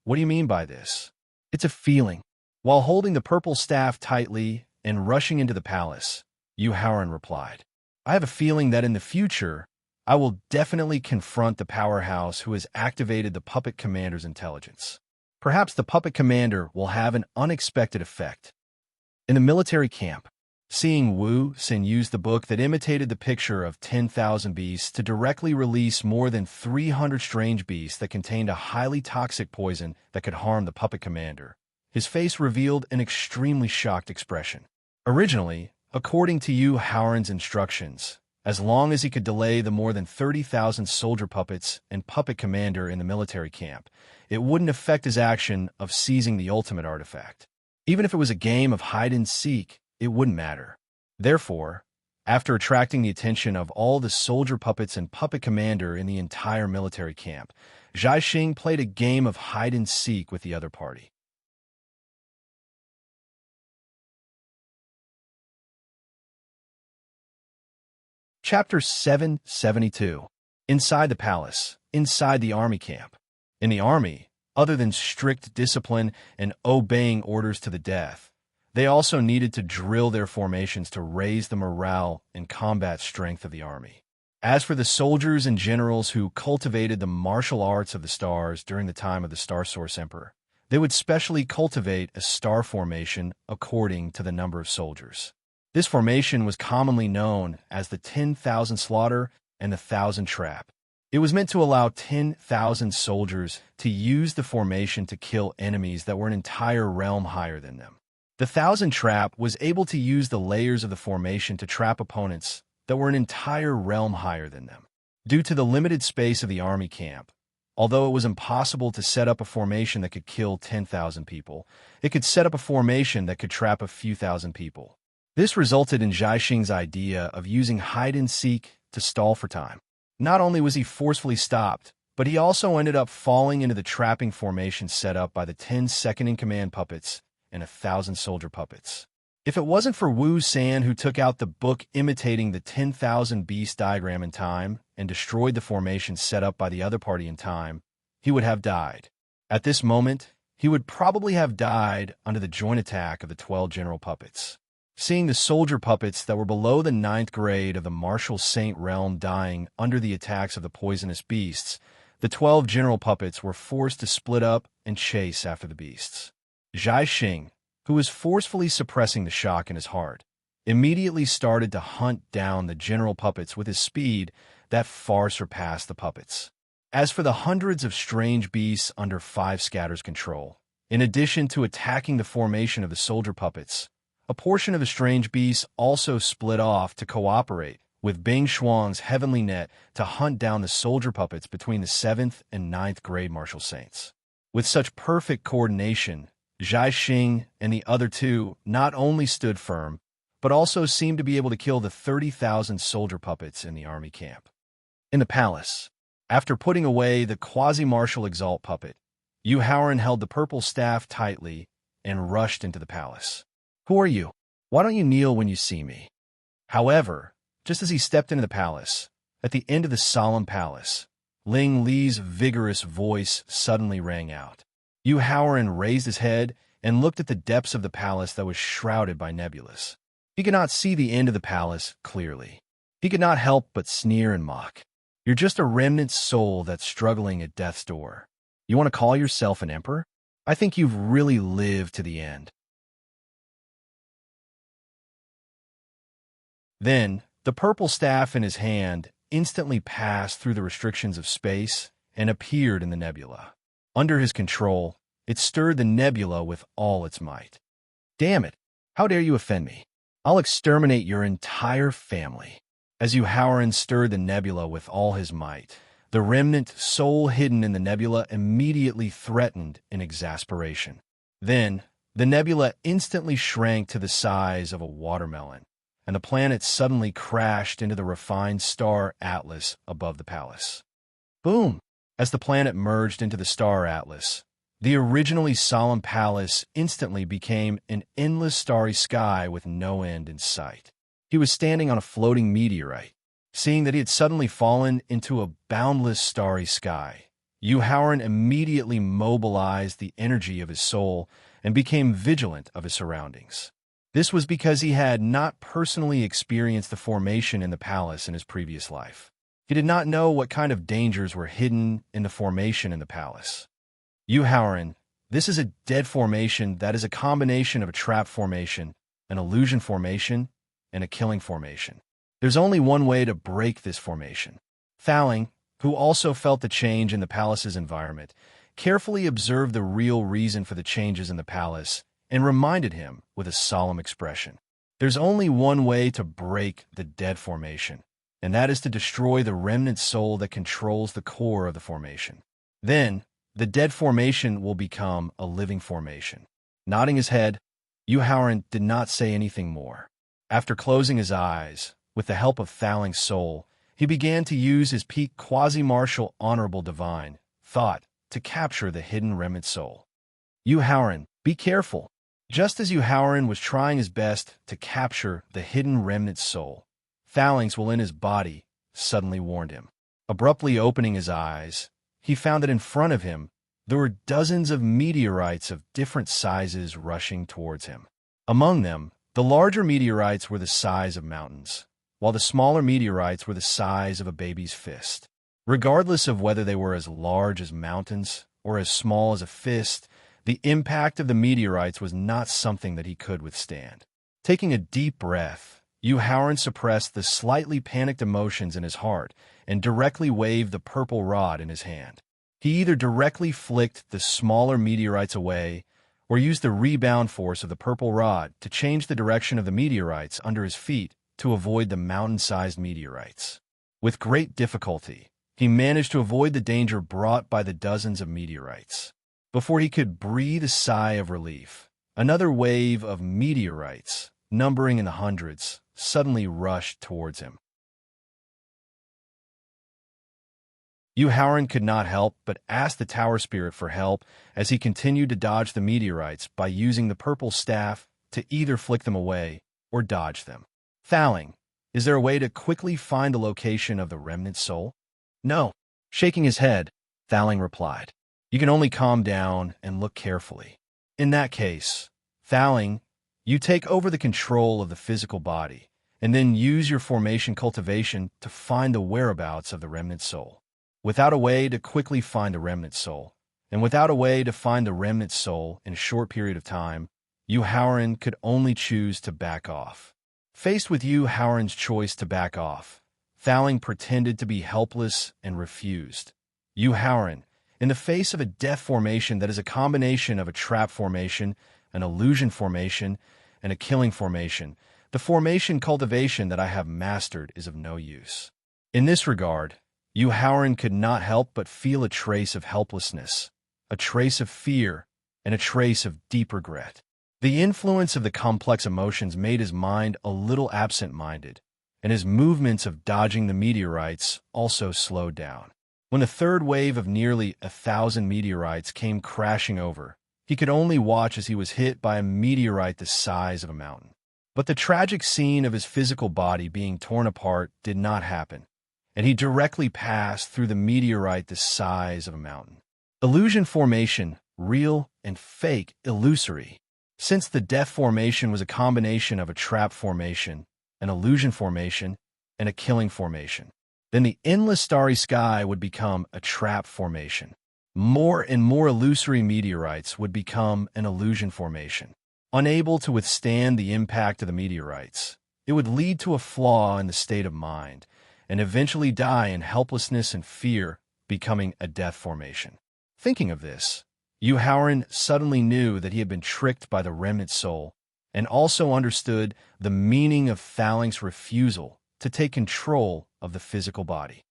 what do you mean by this? It's a feeling. While holding the purple staff tightly and rushing into the palace, Howard replied, I have a feeling that in the future, I will definitely confront the powerhouse who has activated the puppet commander's intelligence. Perhaps the puppet commander will have an unexpected effect. In the military camp, seeing Wu Xin use the book that imitated the picture of 10,000 beasts to directly release more than 300 strange beasts that contained a highly toxic poison that could harm the puppet commander, his face revealed an extremely shocked expression. Originally, according to Howard's instructions, as long as he could delay the more than 30,000 soldier puppets and puppet commander in the military camp, it wouldn't affect his action of seizing the ultimate artifact. Even if it was a game of hide-and-seek, it wouldn't matter. Therefore, after attracting the attention of all the soldier puppets and puppet commander in the entire military camp, Zhai Xing played a game of hide-and-seek with the other party. Chapter 772. Inside the palace, inside the army camp. In the army, other than strict discipline and obeying orders to the death, they also needed to drill their formations to raise the morale and combat strength of the army. As for the soldiers and generals who cultivated the martial arts of the stars during the time of the Star Source Emperor, they would specially cultivate a star formation according to the number of soldiers. This formation was commonly known as the 10,000 slaughter and the 1,000 trap. It was meant to allow 10,000 soldiers to use the formation to kill enemies that were an entire realm higher than them. The 1,000 trap was able to use the layers of the formation to trap opponents that were an entire realm higher than them. Due to the limited space of the army camp, although it was impossible to set up a formation that could kill 10,000 people, it could set up a formation that could trap a few thousand people. This resulted in Zhai Xing's idea of using hide-and-seek to stall for time. Not only was he forcefully stopped, but he also ended up falling into the trapping formation set up by the 10 second-in-command puppets and 1,000 soldier puppets. If it wasn't for Wu San, who took out the book imitating the 10,000 beast diagram in time and destroyed the formation set up by the other party in time, he would have died. At this moment, he would probably have died under the joint attack of the 12 general puppets. Seeing the soldier puppets that were below the 9th grade of the martial saint realm dying under the attacks of the poisonous beasts, the 12 general puppets were forced to split up and chase after the beasts. Zhai Xing, who was forcefully suppressing the shock in his heart, immediately started to hunt down the general puppets with his speed that far surpassed the puppets. As for the hundreds of strange beasts under 5 Scatter's control, in addition to attacking the formation of the soldier puppets, a portion of the strange beasts also split off to cooperate with Bing Shuang's heavenly net to hunt down the soldier puppets between the 7th and 9th grade martial saints. With such perfect coordination, Zhai Xing and the other two not only stood firm, but also seemed to be able to kill the 30,000 soldier puppets in the army camp. In the palace, after putting away the quasi-martial exalt puppet, Howard held the purple staff tightly and rushed into the palace. Who are you? Why don't you kneel when you see me? However, just as he stepped into the palace, at the end of the solemn palace, Ling Li's vigorous voice suddenly rang out. Howard raised his head and looked at the depths of the palace that was shrouded by nebulas. He could not see the end of the palace clearly. He could not help but sneer and mock. You're just a remnant soul that's struggling at death's door. You want to call yourself an emperor? I think you've really lived to the end. Then, the purple staff in his hand instantly passed through the restrictions of space and appeared in the nebula. Under his control, it stirred the nebula with all its might. Damn it! How dare you offend me? I'll exterminate your entire family. As Howard stirred the nebula with all his might, the remnant soul hidden in the nebula immediately threatened in exasperation. Then, the nebula instantly shrank to the size of a watermelon, and the planet suddenly crashed into the refined star atlas above the palace. Boom! As the planet merged into the star atlas, the originally solemn palace instantly became an endless starry sky with no end in sight. He was standing on a floating meteorite. Seeing that he had suddenly fallen into a boundless starry sky, Yuhauran immediately mobilized the energy of his soul and became vigilant of his surroundings. This was because he had not personally experienced the formation in the palace in his previous life. He did not know what kind of dangers were hidden in the formation in the palace. Yuhauran, this is a dead formation that is a combination of a trap formation, an illusion formation, and a killing formation. There's only one way to break this formation. Thaling, who also felt the change in the palace's environment, carefully observed the real reason for the changes in the palace and reminded him with a solemn expression. There's only one way to break the dead formation, and that is to destroy the remnant soul that controls the core of the formation. Then, the dead formation will become a living formation. Nodding his head, Yuhauran did not say anything more. After closing his eyes, with the help of Thaling's soul, he began to use his peak quasi-martial honorable divine thought to capture the hidden remnant soul. Yuhauran, be careful. Just as Yuhauran was trying his best to capture the hidden remnant soul, Thaling's within his body suddenly warned him. Abruptly opening his eyes, he found that in front of him there were dozens of meteorites of different sizes rushing towards him. Among them, the larger meteorites were the size of mountains, while the smaller meteorites were the size of a baby's fist. Regardless of whether they were as large as mountains or as small as a fist, the impact of the meteorites was not something that he could withstand. Taking a deep breath, Yuhauran suppressed the slightly panicked emotions in his heart and directly waved the purple rod in his hand. He either directly flicked the smaller meteorites away or used the rebound force of the purple rod to change the direction of the meteorites under his feet to avoid the mountain-sized meteorites. With great difficulty, he managed to avoid the danger brought by the dozens of meteorites. Before he could breathe a sigh of relief, another wave of meteorites, numbering in the hundreds, suddenly rushed towards him. Yuhauran could not help but ask the tower spirit for help as he continued to dodge the meteorites by using the purple staff to either flick them away or dodge them. Thaling, is there a way to quickly find the location of the remnant soul? No. Shaking his head, Thaling replied. You can only calm down and look carefully. In that case, Thaling, you take over the control of the physical body and then use your formation cultivation to find the whereabouts of the remnant soul. Without a way to quickly find the remnant soul, and without a way to find the remnant soul in a short period of time, Yuhauran could only choose to back off. Faced with Yuhauran's choice to back off, Thaling pretended to be helpless and refused. Yuhauran, in the face of a death formation that is a combination of a trap formation, an illusion formation, and a killing formation, the formation cultivation that I have mastered is of no use. In this regard, Yuhauran could not help but feel a trace of helplessness, a trace of fear, and a trace of deep regret. The influence of the complex emotions made his mind a little absent-minded, and his movements of dodging the meteorites also slowed down. When the third wave of nearly 1,000 meteorites came crashing over, he could only watch as he was hit by a meteorite the size of a mountain. But the tragic scene of his physical body being torn apart did not happen, and he directly passed through the meteorite the size of a mountain. Illusion formation, real and fake, illusory. Since the death formation was a combination of a trap formation, an illusion formation, and a killing formation, then the endless starry sky would become a trap formation. More and more illusory meteorites would become an illusion formation. Unable to withstand the impact of the meteorites, it would lead to a flaw in the state of mind, and eventually die in helplessness and fear, becoming a death formation. Thinking of this, Yuhauran suddenly knew that he had been tricked by the remnant soul, and also understood the meaning of Thaling's refusal to take control of the physical body.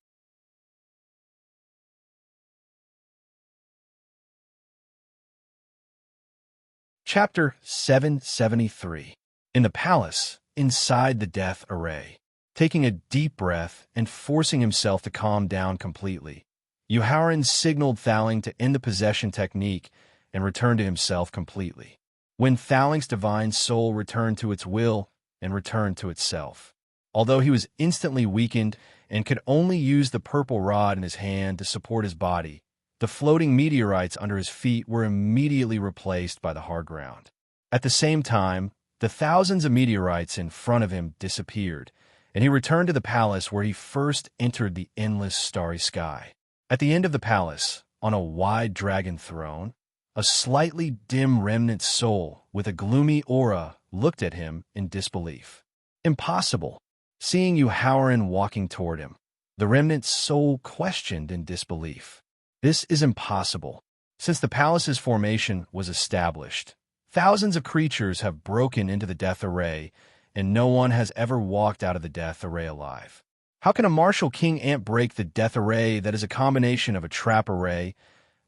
Chapter 773. In the palace, inside the death array. Taking a deep breath and forcing himself to calm down completely, Yuhauran signaled Thaling to end the possession technique and return to himself completely. When Thaling's divine soul returned to its will and returned to itself, although he was instantly weakened and could only use the purple rod in his hand to support his body, The floating meteorites under his feet were immediately replaced by the hard ground. At the same time, the thousands of meteorites in front of him disappeared, and he returned to the palace where he first entered the endless starry sky. At the end of the palace, on a wide dragon throne, a slightly dim remnant soul with a gloomy aura looked at him in disbelief. Impossible. Seeing Howren walking toward him, the remnant soul questioned in disbelief. This is impossible. Since the palace's formation was established, thousands of creatures have broken into the death array, and no one has ever walked out of the death array alive. How can a martial king ant break the death array that is a combination of a trap array,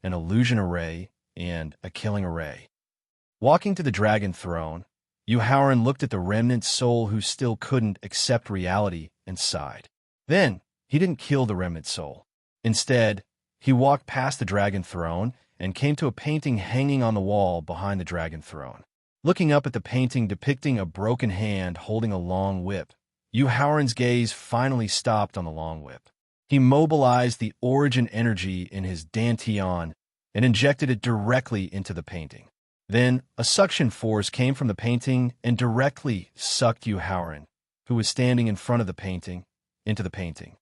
an illusion array, and a killing array? Walking to the dragon throne, Howren looked at the remnant soul who still couldn't accept reality and sighed. Then, he didn't kill the remnant soul. Instead, he walked past the dragon throne and came to a painting hanging on the wall behind the dragon throne. Looking up at the painting depicting a broken hand holding a long whip, Howren's gaze finally stopped on the long whip. He mobilized the origin energy in his dantian and injected it directly into the painting. Then, a suction force came from the painting and directly sucked Howren, who was standing in front of the painting, into the painting.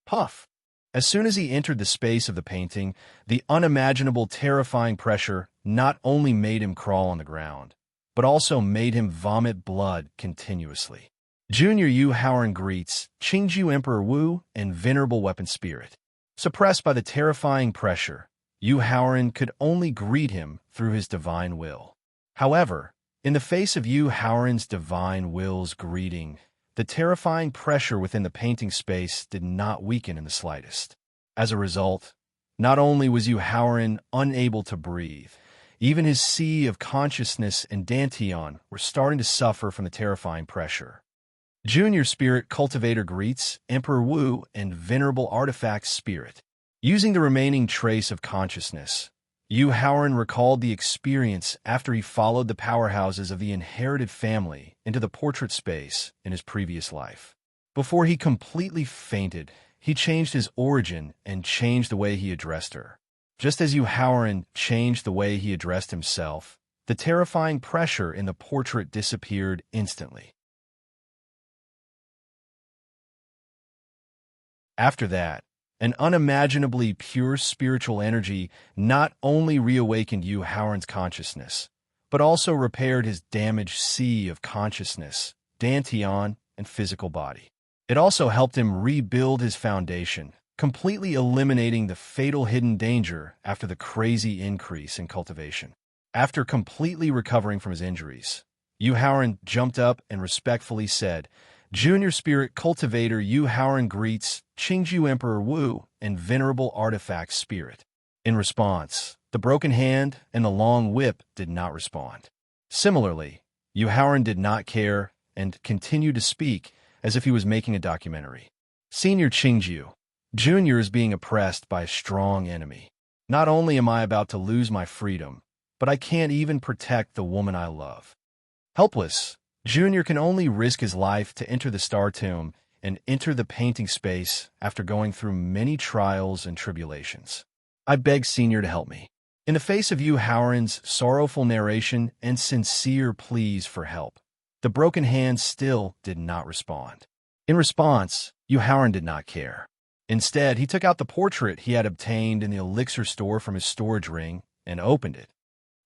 Puff! As soon as he entered the space of the painting, the unimaginable terrifying pressure not only made him crawl on the ground, but also made him vomit blood continuously. Junior Howren greets Qingju Emperor Wu and Venerable Weapon Spirit. Suppressed by the terrifying pressure, Howren could only greet him through his divine will. However, in the face of Howren's divine will's greeting, the terrifying pressure within the painting space did not weaken in the slightest. As a result, not only was Howren unable to breathe, even his sea of consciousness and dantian were starting to suffer from the terrifying pressure. Junior Spirit Cultivator greets Emperor Wu and Venerable Artifact Spirit. Using the remaining trace of consciousness, Howren recalled the experience after he followed the powerhouses of the inherited family into the portrait space in his previous life. Before he completely fainted, he changed his origin and changed the way he addressed her. Just as Howren changed the way he addressed himself, the terrifying pressure in the portrait disappeared instantly. After that, an unimaginably pure spiritual energy not only reawakened Howren's consciousness, but also repaired his damaged sea of consciousness, dantian, and physical body. It also helped him rebuild his foundation, completely eliminating the fatal hidden danger after the crazy increase in cultivation. After completely recovering from his injuries, Howren jumped up and respectfully said, Junior Spirit Cultivator Howren greets Qingju Emperor Wu and Venerable Artifact Spirit. In response, the broken hand and the long whip did not respond. Similarly, Howren did not care and continued to speak as if he was making a documentary. Senior Qingju, Junior is being oppressed by a strong enemy. Not only am I about to lose my freedom, but I can't even protect the woman I love. Helpless, Junior can only risk his life to enter the Star Tomb and enter the painting space after going through many trials and tribulations. I beg Senior to help me. In the face of Howren's sorrowful narration and sincere pleas for help, the broken hand still did not respond. In response, Howren did not care. Instead, he took out the portrait he had obtained in the elixir store from his storage ring and opened it.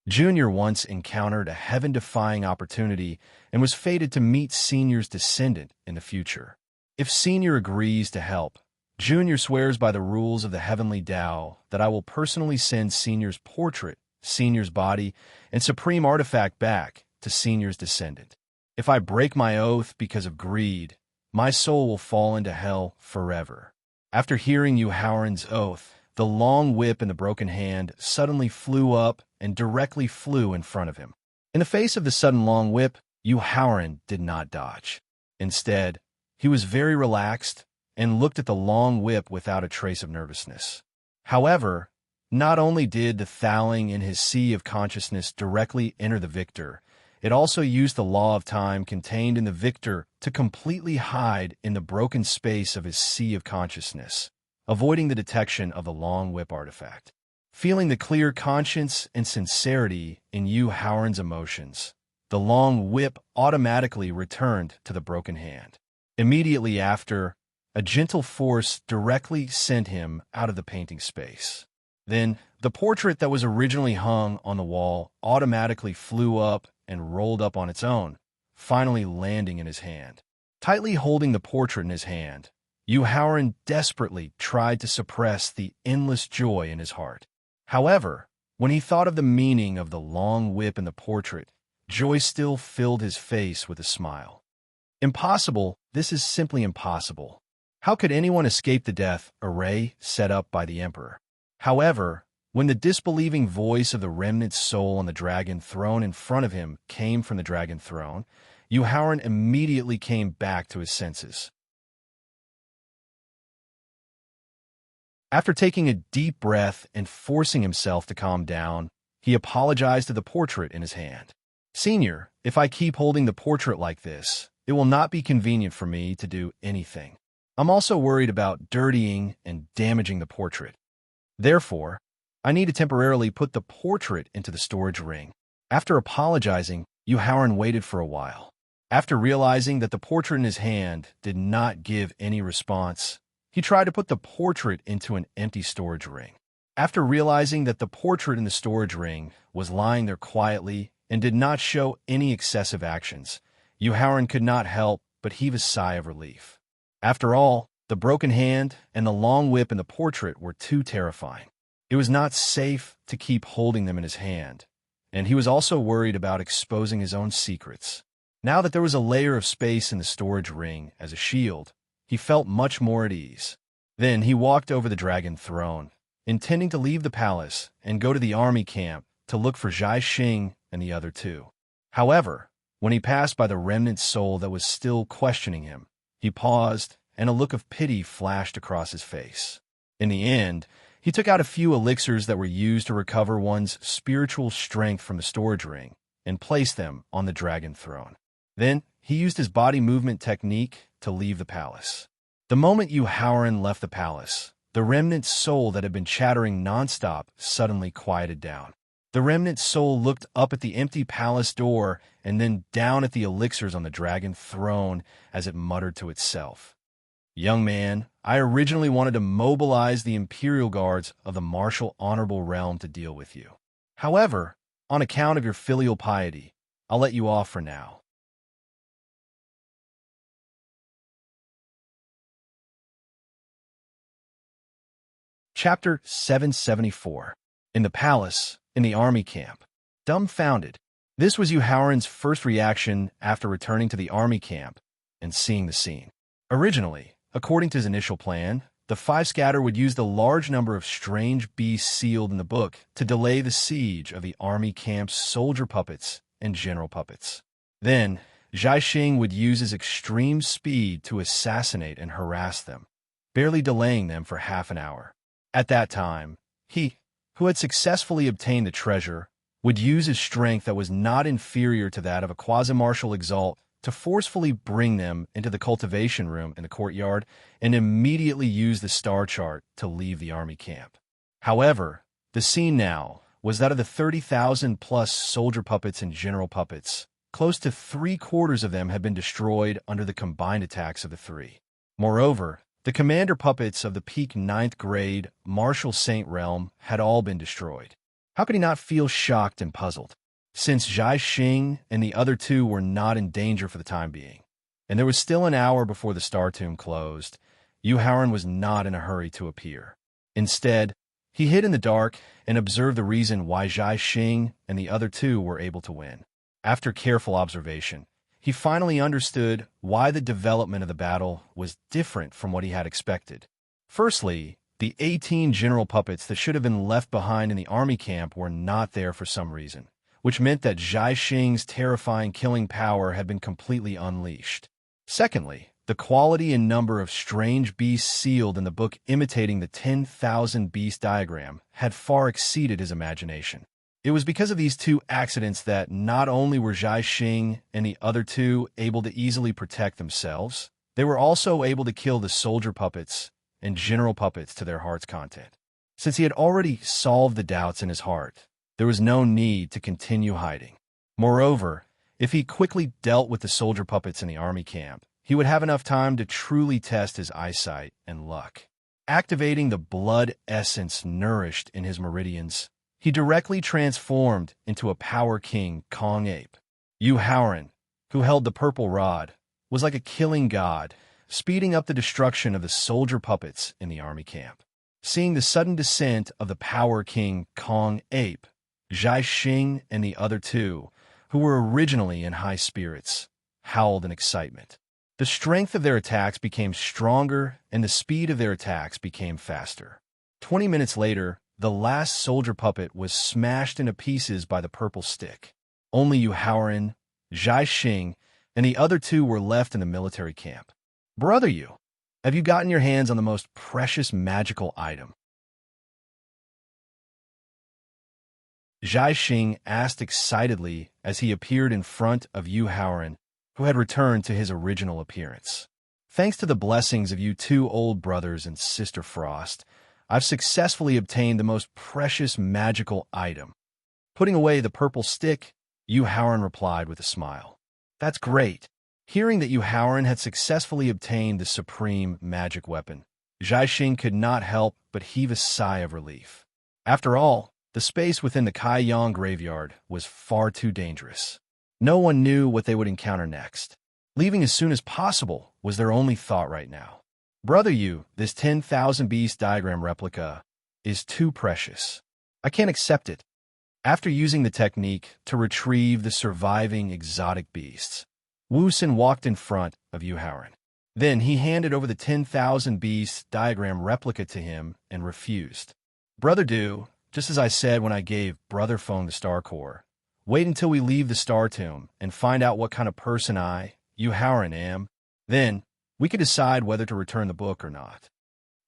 Junior once encountered a heaven-defying opportunity and was fated to meet Senior's descendant in the future. If Senior agrees to help, Junior swears by the rules of the heavenly Tao that I will personally send Senior's portrait, Senior's body, and supreme artifact back to Senior's descendant. If I break my oath because of greed, my soul will fall into hell forever. After hearing Howren's oath, the long whip in the broken hand suddenly flew up and directly flew in front of him. In the face of the sudden long whip, Howren did not dodge. Instead, he was very relaxed and looked at the long whip without a trace of nervousness. However, not only did the thawing in his sea of consciousness directly enter the victor, it also used the law of time contained in the victor to completely hide in the broken space of his sea of consciousness, avoiding the detection of the long whip artifact. Feeling the clear conscience and sincerity in Yu Haoran's emotions, the long whip automatically returned to the broken hand. Immediately after, a gentle force directly sent him out of the painting space. Then, the portrait that was originally hung on the wall automatically flew up and rolled up on its own, finally landing in his hand. Tightly holding the portrait in his hand, Yu Haoran desperately tried to suppress the endless joy in his heart. However, when he thought of the meaning of the long whip in the portrait, joy still filled his face with a smile. Impossible, this is simply impossible. How could anyone escape the death array set up by the Emperor? However, when the disbelieving voice of the remnant soul on the dragon throne in front of him came from the dragon throne, Yu Haoran immediately came back to his senses. After taking a deep breath and forcing himself to calm down, he apologized to the portrait in his hand. "Senior, if I keep holding the portrait like this, it will not be convenient for me to do anything. I'm also worried about dirtying and damaging the portrait. Therefore, I need to temporarily put the portrait into the storage ring." After apologizing, Yu Haoran waited for a while. After realizing that the portrait in his hand did not give any response, he tried to put the portrait into an empty storage ring. After realizing that the portrait in the storage ring was lying there quietly and did not show any excessive actions, Yu Haoran could not help but heave a sigh of relief. After all, the broken hand and the long whip in the portrait were too terrifying. It was not safe to keep holding them in his hand, and he was also worried about exposing his own secrets. Now that there was a layer of space in the storage ring as a shield, he felt much more at ease. Then he walked over the dragon throne, intending to leave the palace and go to the army camp to look for Zhai Xing and the other two. However, when he passed by the remnant soul that was still questioning him, he paused, and a look of pity flashed across his face. In the end, he took out a few elixirs that were used to recover one's spiritual strength from the storage ring and placed them on the dragon throne. Then, he used his body movement technique to leave the palace. The moment Yu Haoran left the palace, the remnant soul that had been chattering nonstop suddenly quieted down. The remnant soul looked up at the empty palace door and then down at the elixirs on the dragon throne as it muttered to itself. "Young man, I originally wanted to mobilize the imperial guards of the martial honorable realm to deal with you. However, on account of your filial piety, I'll let you off for now." Chapter 774. In the palace, in the army camp. Dumbfounded. This was Yu Haoran's first reaction after returning to the army camp and seeing the scene. Originally, according to his initial plan, the Five Scatter would use the large number of strange beasts sealed in the book to delay the siege of the army camp's soldier puppets and general puppets. Then, Zhai Xing would use his extreme speed to assassinate and harass them, barely delaying them for half an hour. At that time, he, who had successfully obtained the treasure, would use his strength that was not inferior to that of a quasi-martial exalt to forcefully bring them into the cultivation room in the courtyard and immediately use the star chart to leave the army camp. However, the scene now was that of the 30,000-plus soldier puppets and general puppets. Close to 3/4 of them had been destroyed under the combined attacks of the three. Moreover, the commander puppets of the peak 9th grade Martial Saint realm had all been destroyed. How could he not feel shocked and puzzled? Since Zhai Xing and the other two were not in danger for the time being, and there was still an hour before the Star Tomb closed, Yu Haoran was not in a hurry to appear. Instead, he hid in the dark and observed the reason why Zhai Xing and the other two were able to win. After careful observation, he finally understood why the development of the battle was different from what he had expected. Firstly, the 18 general puppets that should have been left behind in the army camp were not there for some reason, which meant that Zhai Xing's terrifying killing power had been completely unleashed. Secondly, the quality and number of strange beasts sealed in the book imitating the 10,000 beast diagram had far exceeded his imagination. It was because of these two accidents that not only were Zhai Xing and the other two able to easily protect themselves, they were also able to kill the soldier puppets and general puppets to their heart's content. Since he had already solved the doubts in his heart, there was no need to continue hiding. Moreover, if he quickly dealt with the soldier puppets in the army camp, he would have enough time to truly test his eyesight and luck. Activating the blood essence nourished in his meridians, he directly transformed into a power king Kong ape. Yu Haoran, who held the purple rod, was like a killing god, speeding up the destruction of the soldier puppets in the army camp. Seeing the sudden descent of the power king Kong ape, Zhai Xing and the other two, who were originally in high spirits, howled in excitement. The strength of their attacks became stronger, and the speed of their attacks became faster. 20 minutes later, the last soldier puppet was smashed into pieces by the purple stick. Only Yu Haoran, Zhai Xing, and the other two were left in the military camp. Brother Yu, have you gotten your hands on the most precious magical item? Zhai Xing asked excitedly as he appeared in front of Yu Haoran, who had returned to his original appearance. Thanks to the blessings of you two old brothers and Sister Frost, I've successfully obtained the most precious magical item. Putting away the purple stick, Yu Haoran replied with a smile. That's great. Hearing that Yu Haoran had successfully obtained the supreme magic weapon, Zhai Xing could not help but heave a sigh of relief. After all, the space within the Kaiyang graveyard was far too dangerous. No one knew what they would encounter next. Leaving as soon as possible was their only thought right now. Brother Yu, this 10,000 beast diagram replica is too precious. I can't accept it. After using the technique to retrieve the surviving exotic beasts, Wu Xin walked in front of Yu Haoran. Then he handed over the 10,000 beast diagram replica to him and refused. Brother Du, just as I said when I gave Brother Feng the Star Core, wait until we leave the Star Tomb and find out what kind of person I, Yu Haoran, am. Then, we could decide whether to return the book or not.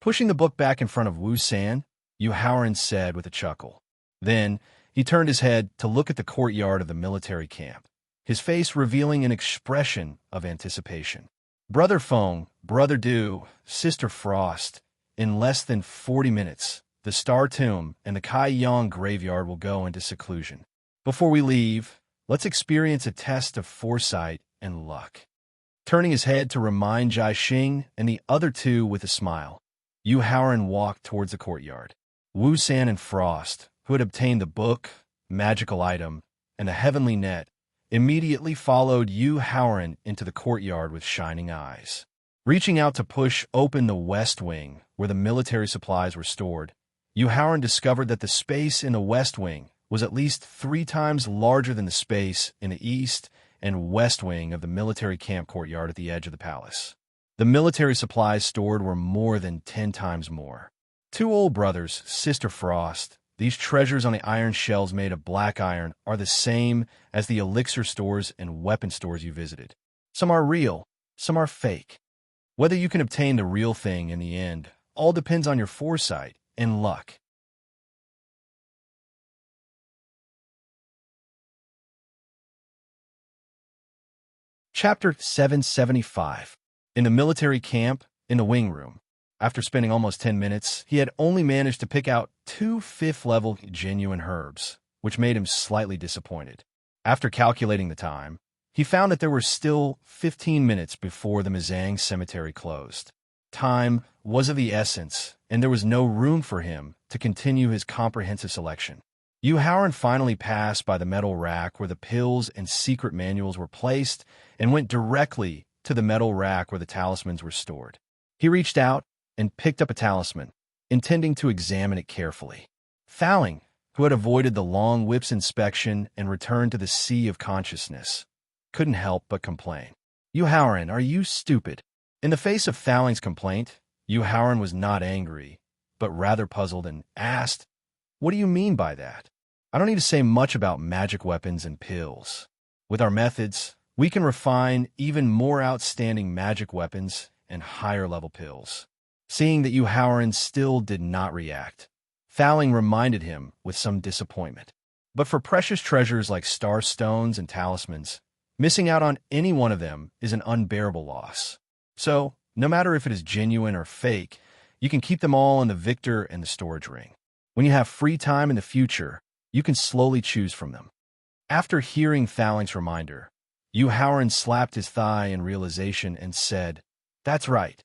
Pushing the book back in front of Wu San, Yu Haoran said with a chuckle. Then, he turned his head to look at the courtyard of the military camp, his face revealing an expression of anticipation. Brother Feng, Brother Du, Sister Frost, in less than 40 minutes, the Star Tomb and the Kaiyang graveyard will go into seclusion. Before we leave, let's experience a test of foresight and luck. Turning his head to remind Zhai Xing and the other two with a smile, Yu Haoran walked towards the courtyard. Wu San and Frost, who had obtained the book, magical item, and the heavenly net, immediately followed Yu Haoran into the courtyard with shining eyes. Reaching out to push open the west wing, where the military supplies were stored, Yu Haoran discovered that the space in the west wing was at least 3 times larger than the space in the east and west wing of the military camp courtyard at the edge of the palace. The military supplies stored were more than 10 times more. 2 old brothers, Sister Frost, these treasures on the iron shelves made of black iron are the same as the elixir stores and weapon stores you visited. Some are real, some are fake. Whether you can obtain the real thing in the end all depends on your foresight and luck. Chapter 775. In the military camp, in the wing room. After spending almost 10 minutes, he had only managed to pick out 2 5th-level genuine herbs, which made him slightly disappointed. After calculating the time, he found that there were still 15 minutes before the Mizang cemetery closed. Time was of the essence, and there was no room for him to continue his comprehensive selection. Yu Haoran finally passed by the metal rack where the pills and secret manuals were placed and went directly to the metal rack where the talismans were stored. He reached out and picked up a talisman, intending to examine it carefully. Thowling, who had avoided the long whip's inspection and returned to the sea of consciousness, couldn't help but complain. Yu Haoran, are you stupid? In the face of Thowling's complaint, Yu Haoran was not angry, but rather puzzled and asked, "What do you mean by that? I don't need to say much about magic weapons and pills. With our methods, we can refine even more outstanding magic weapons and higher-level pills." Seeing that Yu Haoran still did not react, Thowling reminded him with some disappointment. But for precious treasures like star stones and talismans, missing out on any one of them is an unbearable loss. So, no matter if it is genuine or fake, you can keep them all in the Victor and the storage ring. When you have free time in the future, you can slowly choose from them. After hearing Thalink's reminder, Yu Haoran slapped his thigh in realization and said, "That's right."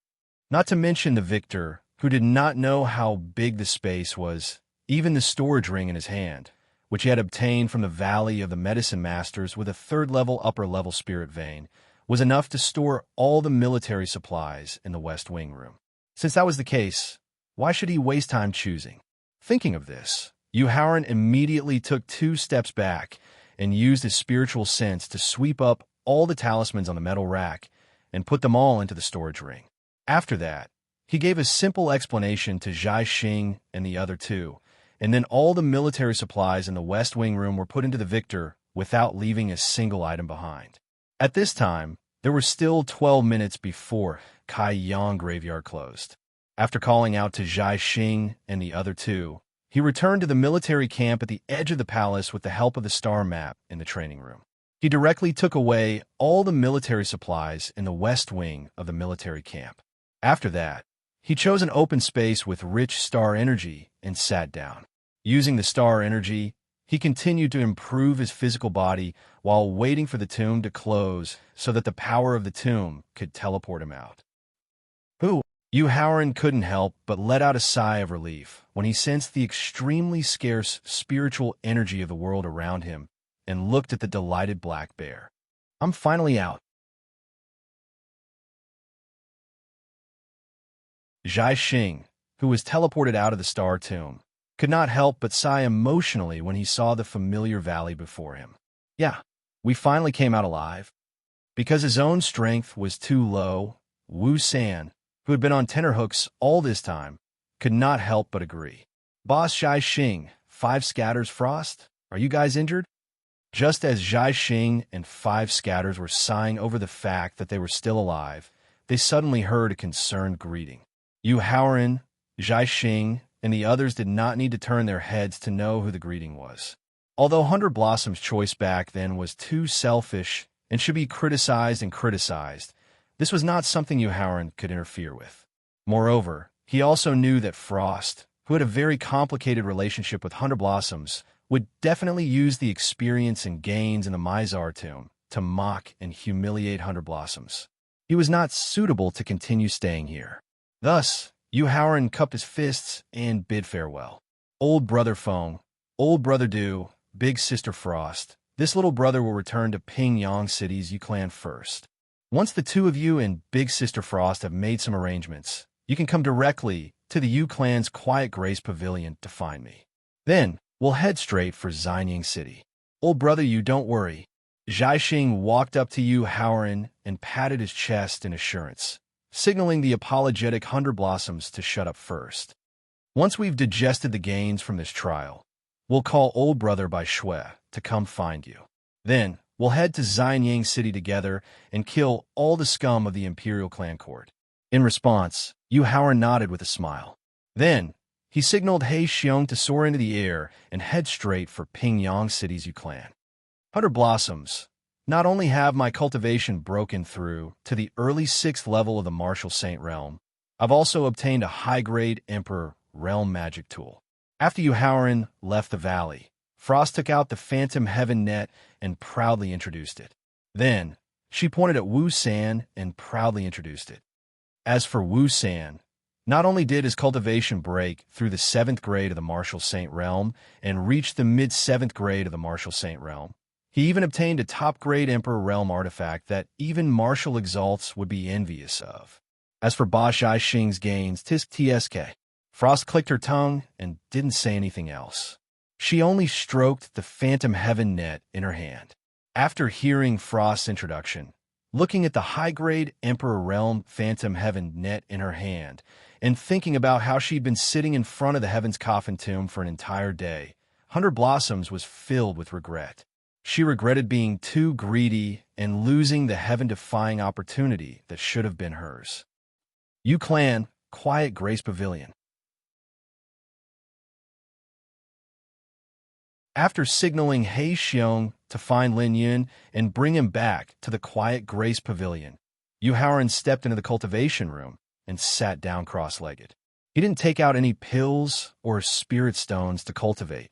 Not to mention the victor, who did not know how big the space was, even the storage ring in his hand, which he had obtained from the Valley of the Medicine Masters with a third-level upper-level spirit vein, was enough to store all the military supplies in the West Wing room. Since that was the case, why should he waste time choosing? Thinking of this, Yu Haoran immediately took 2 steps back and used his spiritual sense to sweep up all the talismans on the metal rack and put them all into the storage ring. After that, he gave a simple explanation to Zhai Xing and the other 2, and then all the military supplies in the West Wing room were put into the victor without leaving a single item behind. At this time, there were still 12 minutes before Kai Yang graveyard closed. After calling out to Zhai Xing and the other 2, he returned to the military camp at the edge of the palace with the help of the star map in the training room. He directly took away all the military supplies in the west wing of the military camp. After that, he chose an open space with rich star energy and sat down. Using the star energy, he continued to improve his physical body while waiting for the tomb to close so that the power of the tomb could teleport him out. Yu Haoran couldn't help but let out a sigh of relief when he sensed the extremely scarce spiritual energy of the world around him and looked at the delighted black bear. "I'm finally out." Zhai Xing, who was teleported out of the star tomb, could not help but sigh emotionally when he saw the familiar valley before him. "Yeah, we finally came out alive." Because his own strength was too low, Wu San, who had been on tenterhooks all this time, could not help but agree. "Boss Zhai Xing, 5 scatters frost, are you guys injured?" Just as Zhai Xing and 5 scatters were sighing over the fact that they were still alive, they suddenly heard a concerned greeting. Yu Haoran, Zhai Xing, and the others did not need to turn their heads to know who the greeting was. Although Hunter Blossom's choice back then was too selfish and should be criticized, this was not something Yu Haoran could interfere with. Moreover, he also knew that Frost, who had a very complicated relationship with Hunter Blossoms, would definitely use the experience and gains in the Mizar tomb to mock and humiliate Hunter Blossoms. He was not suitable to continue staying here. Thus, Yu Haoran cupped his fists and bid farewell. "Old brother Feng, old brother Du, big sister Frost, this little brother will return to Pingyang City's Yu clan first. Once the 2 of you and Big Sister Frost have made some arrangements, you can come directly to the Yu clan's Quiet Grace Pavilion to find me. Then, we'll head straight for Xianying City. Old brother Yu, don't worry." Zhai Xing walked up to Yu Haoran and patted his chest in assurance, signaling the apologetic Hunter Blossoms to shut up first. "Once we've digested the gains from this trial, we'll call old brother by Shui to come find you. Then, we'll head to Xianying City together and kill all the scum of the Imperial Clan Court." In response, Yu Haoran nodded with a smile. Then, he signaled He Xiong to soar into the air and head straight for Pingyang City's Yu clan. "Hunter Blossoms, not only have my cultivation broken through to the early 6th level of the Martial Saint Realm, I've also obtained a high-grade Emperor Realm magic tool." After Yu Haoran left the valley, Frost took out the Phantom Heaven net and proudly introduced it. Then, she pointed at Wu San and proudly introduced it. As for Wu San, not only did his cultivation break through the 7th grade of the Martial Saint Realm and reach the mid-7th grade of the Martial Saint Realm, he even obtained a top-grade Emperor Realm artifact that even Martial Exalts would be envious of. As for Ba Zhai Xing's gains, TSK, Frost clicked her tongue and didn't say anything else. She only stroked the Phantom Heaven net in her hand. After hearing Frost's introduction, looking at the high-grade Emperor Realm Phantom Heaven net in her hand, and thinking about how she'd been sitting in front of the Heaven's Coffin tomb for an entire day, Hunter Blossoms was filled with regret. She regretted being too greedy and losing the heaven-defying opportunity that should have been hers. Yu Clan, Quiet Grace Pavilion. After signaling He Xiong to find Lin Yun and bring him back to the Quiet Grace Pavilion, Yu Haoran stepped into the cultivation room and sat down cross-legged. He didn't take out any pills or spirit stones to cultivate,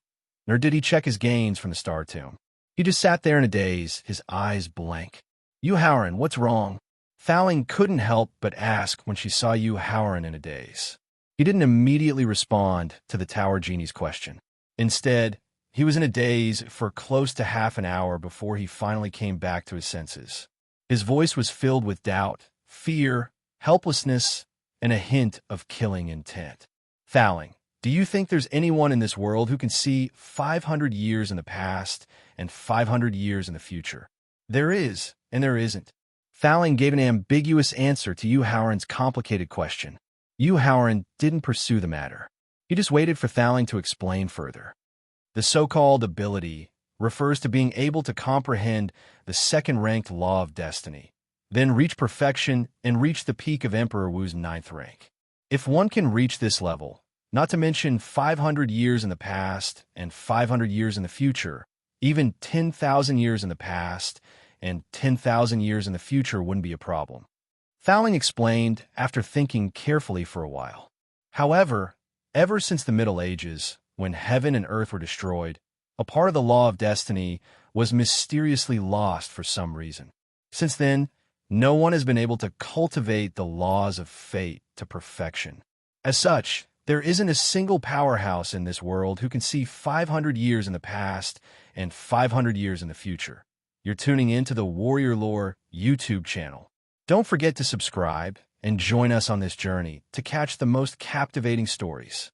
nor did he check his gains from the star tomb. He just sat there in a daze, his eyes blank. "You Howren, what's wrong?" Thowling couldn't help but ask when she saw you Howren in a daze. He didn't immediately respond to the Tower Genie's question. Instead, he was in a daze for close to half an hour before he finally came back to his senses. His voice was filled with doubt, fear, helplessness, and a hint of killing intent. "Thowling, do you think there's anyone in this world who can see 500 years in the past and 500 years in the future?" "There is, and there isn't." Thowling gave an ambiguous answer to Yu Howren's complicated question. Yu Howren didn't pursue the matter. He just waited for Thowling to explain further. The so-called ability refers to being able to comprehend the second-ranked law of destiny, then reach perfection and reach the peak of Emperor Wu's 9th rank. If one can reach this level, not to mention 500 years in the past and 500 years in the future, even 10,000 years in the past and 10,000 years in the future wouldn't be a problem. Thowling explained after thinking carefully for a while. However, ever since the Middle Ages, when heaven and earth were destroyed, a part of the law of destiny was mysteriously lost for some reason. Since then, no one has been able to cultivate the laws of fate to perfection. As such, there isn't a single powerhouse in this world who can see 500 years in the past and 500 years in the future. You're tuning into the Warrior Lore YouTube channel. Don't forget to subscribe and join us on this journey to catch the most captivating stories.